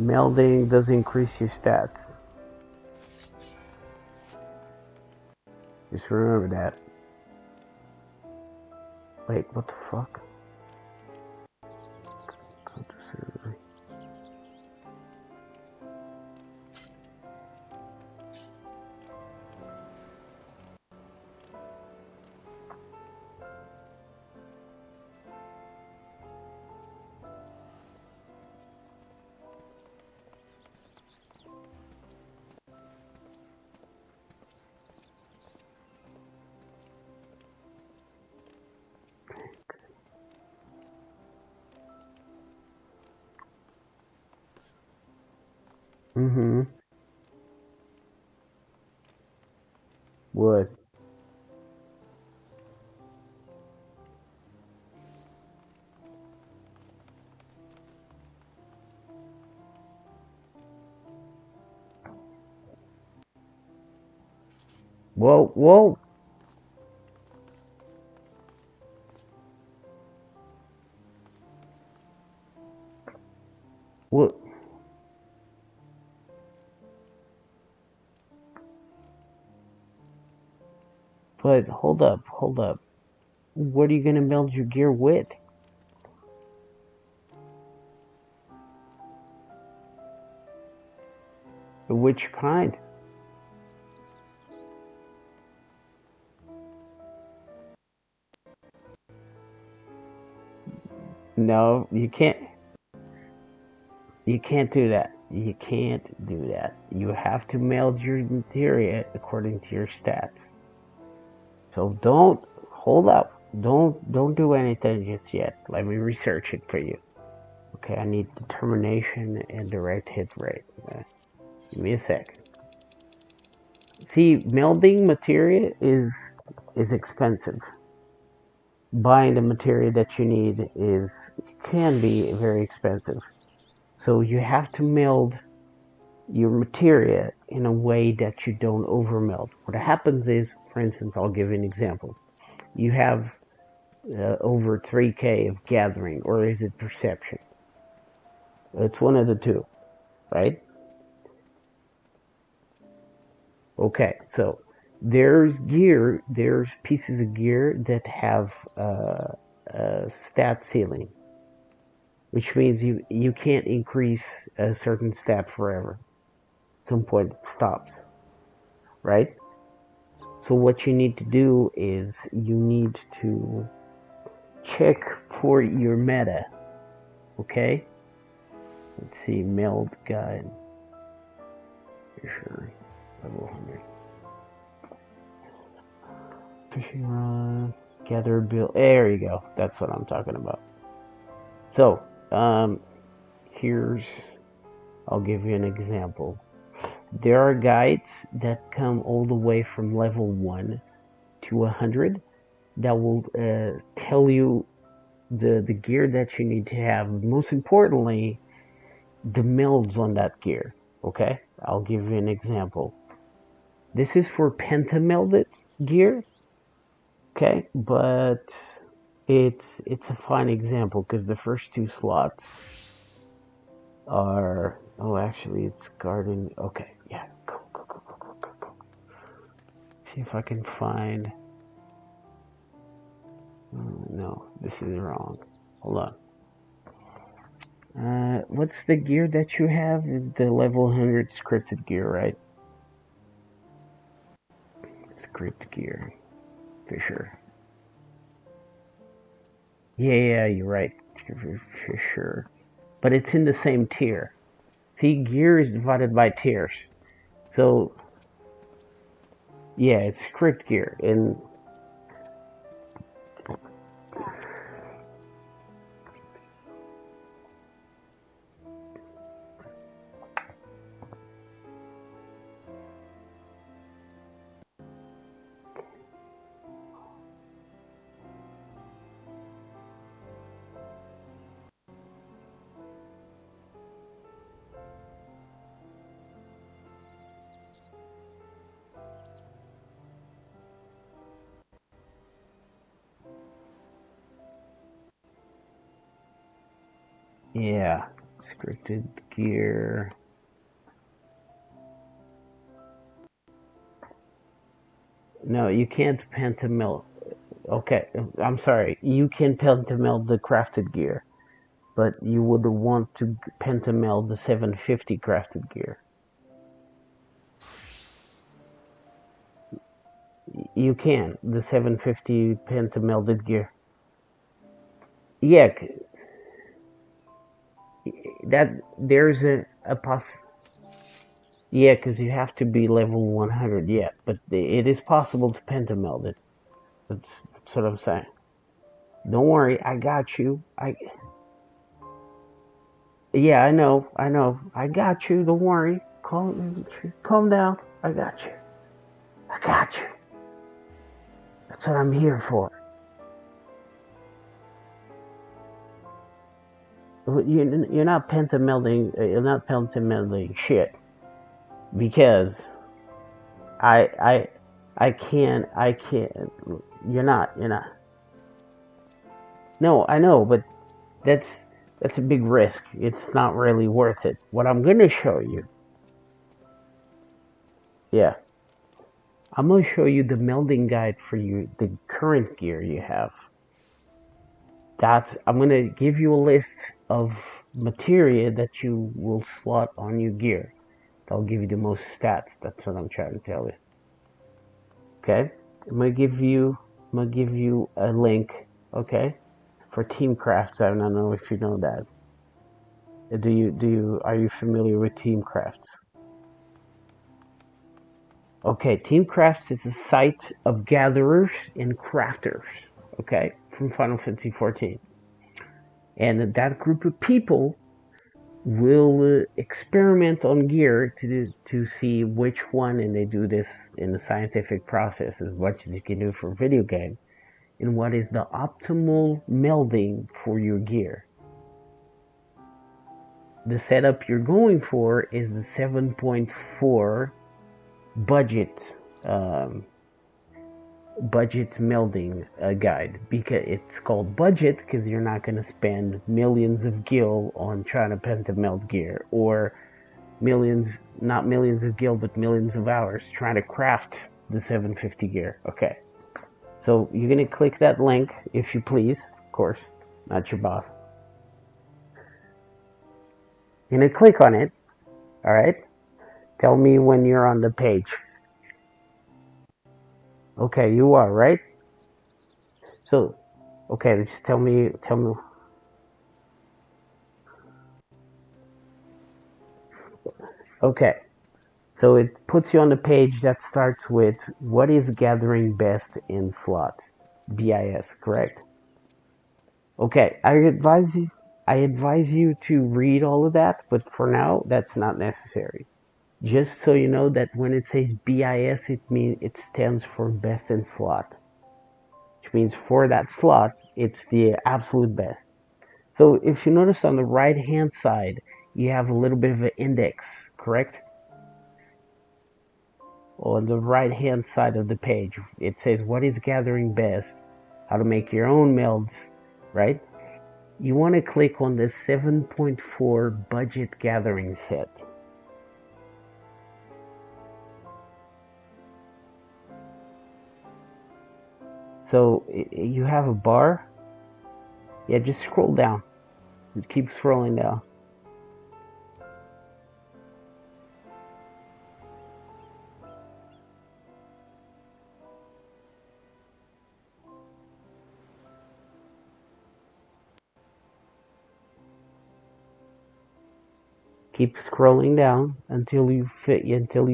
Melding does increase your stats. Just remember that. Wait, what the fuck? Go to server. Mm-hmm. Wood. Whoa, whoa. What? But hold up, hold up. What are you gonna meld your gear with? Which kind? No, you can't. You can't do that. You can't do that. You have to meld your materia according to your stats. So don't hold up. Don't do anything just yet. Let me research it for you. Okay, I need determination and direct hit rate. Give me a second. See, melding materia is expensive. Buying the material that you need can be very expensive. So you have to meld your materia in a way that you don't overmeld. What happens is, for instance, I'll give you an example. You have over 3k of gathering, or is it perception? It's one of the two, right? Okay, so there's pieces of gear that have a stat ceiling, which means you can't increase a certain stat forever. At some point it stops, right? So what you need to do is you need to check for your meta, okay? Let's see, meld guide. For sure, level 100. Fishing rod, gather build. There you go. That's what I'm talking about. So, I'll give you an example. There are guides that come all the way from level 1 to 100 that will tell you the gear that you need to have. Most importantly, the melds on that gear. Okay, I'll give you an example. This is for pentamelded gear. Okay, but it's a fine example because the first two slots are actually it's garden. Okay, yeah, go. See if I can find. No, this is wrong. Hold on. What's the gear that you have? Is the level 100 scripted gear, right? Script gear, for sure. Yeah, you're right, for sure. But it's in the same tier. See, gear is divided by tiers. So, yeah, it's script gear. And yeah, scripted gear. No, you can't pentameld. Okay, I'm sorry. You can pentameld the crafted gear, but you would want to pentameld the 750 crafted gear. You can the 750 pentamelded gear. Yeah, that there's a poss. Yeah, because you have to be level 100. Yeah, but it is possible to pentameld it. That's what I'm saying. Don't worry, I got you. Yeah, I know. I got you. Don't worry. Calm down. I got you. That's what I'm here for. You're not pentamelding. You're not pentamelding shit because I can't. You're not. No, I know, but that's a big risk. It's not really worth it. What I'm gonna show you. Yeah. I'm going to show you the melding guide for the current gear you have. I'm going to give you a list of materia that you will slot on your gear. That'll give you the most stats. That's what I'm trying to tell you. Okay? I'm going to give you a link, okay? For Teamcraft. I don't know if you know that. Are you familiar with Teamcrafts? Okay, Teamcrafts is a site of gatherers and crafters, okay, from Final Fantasy XIV. And that group of people will experiment on gear to see which one, and they do this in the scientific process as much as you can do for a video game, and what is the optimal melding for your gear. The setup you're going for is the 7.4 budget budget melding guide, because it's called budget because you're not going to spend millions of gil on trying to pentameld gear, or not millions of gil, but millions of hours trying to craft the 750 gear. Okay, so you're going to click that link, if you please, of course, not your boss. You're going to click on it. All right, tell me when you're on the page. Okay, you are, right? So, okay, just tell me. Okay, so it puts you on the page that starts with what is gathering best in slot, BIS, correct? Okay, I advise you to read all of that, but for now, that's not necessary. Just so you know that when it says BIS, it stands for best in slot, which means for that slot, it's the absolute best. So if you notice on the right hand side, you have a little bit of an index, correct? On the right hand side of the page, it says what is gathering best, how to make your own melds, right? You want to click on the 7.4 budget gathering set. So you have a bar. Yeah, just scroll down. Keep scrolling down. Keep scrolling down until you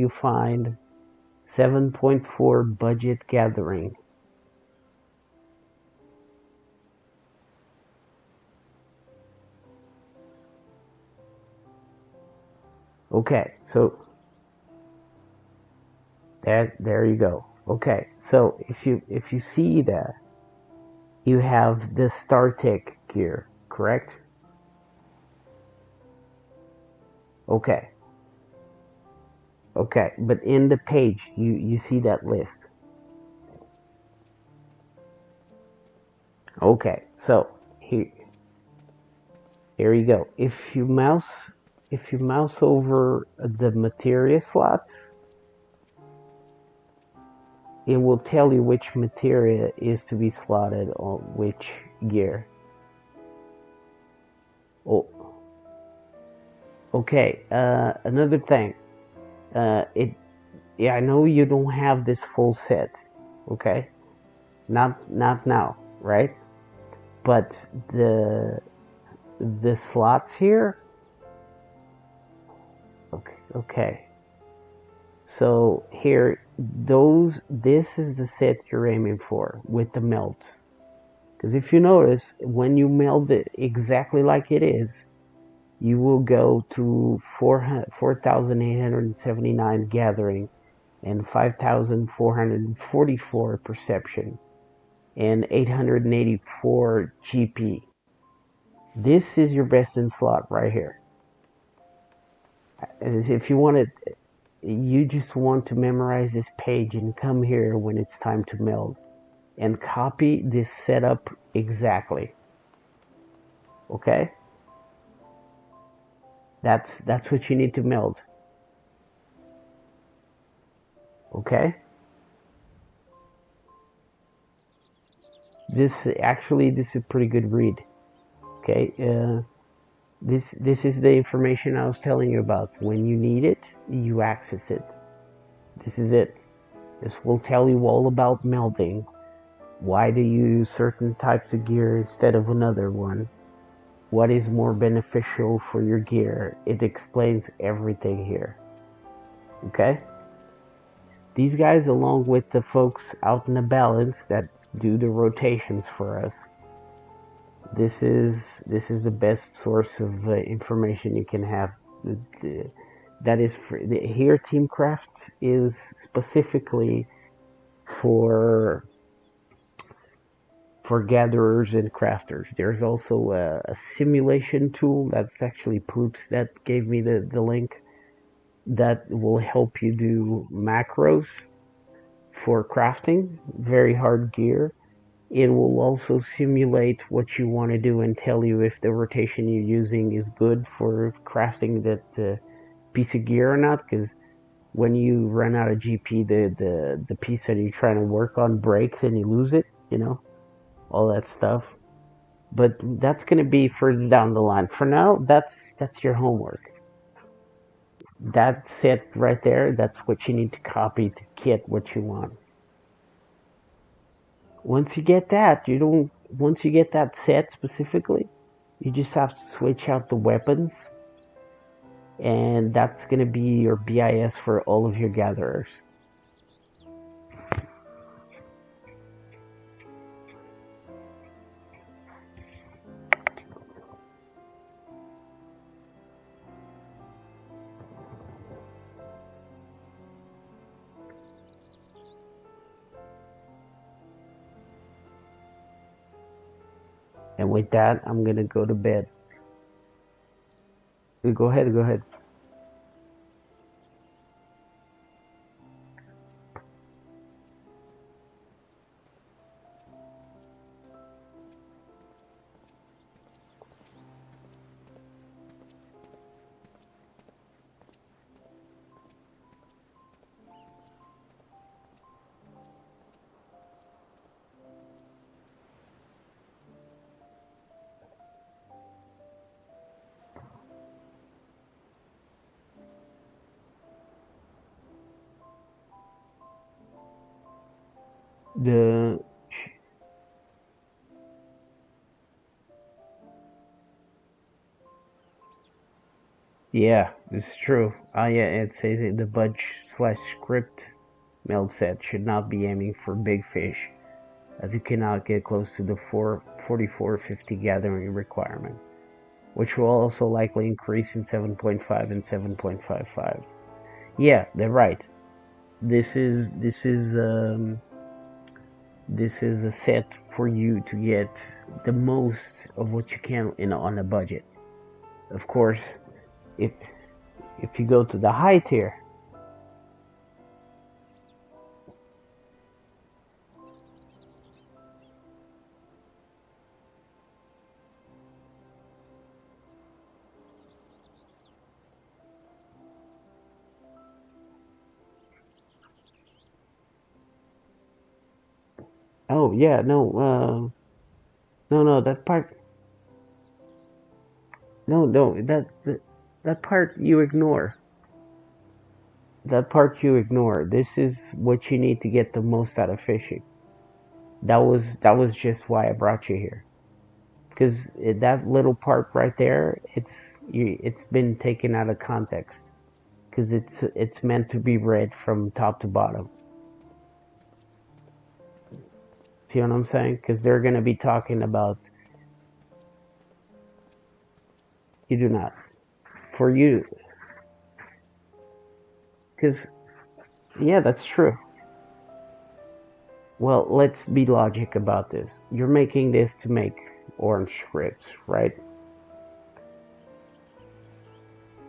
find 7.4 budget gathering. Okay, so there you go. Okay, so if you see that, you have the StarTech gear, correct? Okay. Okay, but in the page, you see that list. Okay, so here you go. If you mouse over the materia slots, it will tell you which materia is to be slotted on which gear. Oh, okay. Another thing. Yeah, I know you don't have this full set. Okay, not now, right? But the slots here. Okay. So here, this is the set you're aiming for with the melts. Because if you notice, when you meld it exactly like it is, you will go to 4,879 gathering and 5,444 perception and 884 GP. This is your best in slot right here. If you want it, you just want to memorize this page and come here when it's time to meld and copy this setup exactly. Okay? That's what you need to meld. Okay? This is a pretty good read. Okay? This is the information I was telling you about. When you need it, you access it. This is it. This will tell you all about melding. Why do you use certain types of gear instead of another one? what is more beneficial for your gear. It explains everything here. Okay? These guys, along with the folks out in the balance that do the rotations for us, this is the best source of information you can have. That is for here. Teamcraft is specifically for gatherers and crafters. There's also a simulation tool that's actually Poops that gave me the link that will help you do macros for crafting very hard gear. It will also simulate what you want to do and tell you if the rotation you're using is good for crafting that piece of gear or not. Because when you run out of GP, the piece that you're trying to work on breaks and you lose it, all that stuff. But that's going to be further down the line. For now, that's your homework. That's it right there. That's what you need to copy to get what you want. Once you get that, once you get that set specifically, you just have to switch out the weapons, and that's going to be your BIS for all of your gatherers. And with that, I'm going to go to bed. Go ahead, go ahead. Yeah, it's true. Yeah, it says the budge/script meld set should not be aiming for big fish, as you cannot get close to the 4450 gathering requirement, which will also likely increase in 7.5 and 7.55. Yeah, they're right. This is a set for you to get the most of what you can on a budget. Of course, if you go to the high tier, oh yeah, no, that part, no, that part you ignore. That part you ignore. This is what you need to get the most out of fishing. That was just why I brought you here. Because that little part right there, it's been taken out of context. Because it's meant to be read from top to bottom. See what I'm saying? Because they're going to be talking about. You do not. For you. Because, yeah, that's true. Well, let's be logic about this. You're making this to make orange scripts, right?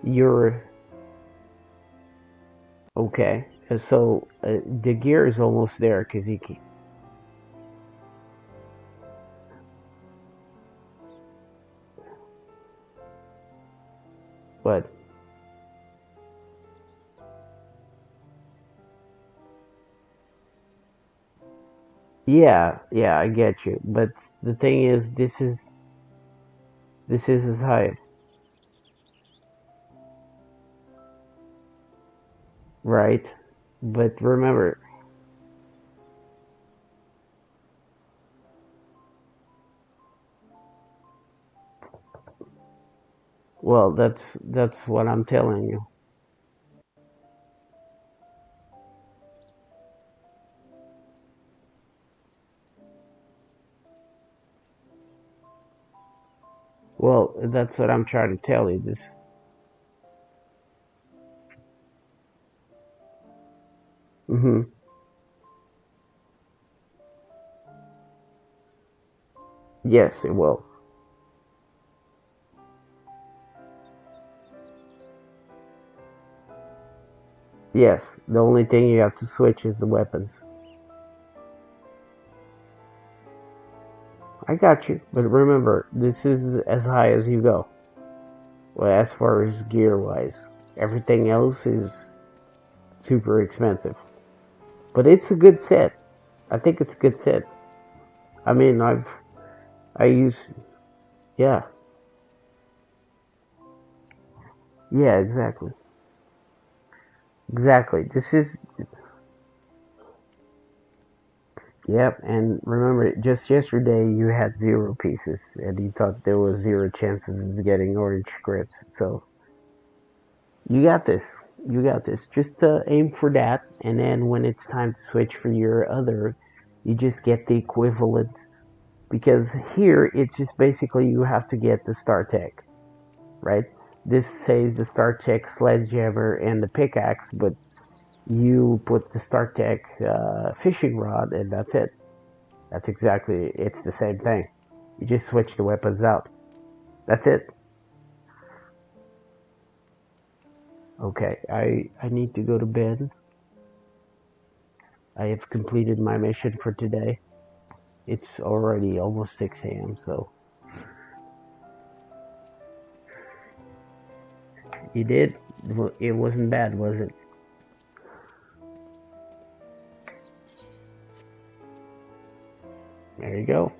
You're okay. So the gear is almost there, Kaziki. But yeah, I get you. But the thing is, this is as high, right? But remember, Well, that's what I'm telling you. Well, that's what I'm trying to tell you. This. Hmm. Yes, it will. Yes, the only thing you have to switch is the weapons. I got you, but remember, this is as high as you go. Well, as far as gear wise, everything else is super expensive. But it's a good set. I think it's a good set. I mean, I use, yeah, yeah, exactly, exactly. This is, yep. And remember, just yesterday you had 0 pieces, and you thought there was 0 chances of getting orange scripts. So you got this. You got this. Just aim for that, and then when it's time to switch for your other, you just get the equivalent. Because here it's just basically you have to get the star tech, right? This says the star tech sledgehammer and the pickaxe, but you put the star tech fishing rod, and that's it. That's exactly. It's the same thing. You just switch the weapons out. That's it. Okay, I need to go to bed. I have completed my mission for today. It's already almost 6 a.m. So you did. It wasn't bad, was it? There you go.